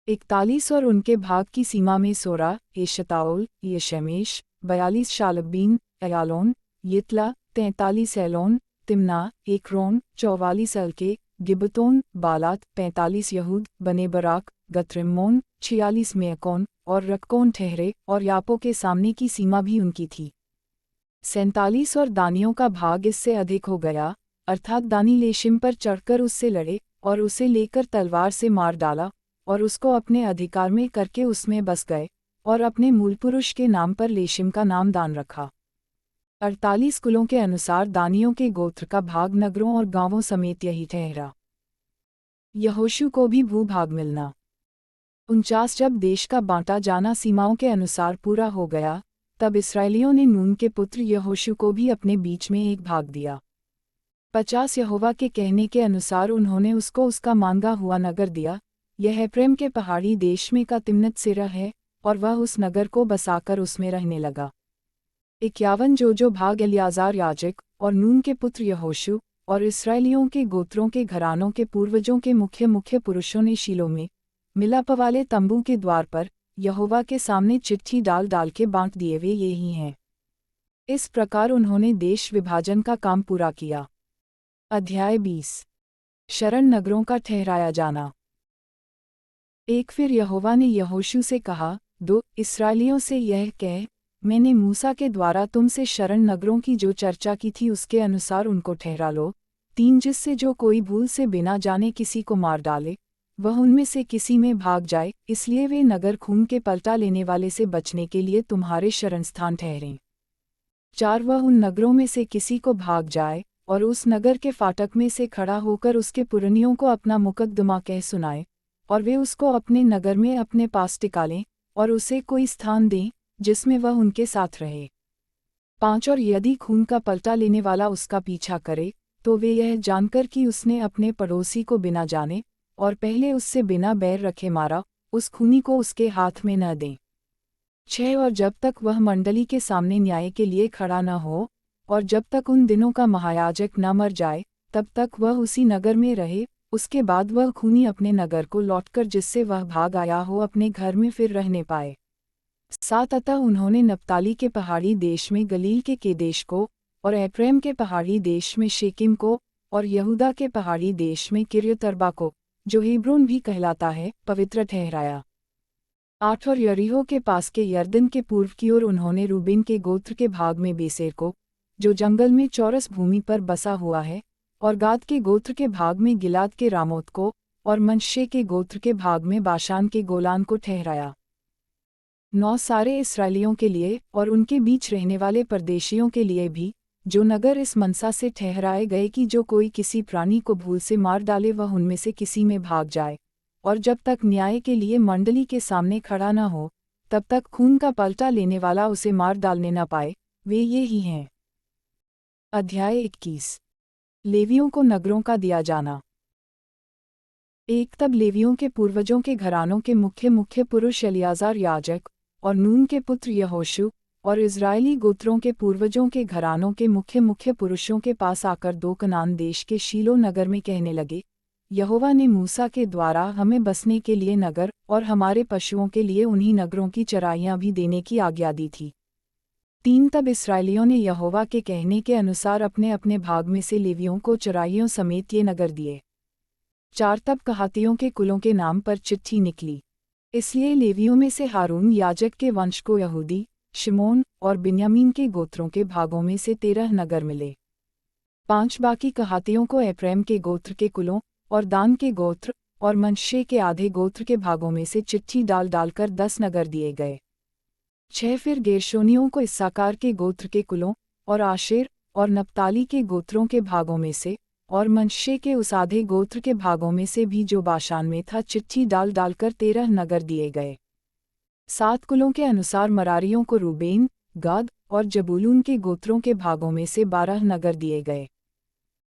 Speaker 1: 41 और उनके भाग की सीमा में सोरा, एशताओल, यशेमेश, 42 Shaalabbin, एयालोन, Ithlah, 43 Elon, Timna, Ekron, 44 अलके, गिबतोन, Baalath, 45 यहूद, बने बराक, गत्रिम्मोन, 46 मेयकोन और रक्कोन ठहरे, और यापो के सामने की सीमा भी उनकी थी। 47 और दानियों का भाग इससे अधिक हो गया, अर्थात दानी लेशिम पर चढ़कर उससे लड़े और उसे लेकर तलवार से मार डाला और उसको अपने अधिकार में करके उसमें बस गए और अपने मूलपुरुष के नाम पर लेशिम का नाम दान रखा। 48 कुलों के अनुसार दानियों के गोत्र का भाग नगरों और गांवों समेत यही ठहरा। यहोशू को भी भूभाग मिलना। 49 जब देश का बांटा जाना सीमाओं के अनुसार पूरा हो गया, तब इस्राएलियों ने नून के पुत्र यहोशू को भी अपने बीच में एक भाग दिया। 50 यहोवा के कहने के अनुसार उन्होंने उसको उसका मांगा हुआ नगर दिया। यह एप्रैम के पहाड़ी देश में का तिम्नत सिरा है, और वह उस नगर को बसाकर उसमें रहने लगा। 51 जो भाग एलियाजार याजक और नून के पुत्र यहोशू और इस्राएलियों के गोत्रों के घरानों के पूर्वजों के मुख्य मुख्य पुरुषों ने शीलो में मिलाप वाले तंबू के द्वार पर यहोवा के सामने चिट्ठी डाल डाल के बांट दिए वे यही हैं। इस प्रकार उन्होंने देश विभाजन का काम पूरा किया। अध्याय 20 शरण नगरों का ठहराया जाना। एक फिर यहोवा ने यहोशू से कहा, 2 इस्राएलियों से यह कह, मैंने मूसा के द्वारा तुमसे शरण नगरों की जो चर्चा की थी उसके अनुसार उनको ठहरा लो। 3 जिससे जो कोई भूल से बिना जाने किसी को मार डाले, वह उनमें से किसी में भाग जाए, इसलिए वे नगर खून के पलटा लेने वाले से बचने के लिए तुम्हारे शरणस्थान ठहरें। 4 वह उन नगरों में से किसी को भाग जाए और उस नगर के फाटक में से खड़ा होकर उसके पुरनियों को अपना मुकद्दमा कह सुनाए, और वे उसको अपने नगर में अपने पास टिका लें और उसे कोई स्थान दें जिसमें वह उनके साथ रहे। 5 और यदि खून का पलटा लेने वाला उसका पीछा करे, तो वे यह जानकर कि उसने अपने पड़ोसी को बिना जाने और पहले उससे बिना बैर रखे मारा, उस खूनी को उसके हाथ में न दें। 6 और जब तक वह मंडली के सामने न्याय के लिए खड़ा न हो और जब तक उन दिनों का महायाजक न मर जाए, तब तक वह उसी नगर में रहे। उसके बाद वह खूनी अपने नगर को लौटकर जिससे वह भाग आया हो अपने घर में फिर रहने पाए। 7 अतः उन्होंने नप्ताली के पहाड़ी देश में गलील के केदेश को और एप्रैम के पहाड़ी देश में शेकिम को और यहूदा के पहाड़ी देश में किर्यत अर्बा को, जो हेब्रोन भी कहलाता है, पवित्र ठहराया। 8 और यरीहो के पास के यरदन के पूर्व की ओर उन्होंने रूबेन के गोत्र के भाग में बेसेर को, जो जंगल में चौरस भूमि पर बसा हुआ है, और गाद के गोत्र के भाग में गिलाद के रामोत को, और मनश्शे के गोत्र के भाग में बाशान के गोलान को ठहराया। 9 सारे इस्राएलियों के लिए और उनके बीच रहने वाले परदेशियों के लिए भी, जो नगर इस मनसा से ठहराए गए कि जो कोई किसी प्राणी को भूल से मार डाले वह उनमें से किसी में भाग जाए, और जब तक न्याय के लिए मंडली के सामने खड़ा न हो, तब तक खून का पलटा लेने वाला उसे मार डालने न पाए, वे ये ही हैं। अध्याय 21 लेवियों को नगरों का दिया जाना। 1 तब लेवियों के पूर्वजों के घरानों के मुख्य मुख्य पुरुष एलियाजार याजक और नून के पुत्र यहोशू और इज़राइली गोत्रों के पूर्वजों के घरानों के मुख्य मुख्य पुरुषों के पास आकर 2 कनान देश के शीलो नगर में कहने लगे, यहोवा ने मूसा के द्वारा हमें बसने के लिए नगर और हमारे पशुओं के लिए उन्हीं नगरों की चराइयाँ भी देने की आज्ञा दी थी। 3 तब इस्राएलियों ने यहोवा के कहने के अनुसार अपने अपने भाग में से लेवियों को चराइयों समेत ये नगर दिए। 4 तब कहातियों के कुलों के नाम पर चिट्ठी निकली, इसलिए लेवियों में से हारून याजक के वंश को यहूदी, शिमोन और बिन्यामीन के गोत्रों के भागों में से 13 नगर मिले। 5 बाकी कहातियों को एप्रैम के गोत्र के कुलों और दान के गोत्र और मनश्शे के आधे गोत्र के भागों में से चिट्ठी डाल डालकर 10 नगर दिए गए। 6 फिर गेर्शोनियों को इस्साकार के गोत्र के कुलों और आशेर और नप्ताली के गोत्रों के भागों में से और मनश्शे के उस आधे गोत्र के भागों में से भी जो बाशान में था चिट्ठी डाल डालकर 13 नगर दिए गए। 7 कुलों के अनुसार मरारियों को रूबेन, गाद और जबूलून के गोत्रों के भागों में से 12 नगर दिए गए।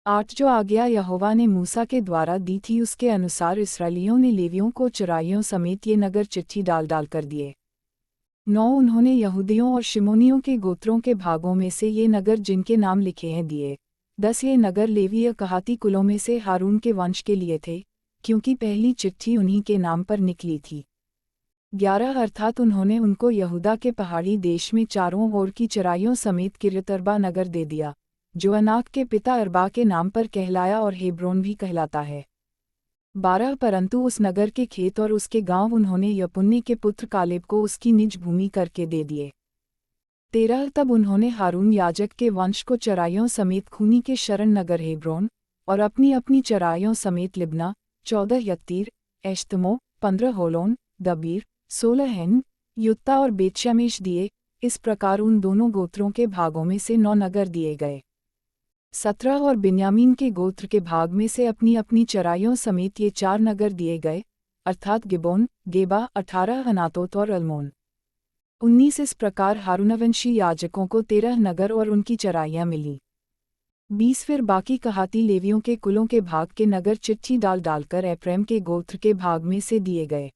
Speaker 1: 8 जो आज्ञा यहोवा ने मूसा के द्वारा दी थी उसके अनुसार इस्राएलियों ने लेवियों को चराइयों समेत ये नगर चिट्ठी डाल डाल कर दिए। 9 उन्होंने यहूदियों और शिमोनियों के गोत्रों के भागों में से ये नगर जिनके नाम लिखे हैं दिए। 10 ये नगर लेवीय कहाती कुलों में से हारून के वंश के लिए थे, क्योंकि पहली चिट्ठी उन्हीं के नाम पर निकली थी। 11 अर्थात उन्होंने उनको यहूदा के पहाड़ी देश में चारों ओर की चराइयों समेत किर्यत अर्बा नगर दे दिया, जो अनाक के पिता अरबा के नाम पर कहलाया और हेब्रोन भी कहलाता है। 12 परंतु उस नगर के खेत और उसके गांव उन्होंने यपुन्ने के पुत्र कालेब को उसकी निज भूमि करके दे दिए। 13 तब उन्होंने हारून याजक के वंश को चराइयों समेत खूनी के शरण नगर हेब्रोन और अपनी अपनी चराइयों समेत लिब्ना, 14 यत्तीर, एश्तमो, 15 होलोन, दबीर, 16 हेन, युत्ता और बेतशेमेश दिए। इस प्रकार उन दोनों गोत्रों के भागों में से 9 नगर दिए गए। 17 और बिन्यामीन के गोत्र के भाग में से अपनी अपनी चराइयों समेत ये 4 नगर दिए गए, अर्थात गिबोन, गेबा, 18 अनातोत और अल्मोन। 19 इस प्रकार हारूनवंशी याजकों को 13 नगर और उनकी चराइयाँ मिली। 20 फिर बाकी कहाती लेवियों के कुलों के भाग के नगर चिट्ठी डाल डालकर एप्रैम के गोत्र के भाग में से दिए गए।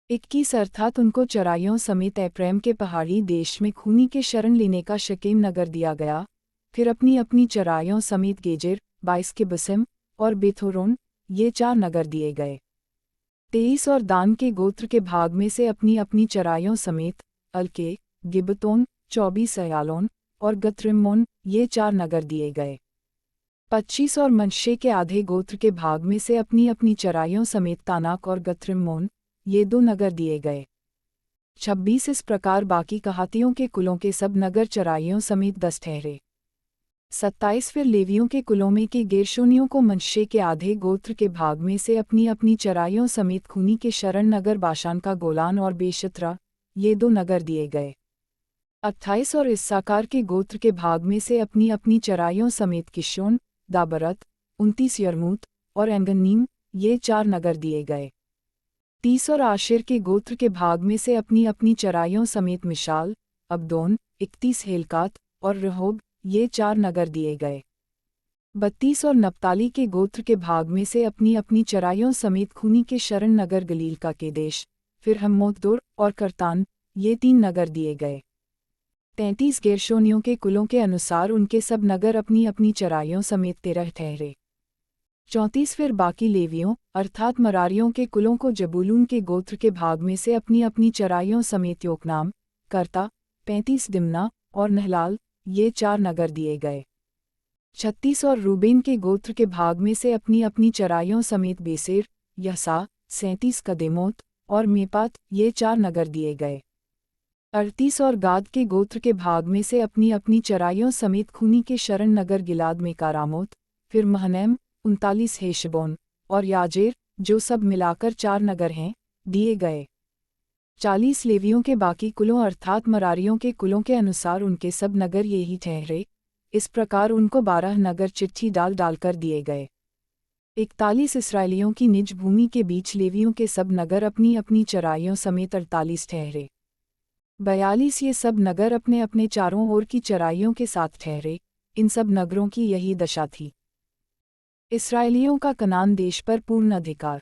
Speaker 1: 21 अर्थात उनको चराइयों समेत एप्रैम के पहाड़ी देश में खूनी के शरण लेने का शकेम नगर दिया गया। फिर अपनी अपनी चराइयों समेत गेजेर, 22 के बसिम और बेथोरोन, ये 4 नगर दिए गए। 23 और दान के गोत्र के भाग में से अपनी अपनी चराइयों समेत अलके, गिबतोन, 24 अयालोन और गत्रिम्मोन, ये 4 नगर दिए गए। 25 और मनश्शे के आधे गोत्र के भाग में से अपनी अपनी चराइयों समेत तानाक और गत्रिम्मोन, ये 2 नगर दिए गए। 26 इस प्रकार बाकी कहातियों के कुलों के सब नगर चराइयों समेत 10 ठहरे। 27 फिर लेवियों के कुलों में के गेर्शोनियों को मनश्शे के आधे गोत्र के भाग में से अपनी अपनी चराइयों समेत खूनी के शरण नगर बाशान का गोलान और बेशत्रा, ये 2 नगर दिए गए। 28 और इस्साकार के गोत्र के भाग में से अपनी अपनी चराइयों समेत किशोन, दाबरत, 29 यर्मूत और एंगन्नीम, ये 4 नगर दिए गए। 30 और आशिर के गोत्र के भाग में से अपनी अपनी चराइयों समेत मिशाल, अब्दोन, 31 हेलकात और रहोब, ये 4 नगर दिए गए। 32 और नप्ताली के गोत्र के भाग में से अपनी अपनी चराइयों समेत खूनी के शरण नगर गलील का केदेश, फिर हम्मोतदोर और करतान, ये 3 नगर दिए गए। 33 गेर्शोनियों के कुलों के अनुसार उनके सब नगर अपनी अपनी चराइयों समेत 13 ठहरे। 34 फिर बाकी लेवियों अर्थात मरारियों के कुलों को जबूलून के गोत्र के भाग में से अपनी अपनी चराइयों समेत योकनाम, करता, 35 दिमना और नहलाल, ये 4 नगर दिए गए। 36 और रूबेन के गोत्र के भाग में से अपनी अपनी चराइयों समेत बेसेर, यसा, 37 कदेमोत और मेपात, ये 4 नगर दिए गए। 38 और गाद के गोत्र के भाग में से अपनी अपनी चराइयों समेत खूनी के शरण नगर गिलाद में कारामोत, फिर महनैम, 39 हेशबोन और याजेर, जो सब मिलाकर 4 नगर हैं, दिए गए। 40 लेवियों के बाकी कुलों अर्थात मरारियों के कुलों के अनुसार उनके सब नगर ये ही ठहरे। इस प्रकार उनको 12 नगर चिट्ठी डाल डालकर दिए गए। 41 इस्राएलियों की निज भूमि के बीच लेवियों के सब नगर अपनी अपनी चराइयों समेत 48 ठहरे। 42 ये सब नगर अपने अपने चारों ओर की चराइयों के साथ ठहरे। इन सब नगरों की यही दशा थी। इस्राएलियों का कनान देश पर पूर्ण अधिकार।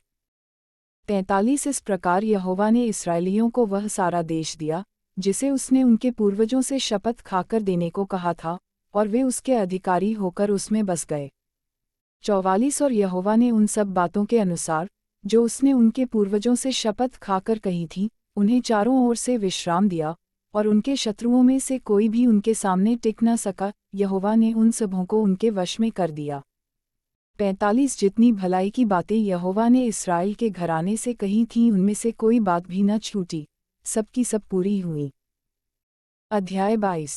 Speaker 1: 43 इस प्रकार यहोवा ने इस्राएलियों को वह सारा देश दिया, जिसे उसने उनके पूर्वजों से शपथ खाकर देने को कहा था, और वे उसके अधिकारी होकर उसमें बस गए। 44 और यहोवा ने उन सब बातों के अनुसार, जो उसने उनके पूर्वजों से शपथ खाकर कही थी, उन्हें चारों ओर से विश्राम दिया, और उनके शत्रुओं में से कोई भी उनके सामने टिक न सका। यहोवा ने उन सबों को उनके वश में कर दिया। 45 जितनी भलाई की बातें यहोवा ने इस्राएल के घराने से कही थीं उनमें से कोई बात भी न छूटी, सब की सब पूरी हुई। अध्याय 22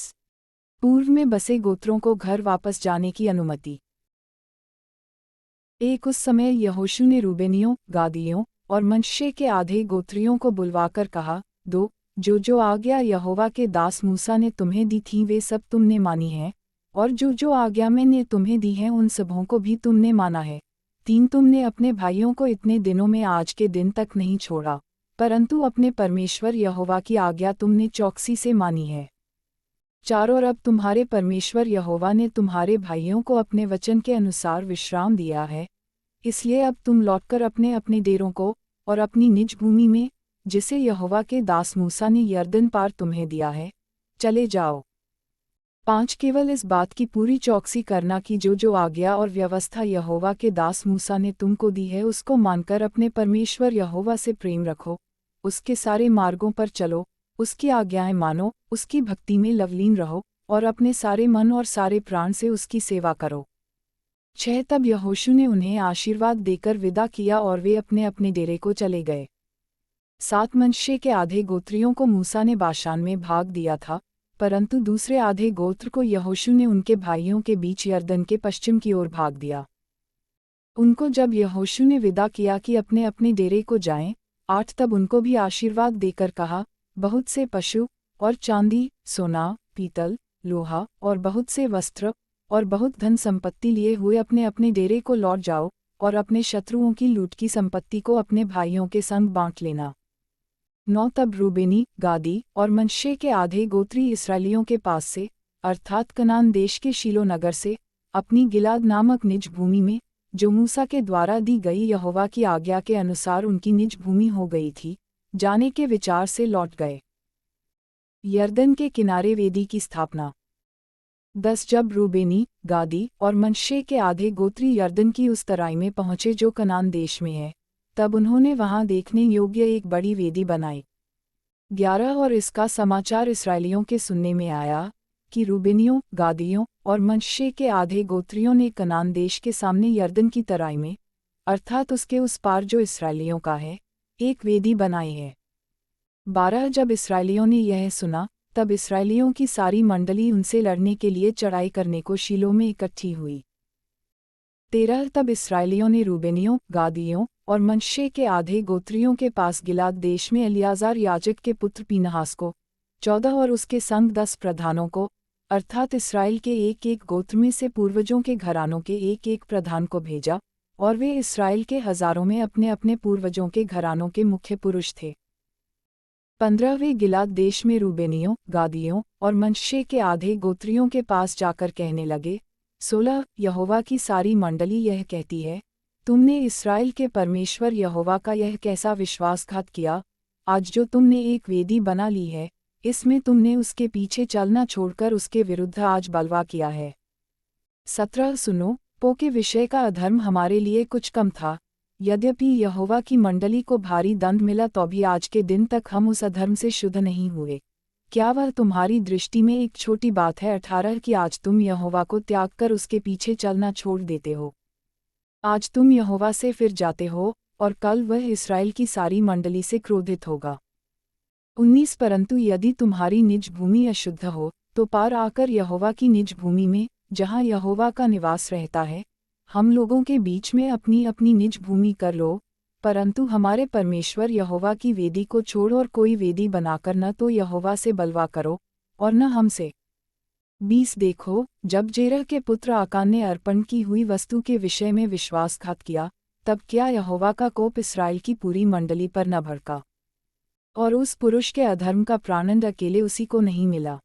Speaker 1: पूर्व में बसे गोत्रों को घर वापस जाने की अनुमति। एक उस समय यहोशू ने रूबेनियों, गादियों और मनश्शे के आधे गोत्रियों को बुलवाकर कहा, जो आज्ञा यहोवा के दास मूसा ने तुम्हें दी थी वे सब तुमने मानी हैं, और जो आज्ञा मैंने तुम्हें दी है उन सबों को भी तुमने माना है। 3 तुमने अपने भाइयों को इतने दिनों में आज के दिन तक नहीं छोड़ा, परंतु अपने परमेश्वर यहोवा की आज्ञा तुमने चौकसी से मानी है। 4 और अब तुम्हारे परमेश्वर यहोवा ने तुम्हारे भाइयों को अपने वचन के अनुसार विश्राम दिया है, इसलिए अब तुम लौटकर अपने अपने डेरों को और अपनी निज भूमि में, जिसे यहोवा के दास मूसा ने यरदन पार तुम्हें दिया है, चले जाओ। 5 केवल इस बात की पूरी चौकसी करना कि जो आज्ञा और व्यवस्था यहोवा के दास मूसा ने तुमको दी है उसको मानकर अपने परमेश्वर यहोवा से प्रेम रखो, उसके सारे मार्गों पर चलो, उसकी आज्ञाएं मानो, उसकी भक्ति में लवलीन रहो और अपने सारे मन और सारे प्राण से उसकी सेवा करो। 6 तब यहोशू ने उन्हें आशीर्वाद देकर विदा किया और वे अपने अपने डेरे को चले गए। 7 मनश्शे के आधे गोत्रियों को मूसा ने बाशान में भाग दिया था, परंतु दूसरे आधे गोत्र को यहोशू ने उनके भाइयों के बीच यरदन के पश्चिम की ओर भाग दिया। उनको जब यहोशू ने विदा किया कि अपने अपने डेरे को जाएं, 8 तब उनको भी आशीर्वाद देकर कहा, बहुत से पशु और चांदी, सोना, पीतल, लोहा और बहुत से वस्त्र और बहुत धन संपत्ति लिए हुए अपने अपने डेरे को लौट जाओ और अपने शत्रुओं की लूट की संपत्ति को अपने भाइयों के संग बांट लेना। 9 तब रूबेनी, गादी और मनश्शे के आधे गोत्री इस्राएलियों के पास से, अर्थात कनान देश के शीलो नगर से, अपनी गिलाद नामक निज भूमि में, जो मूसा के द्वारा दी गई यहोवा की आज्ञा के अनुसार उनकी निज भूमि हो गई थी, जाने के विचार से लौट गए। यरदन के किनारे वेदी की स्थापना। 10 जब रूबेनी, गादी और मनश्शे के आधे गोत्री यरदन की उस तराई में पहुँचे जो कनान देश में है, तब उन्होंने वहां देखने योग्य एक बड़ी वेदी बनाई। 11 और इसका समाचार इस्राएलियों के सुनने में आया कि रूबेनियों, गादियों और मनश्शे के आधे गोत्रियों ने कनान देश के सामने यरदन की तराई में, अर्थात उसके उस पार जो इस्राएलियों का है, एक वेदी बनाई है। 12 जब इस्राएलियों ने यह सुना, तब इस्राएलियों की सारी मंडली उनसे लड़ने के लिए चढ़ाई करने को शीलो में इकट्ठी हुई। 13 तब इस्राएलियों ने रूबेनियों, गादियों और मनश्शे के आधे गोत्रियों के पास गिलाद देश में एलियाजार याजक के पुत्र पीनहास को, 14 और उसके संग 10 प्रधानों को, अर्थात इस्राएल के एक एक गोत्र में से पूर्वजों के घरानों के एक एक प्रधान को भेजा, और वे इस्राएल के हजारों में अपने अपने पूर्वजों के घरानों के मुख्य पुरुष थे। 15 वे गिलाद देश में रूबेनियों, गादियों और मनश्शे के आधे गोत्रियों के पास जाकर कहने लगे, 16 यहोवा की सारी मंडली यह कहती है, तुमने इस्राएल के परमेश्वर यहोवा का यह कैसा विश्वासघात किया, आज जो तुमने एक वेदी बना ली है, इसमें तुमने उसके पीछे चलना छोड़कर उसके विरुद्ध आज बलवा किया है। 17 सुनो, पो के विषय का अधर्म हमारे लिए कुछ कम था, यद्यपि यहोवा की मंडली को भारी दंड मिला तो भी आज के दिन तक हम उस अधर्म से शुद्ध नहीं हुए। क्या वह तुम्हारी दृष्टि में एक छोटी बात है? 18 कि आज तुम यहोवा को त्याग कर उसके पीछे चलना छोड़ देते हो। आज तुम यहोवा से फिर जाते हो और कल वह इस्राएल की सारी मंडली से क्रोधित होगा। 19 परंतु यदि तुम्हारी निज भूमि अशुद्ध हो, तो पार आकर यहोवा की निज भूमि में, जहाँ यहोवा का निवास रहता है, हम लोगों के बीच में अपनी अपनी निज भूमि कर लो, परंतु हमारे परमेश्वर यहोवा की वेदी को छोड़ और कोई वेदी बनाकर न तो यहोवा से बलवा करो और न हमसे। 20 देखो, जब जेरह के पुत्र आकान ने अर्पण की हुई वस्तु के विषय में विश्वासघात किया, तब क्या यहोवा का कोप इस्राएल की पूरी मंडली पर न भड़का? और उस पुरुष के अधर्म का प्राणदंड अकेले उसी को नहीं मिला।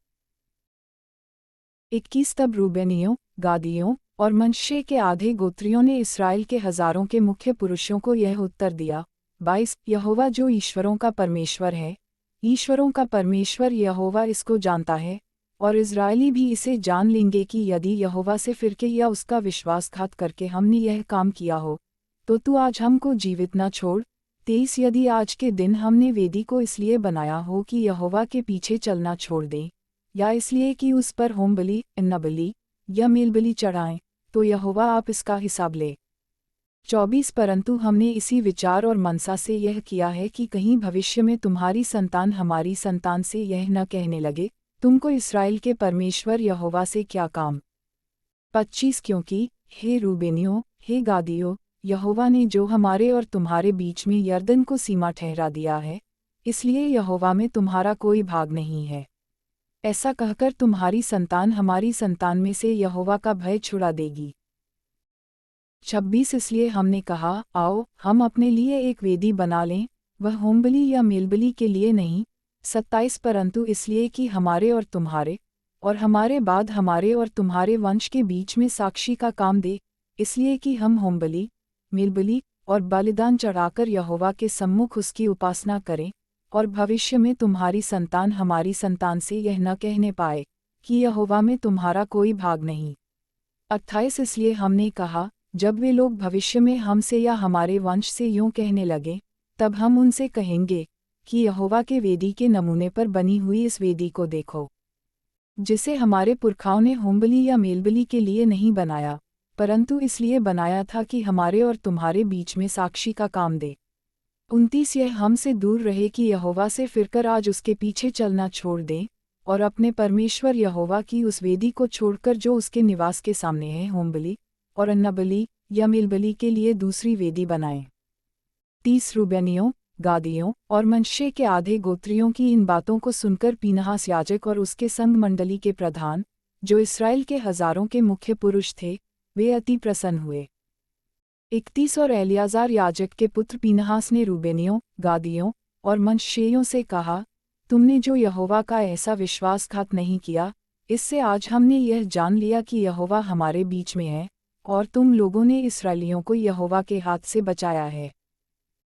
Speaker 1: 21 तब रूबेनियों, गादियों और मनश्शे के आधे गोत्रियों ने इस्राएल के हजारों के मुख्य पुरुषों को यह उत्तर दिया। 22 यहोवा जो ईश्वरों का परमेश्वर है, ईश्वरों का परमेश्वर यहोवा इसको जानता है, और इज़राइली भी इसे जान लेंगे कि यदि यहोवा से फिरके या उसका विश्वासघात करके हमने यह काम किया हो, तो तू आज हमको जीवित न छोड़। 23 यदि आज के दिन हमने वेदी को इसलिए बनाया हो कि यहोवा के पीछे चलना छोड़ दें, या इसलिए कि उस पर होम बलि, अन्न बलि या मेल बलि चढ़ाएं, तो यहोवा आप इसका हिसाब ले। 24 परंतु हमने इसी विचार और मनसा से यह किया है कि कहीं भविष्य में तुम्हारी संतान हमारी संतान से यह न कहने लगे, तुमको इस्राएल के परमेश्वर यहोवा से क्या काम। 25 क्योंकि, हे रूबेनियों, हे गादियों, यहोवा ने जो हमारे और तुम्हारे बीच में यरदन को सीमा ठहरा दिया है, इसलिए यहोवा में तुम्हारा कोई भाग नहीं है। ऐसा कहकर तुम्हारी संतान हमारी संतान में से यहोवा का भय छुड़ा देगी। 26 इसलिए हमने कहा, आओ हम अपने लिए एक वेदी बना लें, वह होमबलि या मेलबलि के लिए नहीं। 27 परंतु इसलिए कि हमारे और हमारे बाद हमारे और तुम्हारे वंश के बीच में साक्षी का काम दे, इसलिए कि हम होमबलि, मेलबलि और बलिदान चढ़ाकर यहोवा के सम्मुख उसकी उपासना करें, और भविष्य में तुम्हारी संतान हमारी संतान से यह न कहने पाए कि यहोवा में तुम्हारा कोई भाग नहीं। 28 इसलिए हमने कहा, जब वे लोग भविष्य में हमसे या हमारे वंश से यूं कहने लगे, तब हम उनसे कहेंगे कि यहोवा के वेदी के नमूने पर बनी हुई इस वेदी को देखो, जिसे हमारे पुरखाओं ने होमबलि या मेलबलि के लिए नहीं बनाया, परंतु इसलिए बनाया था कि हमारे और तुम्हारे बीच में साक्षी का काम दे। 29 यह हमसे दूर रहे कि यहोवा से फिरकर आज उसके पीछे चलना छोड़ दें, और अपने परमेश्वर यहोवा की उस वेदी को छोड़कर जो उसके निवास के सामने है होमबलि और अन्नबलि या मेलबलि के लिए दूसरी वेदी बनाएं। 30 रूबेनियों, गादियों और मनश्शे के आधे गोत्रियों की इन बातों को सुनकर पीनहास याजक और उसके संग मंडली के प्रधान, जो इस्राएल के हजारों के मुख्य पुरुष थे, वे अति प्रसन्न हुए। 31 और एलियाजार याजक के पुत्र पीनहास ने रूबेनियों, गादियों और मनश्शेयों से कहा, तुमने जो यहोवा का ऐसा विश्वासघात नहीं किया, इससे आज हमने यह जान लिया कि यहोवा हमारे बीच में है, और तुम लोगों ने इस्राएलियों को यहोवा के हाथ से बचाया है।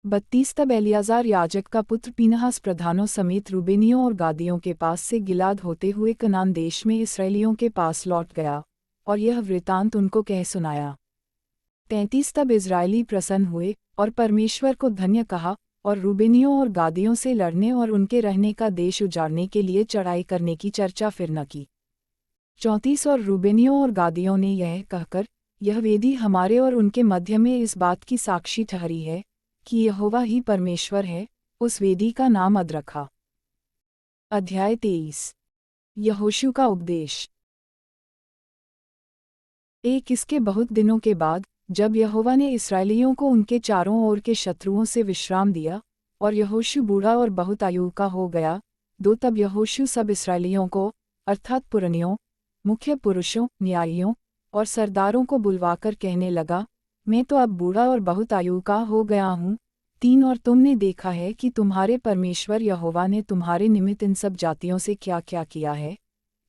Speaker 1: 32 तब एलियाजार याजक का पुत्र पीनहास प्रधानों समेत रूबेनियों और गादियों के पास से गिलाद होते हुए कनान देश में इस्राएलियों के पास लौट गया, और यह वृतांत उनको कह सुनाया। 33 तब इज़राइली प्रसन्न हुए और परमेश्वर को धन्य कहा, और रूबेनियों और गादियों से लड़ने और उनके रहने का देश उजाड़ने के लिए चढ़ाई करने की चर्चा फिर न की। 34 और रूबेनियों और गादियों ने यह कहकर, यह वेदी हमारे और उनके मध्य में इस बात की साक्षी ठहरी है कि यहोवा ही परमेश्वर है, उस वेदी का नाम अद रखा। अध्याय 23 यहोशू का उपदेश। इसके बहुत दिनों के बाद, जब यहोवा ने इस्राएलियों को उनके चारों ओर के शत्रुओं से विश्राम दिया, और यहोशू बूढ़ा और बहुत आयु का हो गया, तब यहोशू सब इस्राएलियों को, अर्थात पुरनियों, मुख्य पुरुषों, न्यायियों और सरदारों को बुलवाकर कहने लगा, मैं तो अब बूढ़ा और बहुत आयु का हो गया हूँ। 3 और तुमने देखा है कि तुम्हारे परमेश्वर यहोवा ने तुम्हारे निमित्त इन सब जातियों से क्या क्या किया है,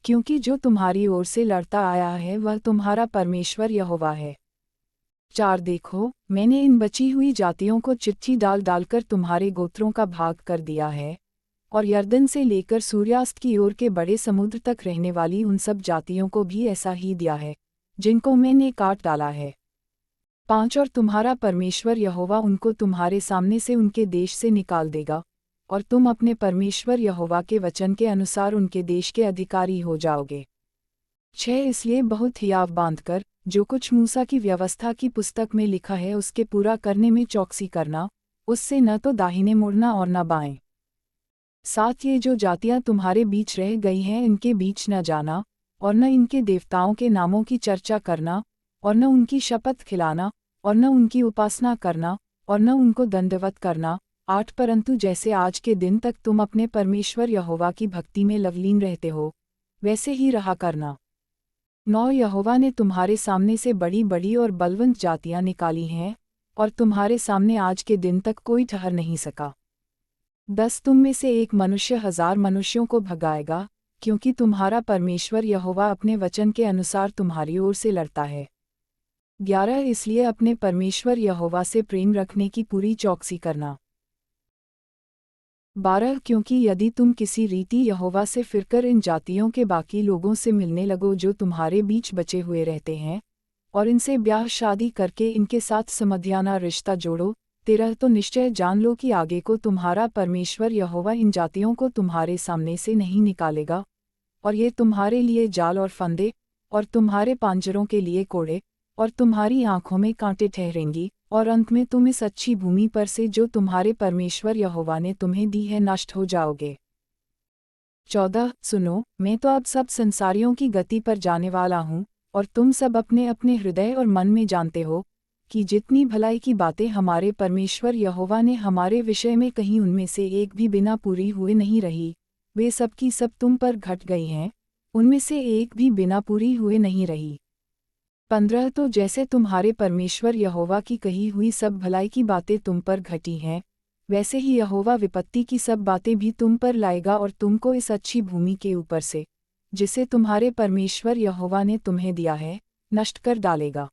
Speaker 1: क्योंकि जो तुम्हारी ओर से लड़ता आया है वह तुम्हारा परमेश्वर यहोवा है। 4 देखो, मैंने इन बची हुई जातियों को चिट्ठी डाल डालकर तुम्हारे गोत्रों का भाग कर दिया है, और यरदन से लेकर सूर्यास्त की ओर के बड़े समुद्र तक रहने वाली उन सब जातियों को भी ऐसा ही दिया है, जिनको मैंने काट डाला है। 5 और तुम्हारा परमेश्वर यहोवा उनको तुम्हारे सामने से उनके देश से निकाल देगा, और तुम अपने परमेश्वर यहोवा के वचन के अनुसार उनके देश के अधिकारी हो जाओगे। 6 इसलिए बहुत हियाव बांधकर, जो कुछ मूसा की व्यवस्था की पुस्तक में लिखा है उसके पूरा करने में चौकसी करना, उससे न तो दाहिने मुड़ना और न बाएं। 7 ये जो जातियां तुम्हारे बीच रह गई हैं इनके बीच न जाना, और न इनके देवताओं के नामों की चर्चा करना, और न उनकी शपथ खिलाना, और न उनकी उपासना करना, और न उनको दंडवत करना। 8 परंतु जैसे आज के दिन तक तुम अपने परमेश्वर यहोवा की भक्ति में लवलीन रहते हो, वैसे ही रहा करना। 9 यहोवा ने तुम्हारे सामने से बड़ी बड़ी और बलवंत जातियां निकाली हैं, और तुम्हारे सामने आज के दिन तक कोई ठहर नहीं सका। 10 तुम में से एक मनुष्य 1000 मनुष्यों को भगाएगा, क्योंकि तुम्हारा परमेश्वर यहोवा अपने वचन के अनुसार तुम्हारी ओर से लड़ता है। 11 इसलिए अपने परमेश्वर यहोवा से प्रेम रखने की पूरी चौकसी करना। 12 क्योंकि यदि तुम किसी रीति यहोवा से फिरकर इन जातियों के बाकी लोगों से मिलने लगो जो तुम्हारे बीच बचे हुए रहते हैं, और इनसे ब्याह शादी करके इनके साथ समध्याना रिश्ता जोड़ो, 13 तो निश्चय जान लो कि आगे को तुम्हारा परमेश्वर यहोवा इन जातियों को तुम्हारे सामने से नहीं निकालेगा, और ये तुम्हारे लिए जाल और फंदे, और तुम्हारे पांजरों के लिए कोड़े, और तुम्हारी आंखों में कांटे ठहरेंगी, और अंत में तुम इस अच्छी भूमि पर से जो तुम्हारे परमेश्वर यहोवा ने तुम्हें दी है नष्ट हो जाओगे। 14 सुनो, मैं तो अब सब संसारियों की गति पर जाने वाला हूँ, और तुम सब अपने अपने हृदय और मन में जानते हो कि जितनी भलाई की बातें हमारे परमेश्वर यहोवा ने हमारे विषय में कहीं उनमें से एक भी बिना पूरी हुए नहीं रही, वे सब की सब तुम पर घट गई हैं, उनमें से एक भी बिना पूरी हुए नहीं रही। 15 तो जैसे तुम्हारे परमेश्वर यहोवा की कही हुई सब भलाई की बातें तुम पर घटी हैं, वैसे ही यहोवा विपत्ति की सब बातें भी तुम पर लाएगा और तुमको इस अच्छी भूमि के ऊपर से, जिसे तुम्हारे परमेश्वर यहोवा ने तुम्हें दिया है, नष्ट कर डालेगा।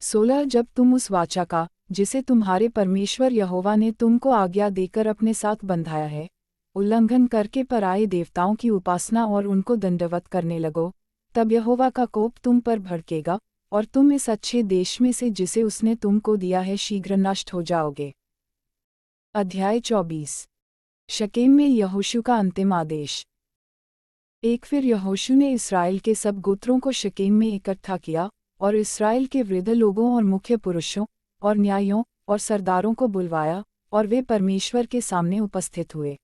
Speaker 1: 16 जब तुम उस वाचा का, जिसे तुम्हारे परमेश्वर यहोवा ने तुमको आज्ञा देकर अपने साथ बंधाया है, उल्लंघन करके पराए देवताओं की उपासना और उनको दंडवत करने लगो, तब यहोवा का कोप तुम पर भड़केगा और तुम इस अच्छे देश में से जिसे उसने तुमको दिया है शीघ्र नष्ट हो जाओगे। अध्याय 24। शकेम में यहोशू का अंतिम आदेश। फिर यहोशू ने इसराइल के सब गोत्रों को शकेम में इकट्ठा किया और इसराइल के वृद्ध लोगों और मुख्य पुरुषों और न्यायियों और सरदारों को बुलवाया और वे परमेश्वर के सामने उपस्थित हुए।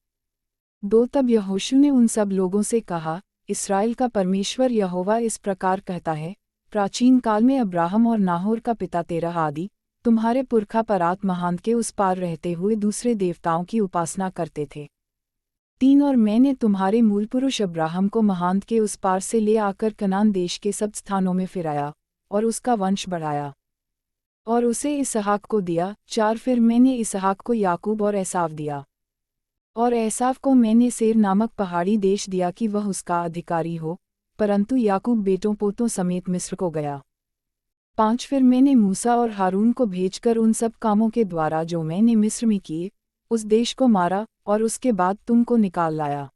Speaker 1: तब यहोशू ने उन सब लोगों से कहा, इस्राएल का परमेश्वर यहोवा इस प्रकार कहता है, प्राचीन काल में अब्राहम और नाहोर का पिता तेरह आदि तुम्हारे पुरखा परात महान के उस पार रहते हुए दूसरे देवताओं की उपासना करते थे। 3 और मैंने तुम्हारे मूल पुरुष अब्राहम को महान्त के उस पार से ले आकर कनान देश के सब स्थानों में फिराया और उसका वंश बढ़ाया और उसे इसहाक को दिया। 4 फिर मैंने इसहाक को याकूब और एसाव दिया और एसाव को मैंने सेर नामक पहाड़ी देश दिया कि वह उसका अधिकारी हो, परंतु याकूब बेटों पोतों समेत मिस्र को गया। 5 फिर मैंने मूसा और हारून को भेजकर उन सब कामों के द्वारा जो मैंने मिस्र में किए, उस देश को मारा और उसके बाद तुमको निकाल लाया।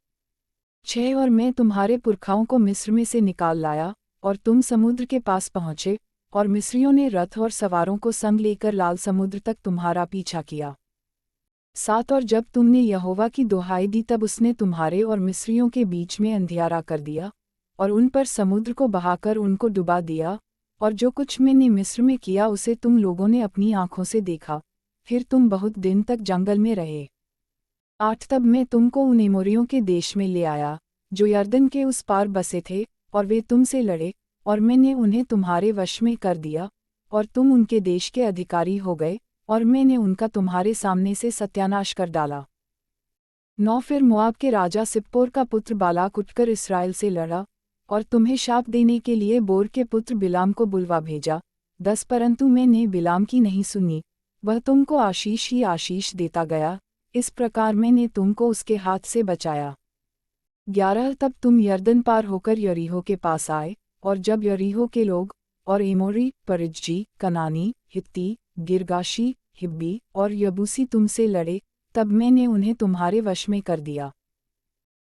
Speaker 1: 6 और मैं तुम्हारे पुरखाओं को मिस्र में से निकाल लाया और तुम समुद्र के पास पहुँचे और मिस्रियों ने रथ और सवारों को संग लेकर लाल समुद्र तक तुम्हारा पीछा किया। 7 और जब तुमने यहोवा की दुहाई दी तब उसने तुम्हारे और मिस्रियों के बीच में अंधियारा कर दिया और उन पर समुद्र को बहाकर उनको डुबा दिया, और जो कुछ मैंने मिस्र में किया उसे तुम लोगों ने अपनी आँखों से देखा। फिर तुम बहुत दिन तक जंगल में रहे। 8 तब मैं तुमको उन एमोरियों के देश में ले आया जो यरदन के उस पार बसे थे, और वे तुमसे लड़े और मैंने उन्हें तुम्हारे वश में कर दिया और तुम उनके देश के अधिकारी हो गए और मैंने उनका तुम्हारे सामने से सत्यानाश कर डाला। 9 फिर मोआब के राजा सिप्पोर का पुत्र बालाक उठकर इसराइल से लड़ा और तुम्हें शाप देने के लिए बोर के पुत्र बिलाम को बुलवा भेजा। 10 परंतु मैंने बिलाम की नहीं सुनी, वह तुमको आशीष ही आशीष देता गया, इस प्रकार मैंने तुमको उसके हाथ से बचाया। 11 तब तुम यरदन पार होकर यरीहो के पास आए, और जब यरीहो के लोग और एमोरी, परिज्जी, कनानी, हित्ती, गिरगाशी, हिब्बी और यबूसी तुमसे लड़े, तब मैंने उन्हें तुम्हारे वश में कर दिया।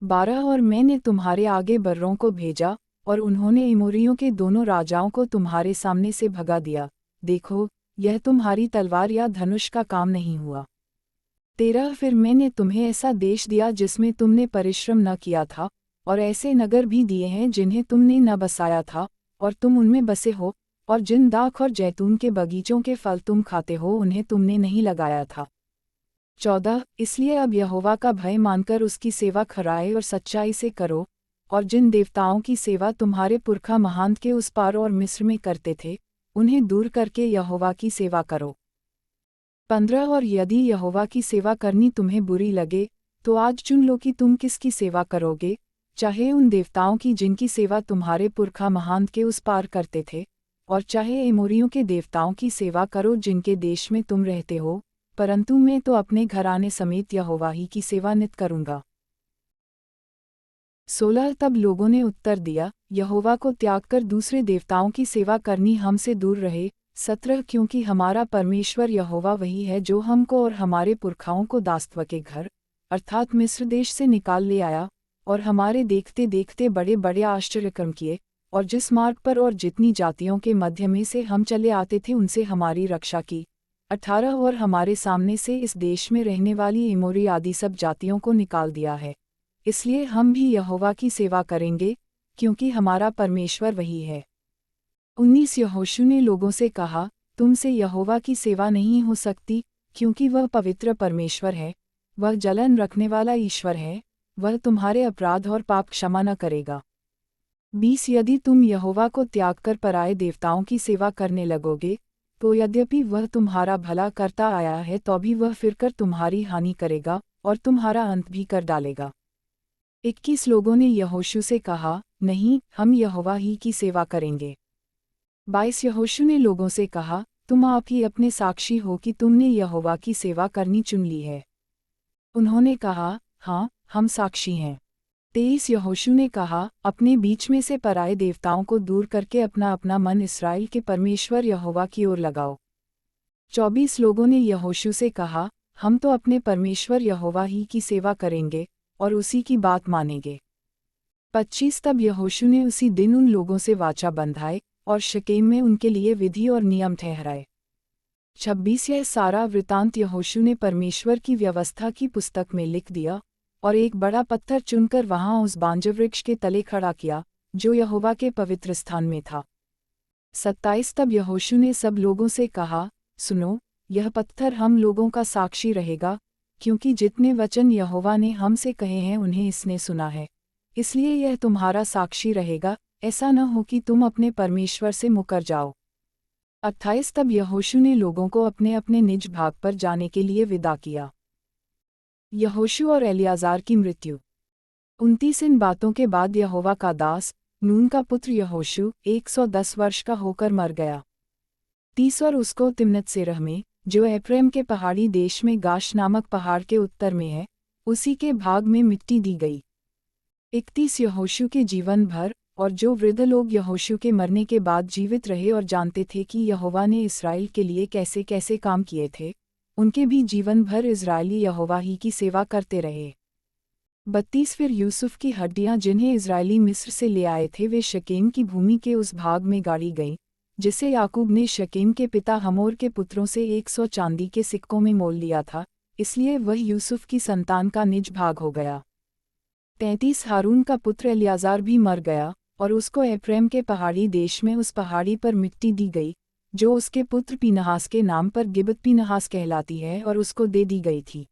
Speaker 1: 12 और मैंने तुम्हारे आगे बर्रों को भेजा और उन्होंने एमोरियों के दोनों राजाओं को तुम्हारे सामने से भगा दिया। देखो, यह तुम्हारी तलवार या धनुष का काम नहीं हुआ। 13 फिर मैंने तुम्हें ऐसा देश दिया जिसमें तुमने परिश्रम न किया था, और ऐसे नगर भी दिए हैं जिन्हें तुमने न बसाया था, और तुम उनमें बसे हो, और जिन दाख और जैतून के बगीचों के फल तुम खाते हो उन्हें तुमने नहीं लगाया था। 14 इसलिए अब यहोवा का भय मानकर उसकी सेवा खराए और सच्चाई से करो, और जिन देवताओं की सेवा तुम्हारे पुरखा महान्त के उस पार और मिस्र में करते थे, उन्हें दूर करके यहोवा की सेवा करो। 15 और यदि यहोवा की सेवा करनी तुम्हें बुरी लगे, तो आज चुन लो कि तुम किसकी सेवा करोगे, चाहे उन देवताओं की जिनकी सेवा तुम्हारे पुरखा महान्त के उस पार करते थे, और चाहे एमोरियों के देवताओं की सेवा करो जिनके देश में तुम रहते हो, परंतु मैं तो अपने घराने समेत यहोवा ही की सेवा नित करूँगा। 16 तब लोगों ने उत्तर दिया, यहोवा को त्याग कर दूसरे देवताओं की सेवा करनी हमसे दूर रहे। 17 क्योंकि हमारा परमेश्वर यहोवा वही है जो हमको और हमारे पुरखाओं को दासत्व के घर अर्थात मिस्र देश से निकाल ले आया, और हमारे देखते देखते बड़े बड़े आश्चर्यकर्म किए, और जिस मार्ग पर और जितनी जातियों के मध्य में से हम चले आते थे उनसे हमारी रक्षा की। 18 और हमारे सामने से इस देश में रहने वाली एमोरी आदि सब जातियों को निकाल दिया है, इसलिए हम भी यहोवा की सेवा करेंगे, क्योंकि हमारा परमेश्वर वही है। 19 यहोशू ने लोगों से कहा, तुमसे यहोवा की सेवा नहीं हो सकती, क्योंकि वह पवित्र परमेश्वर है, वह जलन रखने वाला ईश्वर है, वह तुम्हारे अपराध और पाप क्षमा न करेगा। 20 यदि तुम यहोवा को त्याग कर पराए देवताओं की सेवा करने लगोगे, तो यद्यपि वह तुम्हारा भला करता आया है तो भी वह फिरकर तुम्हारी हानि करेगा और तुम्हारा अंत भी कर डालेगा। 21 लोगों ने यहोशू से कहा, नहीं, हम यहोवा ही की सेवा करेंगे। 22 यहोशू ने लोगों से कहा, तुम आप ही अपने साक्षी हो कि तुमने यहोवा की सेवा करनी चुन ली है। उन्होंने कहा, हाँ, हम साक्षी हैं। 23 यहोशू ने कहा, अपने बीच में से पराए देवताओं को दूर करके अपना अपना मन इस्राएल के परमेश्वर यहोवा की ओर लगाओ। 24 लोगों ने यहोशू से कहा, हम तो अपने परमेश्वर यहोवा ही की सेवा करेंगे और उसी की बात मानेंगे। 25 तब यहोशू ने उसी दिन उन लोगों से वाचा बंधाए और शकेम में उनके लिए विधि और नियम ठहराए। 26 यह सारा वृतांत यहोशू ने परमेश्वर की व्यवस्था की पुस्तक में लिख दिया और एक बड़ा पत्थर चुनकर वहां उस बांजर वृक्ष के तले खड़ा किया जो यहोवा के पवित्र स्थान में था। 27 तब यहोशू ने सब लोगों से कहा, सुनो, यह पत्थर हम लोगों का साक्षी रहेगा, क्योंकि जितने वचन यहोवा ने हमसे कहे हैं उन्हें इसने सुना है, इसलिए यह तुम्हारा साक्षी रहेगा, ऐसा न हो कि तुम अपने परमेश्वर से मुकर जाओ। 28 तब यहोशू ने लोगों को अपने अपने निज भाग पर जाने के लिए विदा किया। यहोशू और एलियाजार की मृत्यु। 29 इन बातों के बाद यहोवा का दास नून का पुत्र यहोशू 110 वर्ष का होकर मर गया। 30 और उसको तिम्नत सेरह में, जो एफ्रेम के पहाड़ी देश में गाश नामक पहाड़ के उत्तर में है, उसी के भाग में मिट्टी दी गई। 31 यहोशू के जीवन भर, और जो वृद्ध लोग यहोशू के मरने के बाद जीवित रहे और जानते थे कि यहोवा ने इस्राएल के लिए कैसे कैसे काम किए थे, उनके भी जीवन भर इज़राइली यहोवा ही की सेवा करते रहे। 32 फिर यूसुफ की हड्डियां जिन्हें इज़राइली मिस्र से ले आए थे वे शकेम की भूमि के उस भाग में गाड़ी गईं, जिसे याकूब ने शकेम के पिता हमोर के पुत्रों से 100 चांदी के सिक्कों में मोल लिया था, इसलिए वह यूसुफ की संतान का निज भाग हो गया। 33 हारून का पुत्र एलियाजार भी मर गया, और उसको एफ्रेम के पहाड़ी देश में उस पहाड़ी पर मिट्टी दी गई, जो उसके पुत्र पीनहास के नाम पर गिबत पीनहास कहलाती है और उसको दे दी गई थी।